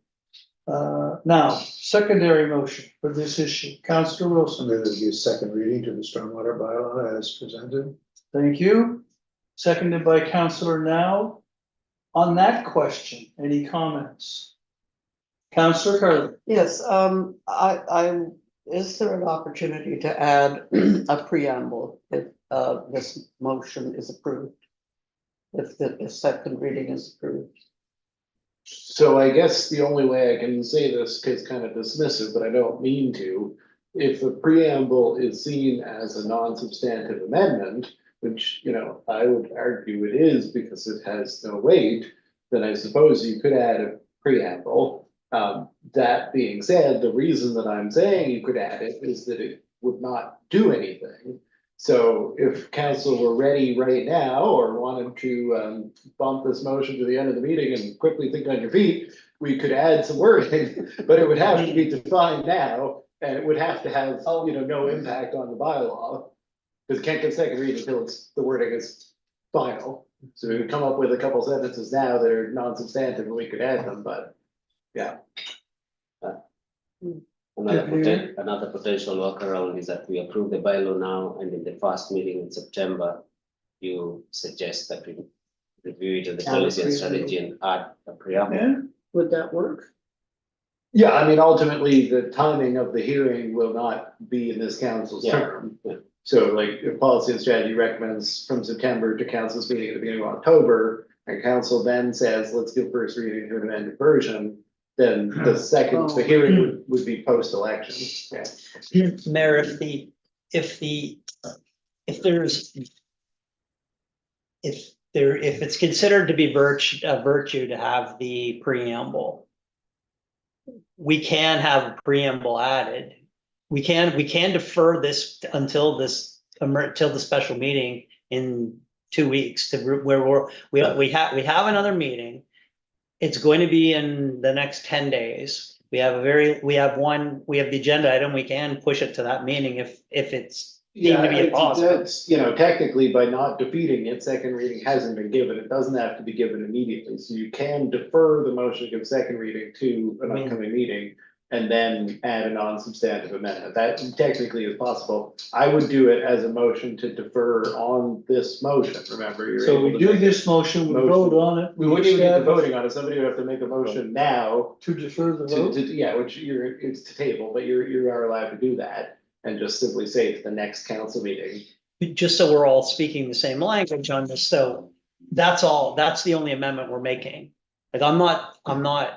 Now, secondary motion for this issue, Councillor Wilson. There will be a second reading to the stormwater bylaw as presented. Thank you. Seconded by Councillor Now. On that question, any comments? Councillor Carter. Yes, is there an opportunity to add a preamble if this motion is approved? If the second reading is approved? So I guess the only way I can say this is kind of dismissive, but I don't mean to. If the preamble is seen as a non-substantive amendment, which, I would argue it is because it has no weight, then I suppose you could add a preamble. That being said, the reason that I'm saying you could add it is that it would not do anything. So if council were ready right now or wanted to bump this motion to the end of the meeting and quickly think on your feet, we could add some wording, but it would have to be defined now, and it would have to have, no impact on the bylaw. Because it can't get second reading until the wording is final. So we would come up with a couple sentences now that are non-substantive and we could add them, but yeah. Another potential workaround is that we approve the bylaw now, and in the first meeting in September, you suggest that we review it in the policy and strategy and add a preamble. Yeah, Would that work? Yeah, I mean, ultimately, the timing of the hearing will not be in this council's Yeah. term. So like, if policy and strategy recommends from September to council's meeting at the beginning of October, and council then says, let's give first reading to an amended version, then the second, the hearing would be post-election. Yeah. Mayor, if it's considered to be a virtue to have the preamble, we can have a preamble added. We can defer this until the special meeting in 2 weeks to where we have another meeting. It's going to be in the next 10 days. We have the agenda item. We can push it to that meeting if it's Yeah, to be a it's- positive. that's, you know, technically by not defeating it, second reading hasn't been given. It doesn't have to be given immediately. So you can defer the motion to give second reading to an I mean- upcoming meeting. And then add a non-substantive amendment. That technically is possible. I would do it as a motion to defer on this motion, remember? You're So we able to do make this motion, we motion. vote on it. We wouldn't even get to establish- voting on it. Somebody would have to make a motion now To defer the to, vote. yeah, which it's to table, but you are allowed to do that. And just simply say to the next council meeting. Just so we're all speaking the same language on this, so that's all, that's the only amendment we're making. Like, I'm not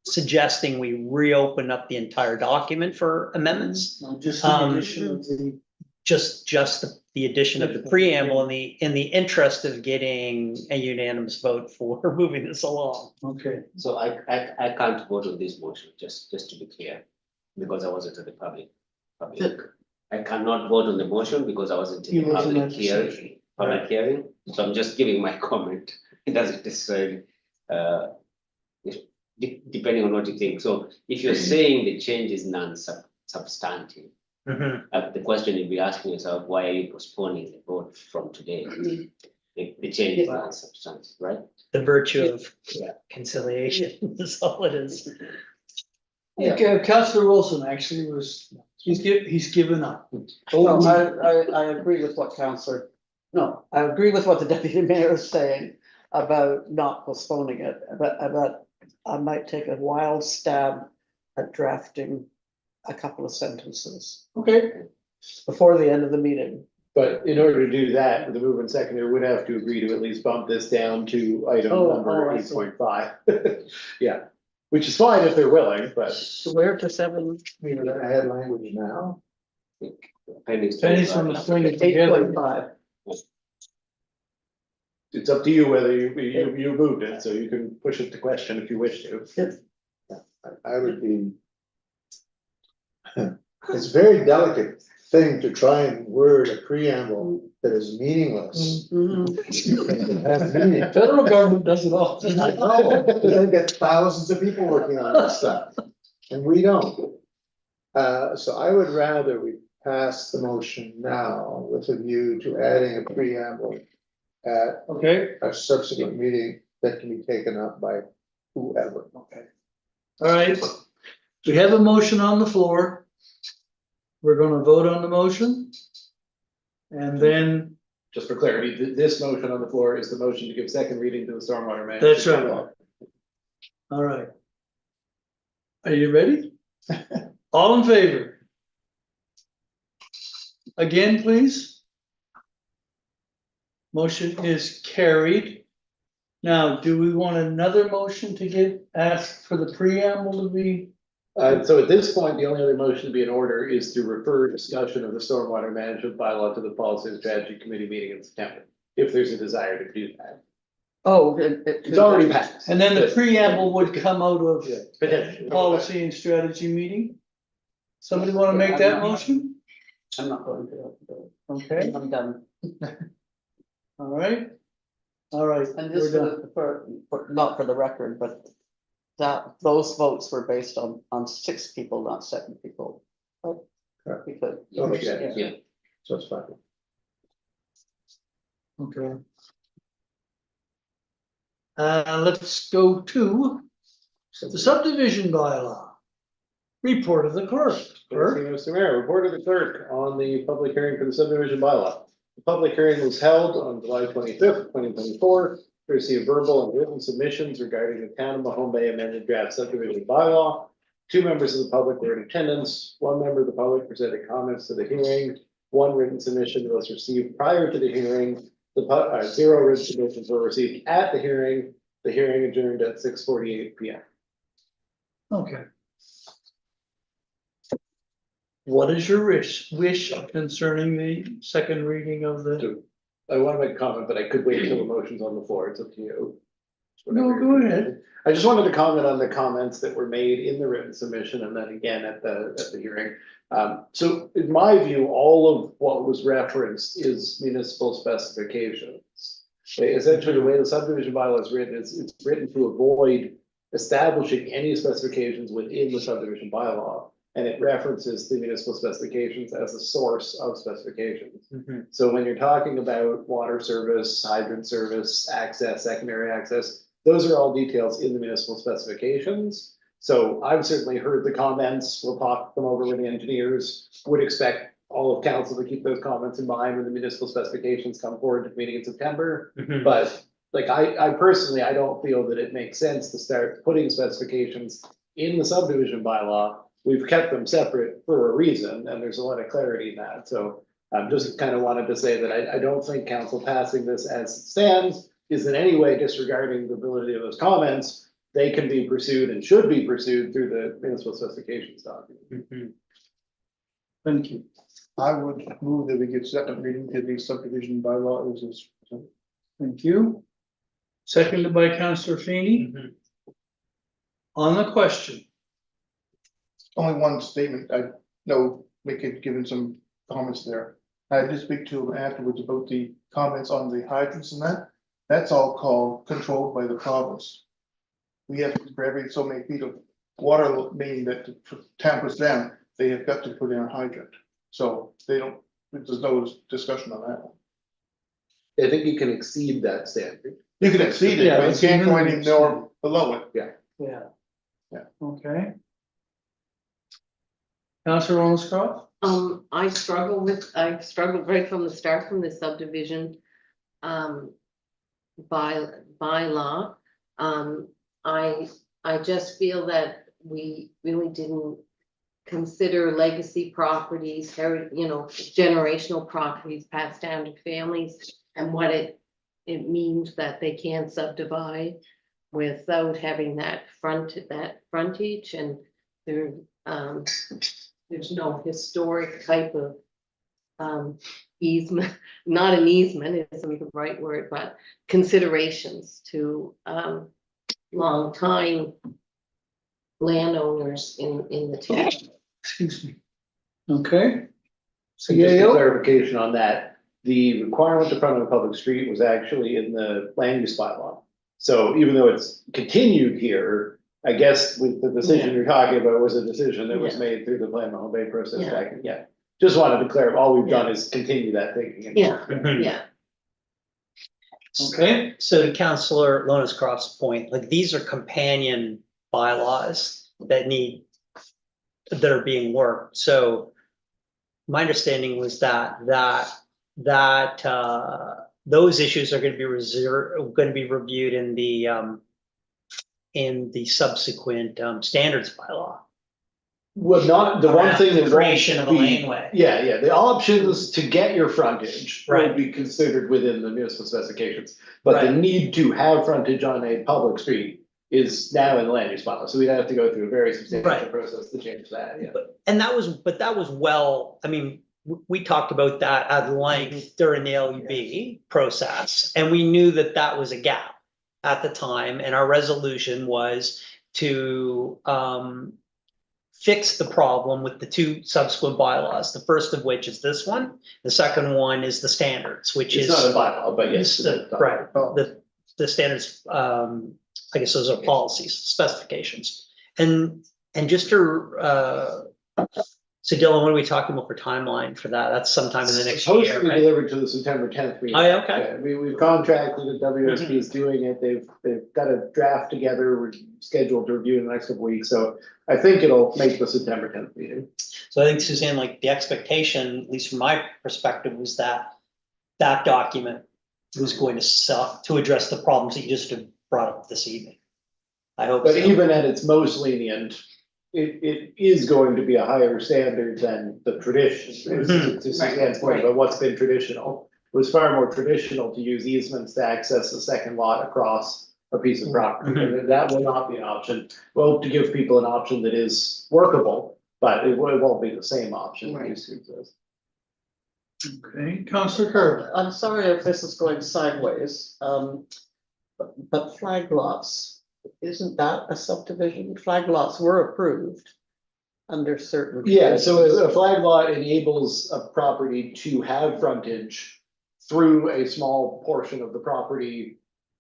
suggesting we reopen up the entire document for amendments. No, just the Um, addition of the, Just the addition of the preamble in the interest of getting a unanimous vote for moving this along. okay, So I can't vote on this motion, just to be clear, because I wasn't at the public. I cannot vote on the motion because I wasn't in he the wasn't public at the hearing, session. so I'm just giving my comment. It doesn't necessarily, depending on what you think. So if you're saying the change is non-substantive, the question you'll be asking yourself, why are you postponing the vote from today? The change is non-substantive, right? The virtue of conciliation is all it is. Yeah, Councillor Wilson actually he's given up. No, I agree with what I agree with what the deputy mayor is saying about not postponing it, but I might take a wild stab at drafting a couple of sentences Okay, before the end of the meeting. But in order to do that, the mover and seconder would have to agree to at least bump this down to item number I eight see. point five. Yeah, which is fine if they're willing, but So where to seven? We're gonna add language now. Appendix Penny's 25. gonna string it Eight together. point five. it's up to you whether you moved it, so you can push it to question if you wish to. I would be. It's a very delicate thing to try and word a preamble that is meaningless. Have meaning. Federal government does it all. I know, but they've got thousands of people working on this stuff, and we don't. So I would rather we pass the motion now with a view to adding a preamble at Okay, a subsequent meeting that can be taken up by whoever. okay. All right, we have a motion on the floor. We're gonna vote on the motion. And then, Just for clarity, this motion on the floor is the motion to give second reading to the stormwater management. That's right. bylaw. all right. Are you ready? All in favor? Again, please. Motion is carried. Now, do we want another motion to ask for the preamble to be? So at this point, the only other motion to be in order is to refer discussion of the stormwater management bylaw to the policy and strategy committee meeting in September, if there's a desire to do that. Oh, It's already passed. And then the preamble would come out of Yeah, potentially. policy and strategy meeting? Somebody wanna make that motion? I'm not going to. Okay, I'm done. all right. All right, And we're this done. for, not for the record, but those votes were based on 6 people, not 7 people. Right? Correct. Because. Oh, yeah. Yeah. So it's fine. Okay. Let's go to the subdivision bylaw. Report of the clerk. Clerk? Mr. Mayor, report of the clerk on the public hearing for the subdivision bylaw. The public hearing was held on July 25th, 2024. To receive verbal and written submissions regarding the town of Mahone Bay amended draft subdivision bylaw. 2 members of the public were in attendance. 1 member of the public presented comments to the hearing. 1 written submission was received prior to the hearing. 0 written submissions were received at the hearing. The hearing adjourned at 6:48 PM. Okay. What is your wish concerning the second reading of the? I want to make a comment, but I could wait until the motion's on the floor. It's up to you. No, go ahead. I just wanted to comment on the comments that were made in the written submission and then again at the hearing. So in my view, all of what was referenced is municipal specifications. Essentially, the way the subdivision bylaw is written, it's written to avoid establishing any specifications within the subdivision bylaw. and it references the municipal specifications as a source of specifications. Mhm. So when you're talking about water service, hydrant service, access, secondary access, those are all details in the municipal specifications. So I've certainly heard the comments, we'll talk them over with the engineers, would expect all of council to keep those comments in mind when the municipal specifications come forward to the meeting in September. Mhm. But like I personally, I don't feel that it makes sense to start putting specifications in the subdivision bylaw. We've kept them separate for a reason, and there's a lot of clarity in that, so. Just kind of wanted to say that I don't think council passing this as it stands is in any way disregarding the validity of those comments. They can be pursued and should be pursued through the municipal specifications document. Mhm. Thank you. I would move that we give second reading to the subdivision bylaw as is. Thank you. Seconded by Councillor Feeney. Mhm. On the question, Only one statement, I know, Mick had given some comments there. I did speak to him afterwards about the comments on the hydrants and that, that's all controlled by the province. We have, for every so many feet of water main that the town puts down, they have got to put in a hydrant. So they don't, there's no discussion on that one. I think you can exceed that standard. You can exceed it, Yeah, but you it's can't go minimum any more below it. Yeah. okay? Councillor Ravenscroft? I struggled right from the start from the subdivision. Bylaw. I just feel that we really didn't consider legacy properties, generational properties passed down to families. And what it means that they can't subdivide without having that frontage, and there's no historic type of easement, not an easement isn't the right word, but considerations to long time landowners in the town. Excuse me. Okay. So just a CAO? clarification on that, the requirement to front of a public street was actually in the land use bylaw. So even though it's continued here, I guess with the decision you're talking about was a decision that was Yeah. made through the Plan Mahone Bay process Yeah. back, yeah. Just wanted to clarify, all we've done is continue that thinking. Yeah, Mhm. yeah. Okay, So to Councillor Lonescroft's point, like these are companion bylaws that are being worked. So my understanding was that those issues are going to be reviewed in the subsequent standards bylaw. Well, not, the one Around thing that the creation of a won't be, laneway. yeah, the options to get your frontage will Right. be considered within the municipal specifications. But the Right. need to have frontage on a public street is now in the land use bylaw, so we'd have to go through a very substantial Right. process to change that, yeah. And that was well, I mean, we talked about that at length during the LUB process. And we knew that that was a gap at the time, and our resolution was to fix the problem with the two subsequent bylaws, the first of which is this one. The second one is the standards, which It's is. not a bylaw, but yes. Right, the standards, I guess those are policies, specifications. And just to, so Dylan, what are we talking about for timeline for that? That's sometime in the next Supposed year, to be right? delivered to the September 10th meeting. Oh, yeah, okay. Yeah, we've contracted with WSP is doing it, they've got a draft together, we're scheduled to review in the next couple weeks, so I think it'll make the September 10th meeting. So I think Suzanne, like the expectation, at least from my perspective, was that that document was going to address the problems that you just brought up this evening. I hope. But so. even at its most lenient, it is going to be a higher standard than the tradition. Mhm. To Suzanne's point about what's been traditional, it was far more traditional to use easements to access a second lot across a piece of property. Mhm. And that will not be an option. Well, to give people an option that is workable, but it won't be the same option that used to exist. okay, Councillor Kerr. I'm sorry if this is going sideways, but flag lots, isn't that a subdivision? Flag lots were approved under certain. Yeah, so conditions. a flag lot enables a property to have frontage through a small portion of the property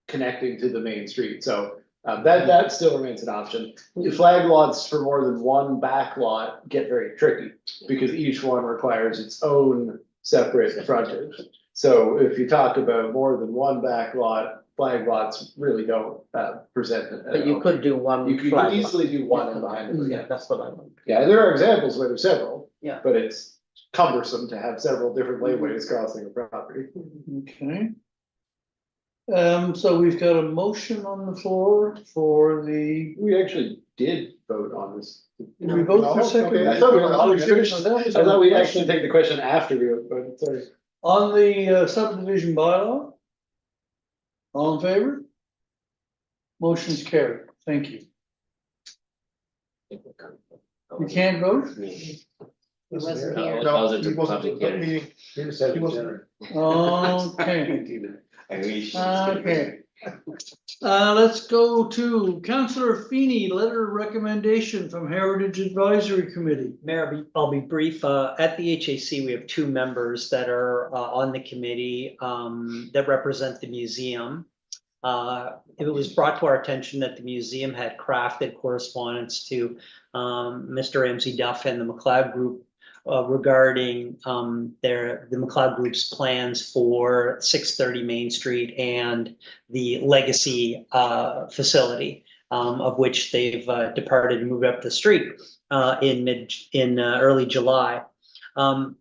connecting to the main street. So That still remains an option. Flag lots for more than one back lot get very tricky, because each one requires its own separate frontage. So if you talk about more than one back lot, flag lots really don't present it. But you could do one. You could flag lot. easily do one in behind it, Yeah, that's what I want. yeah, and there are examples where there's several. Yeah. But it's cumbersome to have several different laneways crossing a property. Okay. So we've got a motion on the floor for the, We actually did vote on this. did we vote for No, second? okay, I thought we were Oh, already finished. finished. I thought we'd actually take the question after we voted, sorry. On the subdivision bylaw? All in favor? Motion's carried, thank you. You can't vote? He wasn't here. No, I was at he the wasn't public at that hearing. meeting. He was having He wasn't- dinner. Okay, I wish. okay. Let's go to Councillor Feeney, letter of recommendation from Heritage Advisory Committee. Mayor, I'll be brief. At the HAC, we have two members that are on the committee that represent the museum. It was brought to our attention that the museum had crafted correspondence to Mr. Ramsey Duff and the McLeod Group regarding the McLeod Group's plans for 630 Main Street and the Legacy facility, of which they've departed and moved up the street in early July.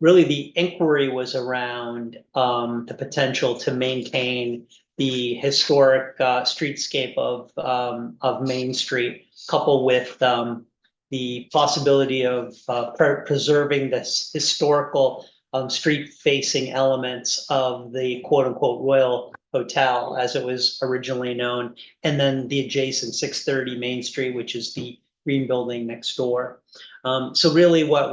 Really, the inquiry was around the potential to maintain the historic streetscape of Main Street, coupled with the possibility of preserving this historical street-facing elements of the quote-unquote Royal Hotel, as it was originally known, and then the adjacent 630 Main Street, which is the green building next door. So really, what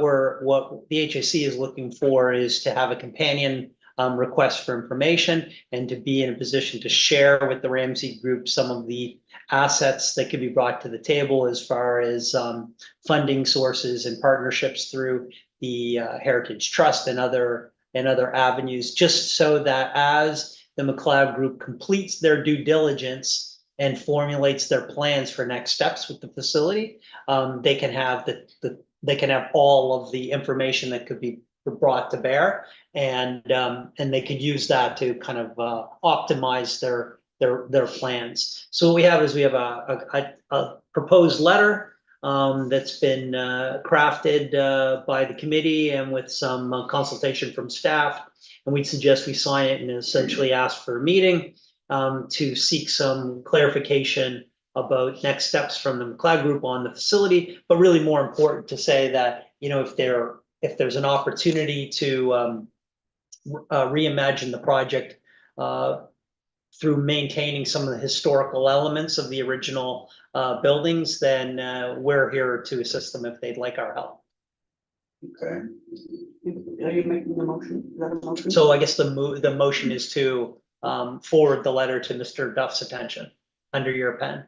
the HAC is looking for is to have a companion request for information and to be in a position to share with the Ramsey Group some of the assets that could be brought to the table as far as funding sources and partnerships through the Heritage Trust and other avenues, just so that as the McLeod Group completes their due diligence and formulates their plans for next steps with the facility, they can have all of the information that could be brought to bear, and they could use that to kind of optimize their plans. So what we have is a proposed letter that's been crafted by the committee and with some consultation from staff. And we'd suggest we sign it and essentially ask for a meeting to seek some clarification about next steps from the McLeod Group on the facility, but really more important to say that, you know, if there's an opportunity to reimagine the project through maintaining some of the historical elements of the original buildings, then we're here to assist them if they'd like our help. Okay. Are you making the motion? Is that a motion? So I guess the motion is to forward the letter to Mr. Duff's attention under your pen.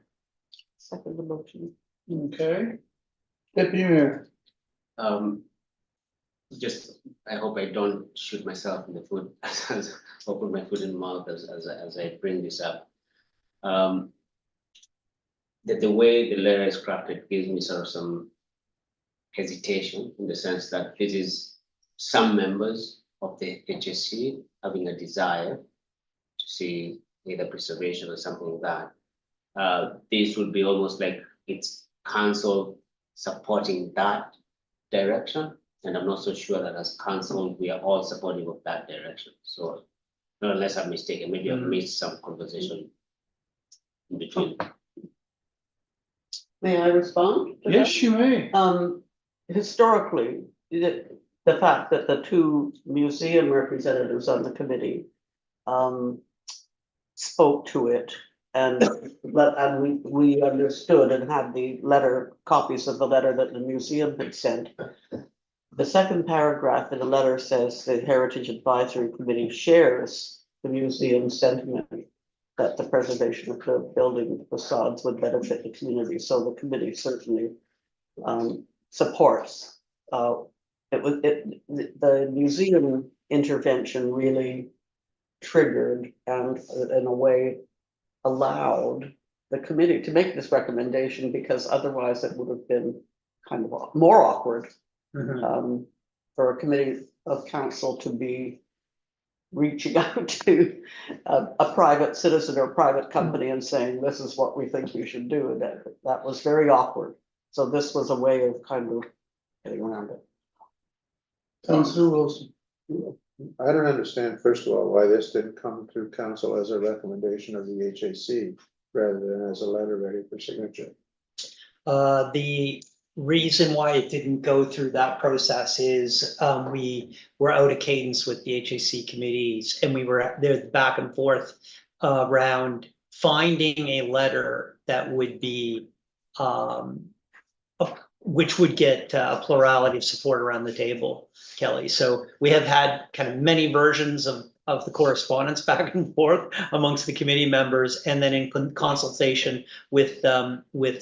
Second the motion. Okay. Deputy Mayor. Just, I hope I don't shoot myself in the foot or put my foot in the mouth as I bring this up. That the way the letter is crafted gives me sort of some hesitation, in the sense that this is some members of the HSC having a desire to see either preservation or something like that. This would be almost like it's council supporting that direction. And I'm not so sure that as council, we are all supportive of that direction. So, not unless I'm mistaken, maybe I've missed some conversation in between. May I respond? to that? Yes, you may. Historically, the fact that the two museum representatives on the committee spoke to it, and we understood and had the copies of the letter that the museum had sent. The second paragraph in the letter says the Heritage Advisory Committee shares the museum's sentiment that the preservation of the building facades would benefit the community. So the committee certainly supports. The museum intervention really triggered and in a way allowed the committee to make this recommendation, because otherwise it would have been kind of more awkward for a committee of council to be reaching out to a private citizen or private company and saying, this is what we think you should do. And that was very awkward. So this was a way of kind of getting around it. Councillor Wilson. I don't understand, first of all, why this didn't come through council as a recommendation of the HAC rather than as a letter ready for signature. The reason why it didn't go through that process is we were out of cadence with the HAC committees, and we were there back and forth around finding a letter that would be which would get a plurality of support around the table, Kelly. So we have had kind of many versions of the correspondence back and forth amongst the committee members, and then in consultation with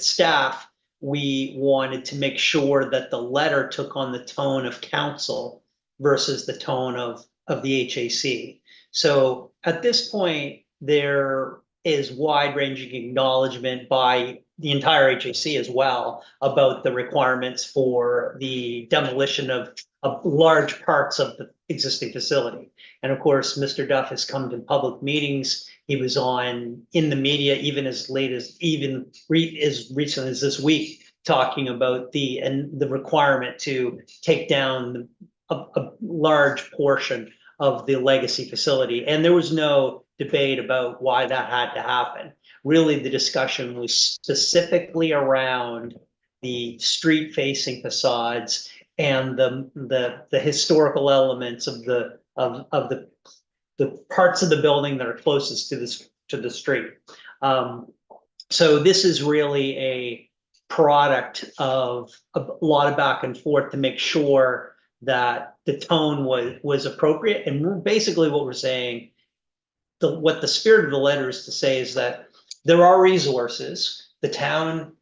staff, we wanted to make sure that the letter took on the tone of council versus the tone of the HAC. So at this point, there is wide-ranging acknowledgement by the entire HAC as well about the requirements for the demolition of large parts of the existing facility. And of course, Mr. Duff has come to public meetings. He was in the media even as late as as recently as this week, talking about the requirement to take down a large portion of the legacy facility. And there was no debate about why that had to happen. Really, the discussion was specifically around the street facing facades and the historical elements of the parts of the building that are closest to the street. So this is really a product of a lot of back and forth to make sure that the tone was appropriate. And basically what we're saying, what the spirit of the letter is to say is that there are resources. The town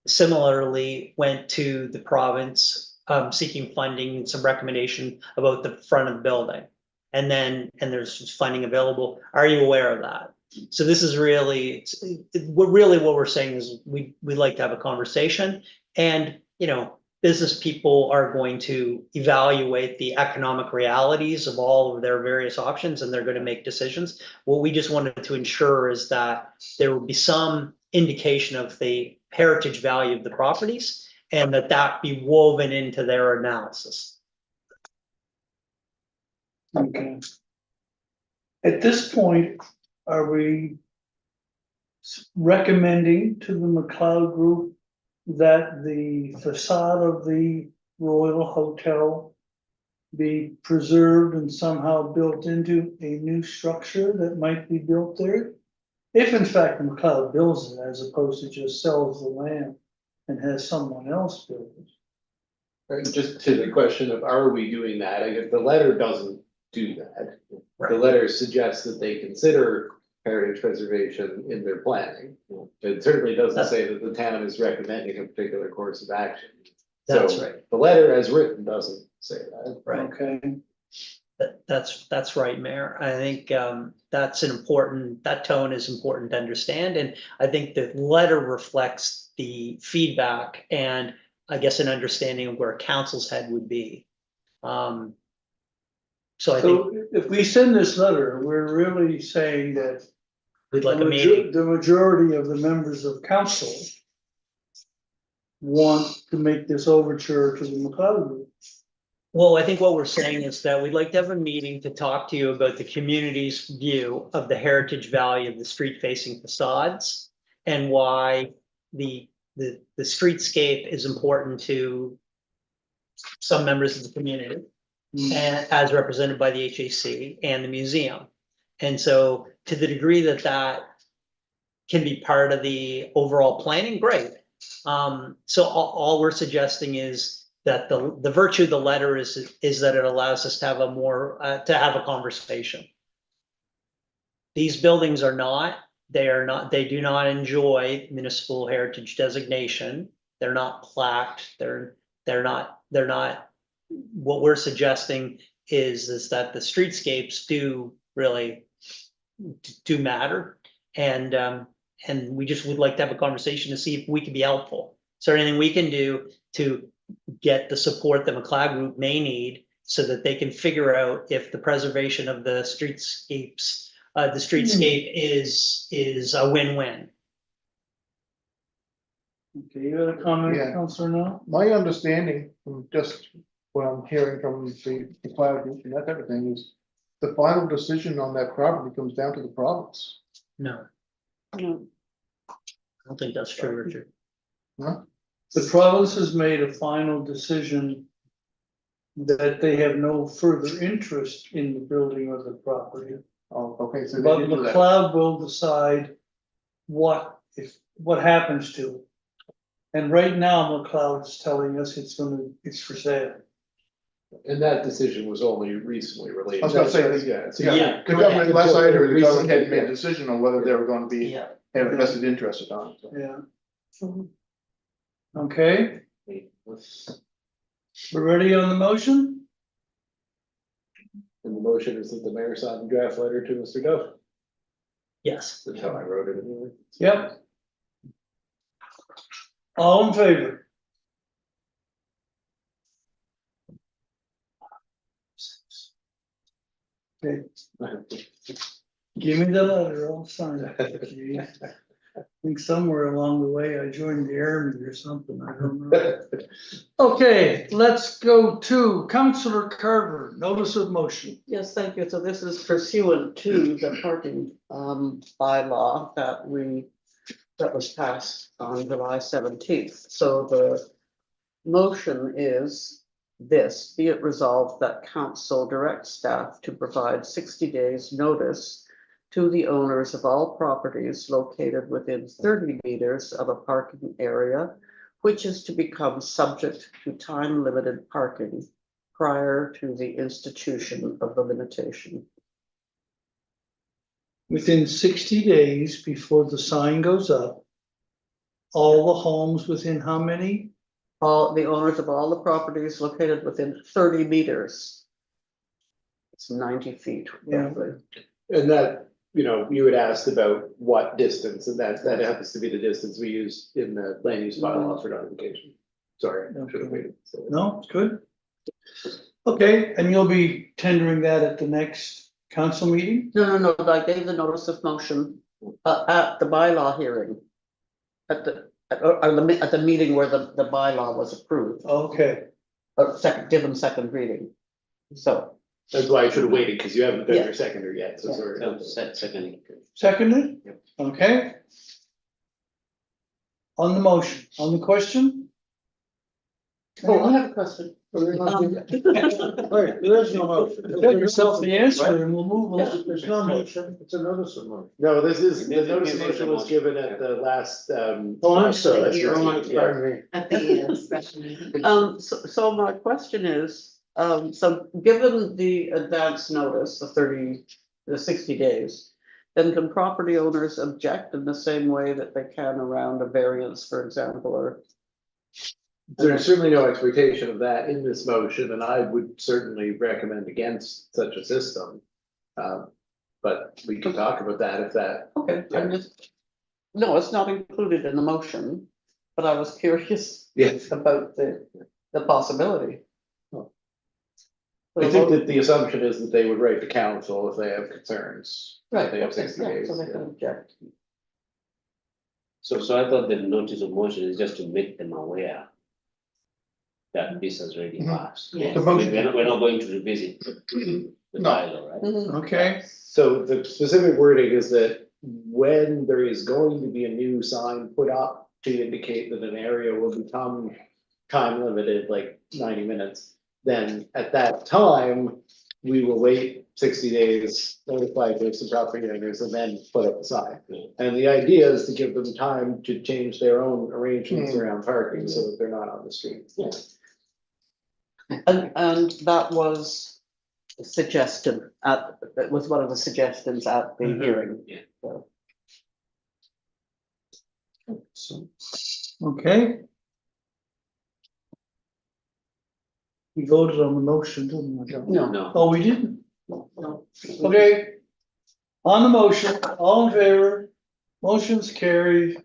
similarly went to the province seeking funding and some recommendation about the front of the building. And there's funding available. Are you aware of that? So this is really, what we're saying is we'd like to have a conversation, and, business people are going to evaluate the economic realities of all of their various options, and they're going to make decisions. What we just wanted to ensure is that there would be some indication of the heritage value of the properties, and that be woven into their analysis. Okay. At this point, are we recommending to the McLeod Group that the facade of the Royal Hotel be preserved and somehow built into a new structure that might be built there? If in fact McLeod builds it, as opposed to just sells the land and has someone else build it. Right, just to the question of, are we doing that? I guess the letter doesn't do that. Right. The letter suggests that they consider heritage preservation in their planning. It certainly doesn't say that the town is recommending a particular course of action. That's So right. the letter as written doesn't say that. Right. Okay. That's right, Mayor. I think that tone is important to understand. And I think the letter reflects the feedback and I guess an understanding of where council's head would be. So I think So if we send this letter, we're really saying that we'd like a meeting. the majority of the members of council want to make this overture to the McLeod Group. Well, I think what we're saying is that we'd like to have a meeting to talk to you about the community's view of the heritage value of the street facing facades and why the streetscape is important to some members of the community, and as represented by the HAC and the museum. And so to the degree that that can be part of the overall planning, great. So all we're suggesting is that the virtue of the letter is that it allows us to have a conversation. These buildings they do not enjoy municipal heritage designation. They're not plaqued. They're not. What we're suggesting is that the streetscapes do really matter, and and we just would like to have a conversation to see if we can be helpful. Is there anything we can do to get the support that McLeod Group may need so that they can figure out if the preservation of the streetscapes, the streetscape is a win-win? Okay, you had a comment, Yeah. Counselor now? My understanding from just what I'm hearing from the cloud group and that type of thing is the final decision on that property comes down to the province. No, No. I don't think that's true, Richard. The province has made a final decision that they have no further interest in the building of the property. Oh, okay, so they But did do that. McLeod will decide what happens to it. And right now, McLeod's telling us it's for sale. And that decision was only recently related. I was gonna say, Yeah. so Yeah. The government, last I heard, the government hadn't made a Recently, decision on whether they were gonna be, Yeah. have vested interest or not. so. Yeah. Okay, we're ready on the motion? And the motion is that the mayor signed the draft letter to Mr. Duff. Yes. That's how I wrote it anyway. Yep. All in favor? Okay, give me the letter, I'll sign it. Jeez. I think somewhere along the way I joined the army or something, I don't know. Okay, let's go to Councillor Carver, notice of motion. Yes, thank you. So this is pursuant to the parking bylaw that was passed on July 17th. So the motion is this: be it resolved that council directs staff to provide 60 days notice to the owners of all properties located within 30 meters of a parking area, which is to become subject to time-limited parking prior to the institution of the limitation. Within 60 days before the sign goes up, all the homes within how many? All the owners of all the properties located within 30 meters. It's 90 feet Yeah. roughly. And that, you had asked about what distance, and that happens to be the distance we use in the land use bylaw for notification. Sorry, I should have waited. No, it's good. Okay, and you'll be tendering that at the next council meeting? No, I gave the notice of motion at the bylaw hearing. At the meeting where the bylaw was approved, Okay, given second reading. So, That's why I should have waited, because you haven't done Yeah. your seconder yet, so Yeah. sorry. Second. seconded? Yep. Okay. On the motion, on the question? oh, I have a question. Wait, there is no motion. Get yourself the answer and we'll move on. There's no motion, it's a notice of motion. No, this is, the This notice of is motion the was motion. given at the last, Oh, I'm sorry, Here. pardon me. At the special meeting. So my question is, so given the advance notice, the 60 days, then can property owners object in the same way that they can around a variance, for example, or? there's certainly no expectation of that in this motion, and I would certainly recommend against such a system. But we can talk about that if that, Okay, no, it's not included in the motion, but I was curious yes. about the possibility. I think that the assumption is that they would write to council if they have concerns. Right, They have okay, 60 yeah, days. so they can object. So I thought the notice of motion is just to make them aware that this has already passed. Yeah. The motion- We're not going to revisit the No. bylaw, right? Mhm. Okay, So the specific wording is that when there is going to be a new sign put up to indicate that an area will become time limited, like 90 minutes, then at that time, we will wait 60 days, notify those property owners, and then put up the sign. And the idea is to give them time to change their own arrangements around parking so that they're not on the street. And that was suggested that was one of the suggestions at the Mhm. hearing. Yeah. So, okay. We voted on the motion, didn't we? no, No, Oh, we didn't? no. Okay. On the motion, all in favor? Motion's carried.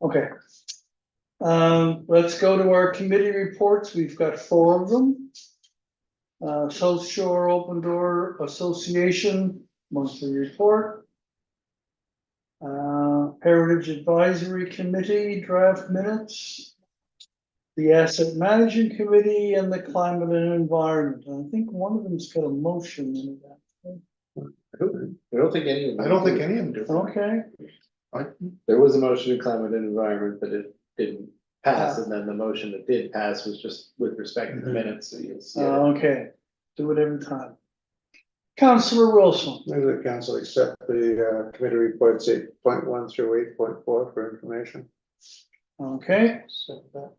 Okay. Let's go to our committee reports. We've got 4 of them. South Shore Open Door Association monthly report. Heritage Advisory Committee draft minutes. The Asset Management Committee and the Climate and Environment. I think one of them's got a motion in that. I don't think any of them. I don't think any of them do. Okay, There was a motion in climate and environment, but it didn't pass, and then the motion that did pass was just with respect to the minutes, so you'll see. it. okay, do it every time. Councillor Wilson, Move the council accept the committee reports 8.1 through 8.4 for information. okay,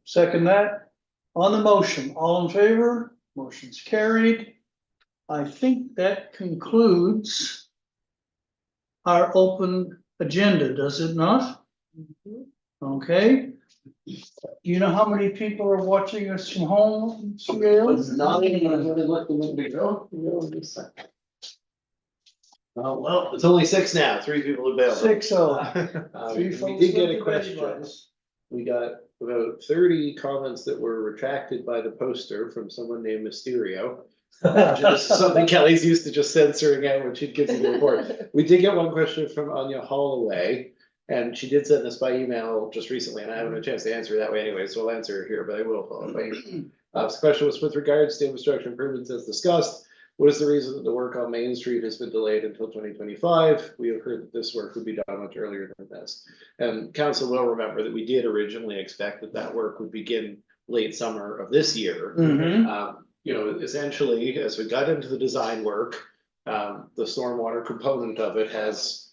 second that. On the motion, all in favor? Motion's carried. I think that concludes our open agenda, does it not? Okay. Do you know how many people are watching us from home? Was not even, I really looked a minute ago. Oh, well, it's only 6 now, 3 people available. 6-0. Three We folks did get with a the question. device. We got about 30 comments that were retracted by the poster from someone named Mysterio. Just something Kelly's used to just censoring out when she gives you the report. We did get one question from Anya Holloway, and she did send this by email just recently, and I haven't had a chance to answer that way anyway, so I'll answer it here, but I will follow up by email. The question was with regards to infrastructure improvements as discussed. What is the reason that the work on Main Street has been delayed until 2025? We have heard that this work would be done much earlier than this. And council will remember that we did originally expect that that work would begin late summer of this year. Mhm. You know, essentially, as we got into the design work, the stormwater component of it has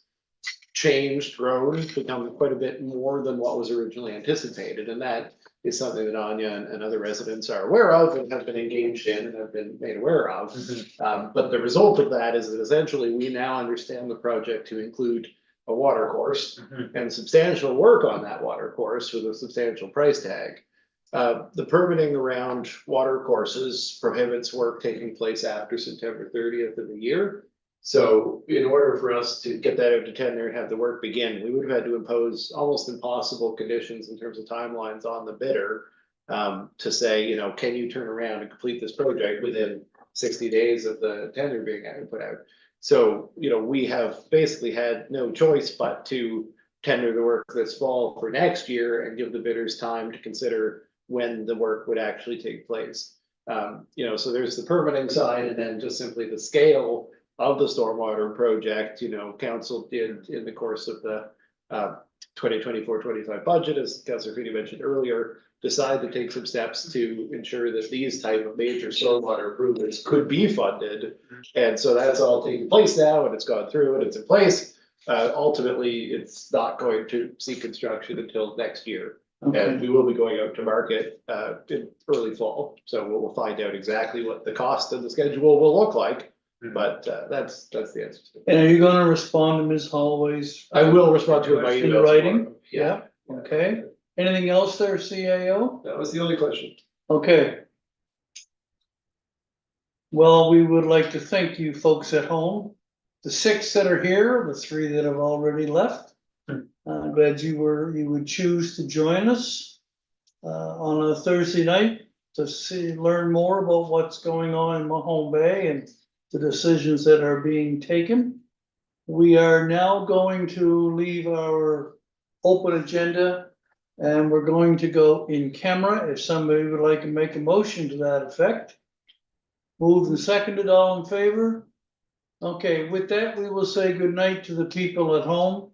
changed, grown, become quite a bit more than what was originally anticipated, and that is something that Anya and other residents are aware of and have been engaged in and have been made aware of. But the result of that is that essentially we now understand the project to include a water course and substantial work on that water course with a substantial price tag. The permitting around water courses prohibits work taking place after September 30th of the year. So in order for us to get that out to tender and have the work begin, we would have had to impose almost impossible conditions in terms of timelines on the bidder. To say, you know, can you turn around and complete this project within 60 days of the tender being put out? So, you know, we have basically had no choice but to tender the work this fall for next year and give the bidders time to consider when the work would actually take place. You know, so there's the permitting side and then just simply the scale of the stormwater project. You know, council did in the course of the 2024-25 budget, as Councilor Feeny mentioned earlier, decide to take some steps to ensure that these type of major stormwater improvements could be funded. And so that's all taking place now, and it's gone through and it's in place. Ultimately, it's not going to see construction until next year. Okay. And we will be going out to market in early fall, so we'll find out exactly what the cost of the schedule will look like. But that's the answer. And are you gonna respond to Ms. Holloway's? I will respond to it by In email. writing? tomorrow. Yeah, Okay, anything else there, CAO? that was the only question. Okay. Well, we would like to thank you folks at home, the 6 that are here, the 3 that have already left. I'm glad you would choose to join us on a Thursday night to learn more about what's going on in Mahone Bay and the decisions that are being taken. We are now going to leave our open agenda and we're going to go in camera. If somebody would like to make a motion to that effect. Moved and seconded, all in favor? Okay, with that, we will say good night to the people at home.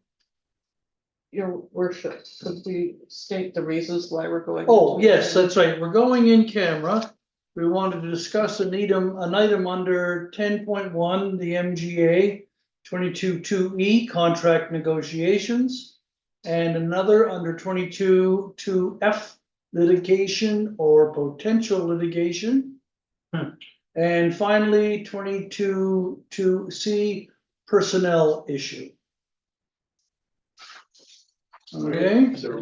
Your worship, could we state the reasons why we're going? Oh, into yes, the- that's right. We're going in camera. We wanted to discuss an item under 10.1, the MGA 22.2E contract negotiations. And another under 22.2F litigation or potential litigation. And finally, 22.2C personnel issue. Okay. So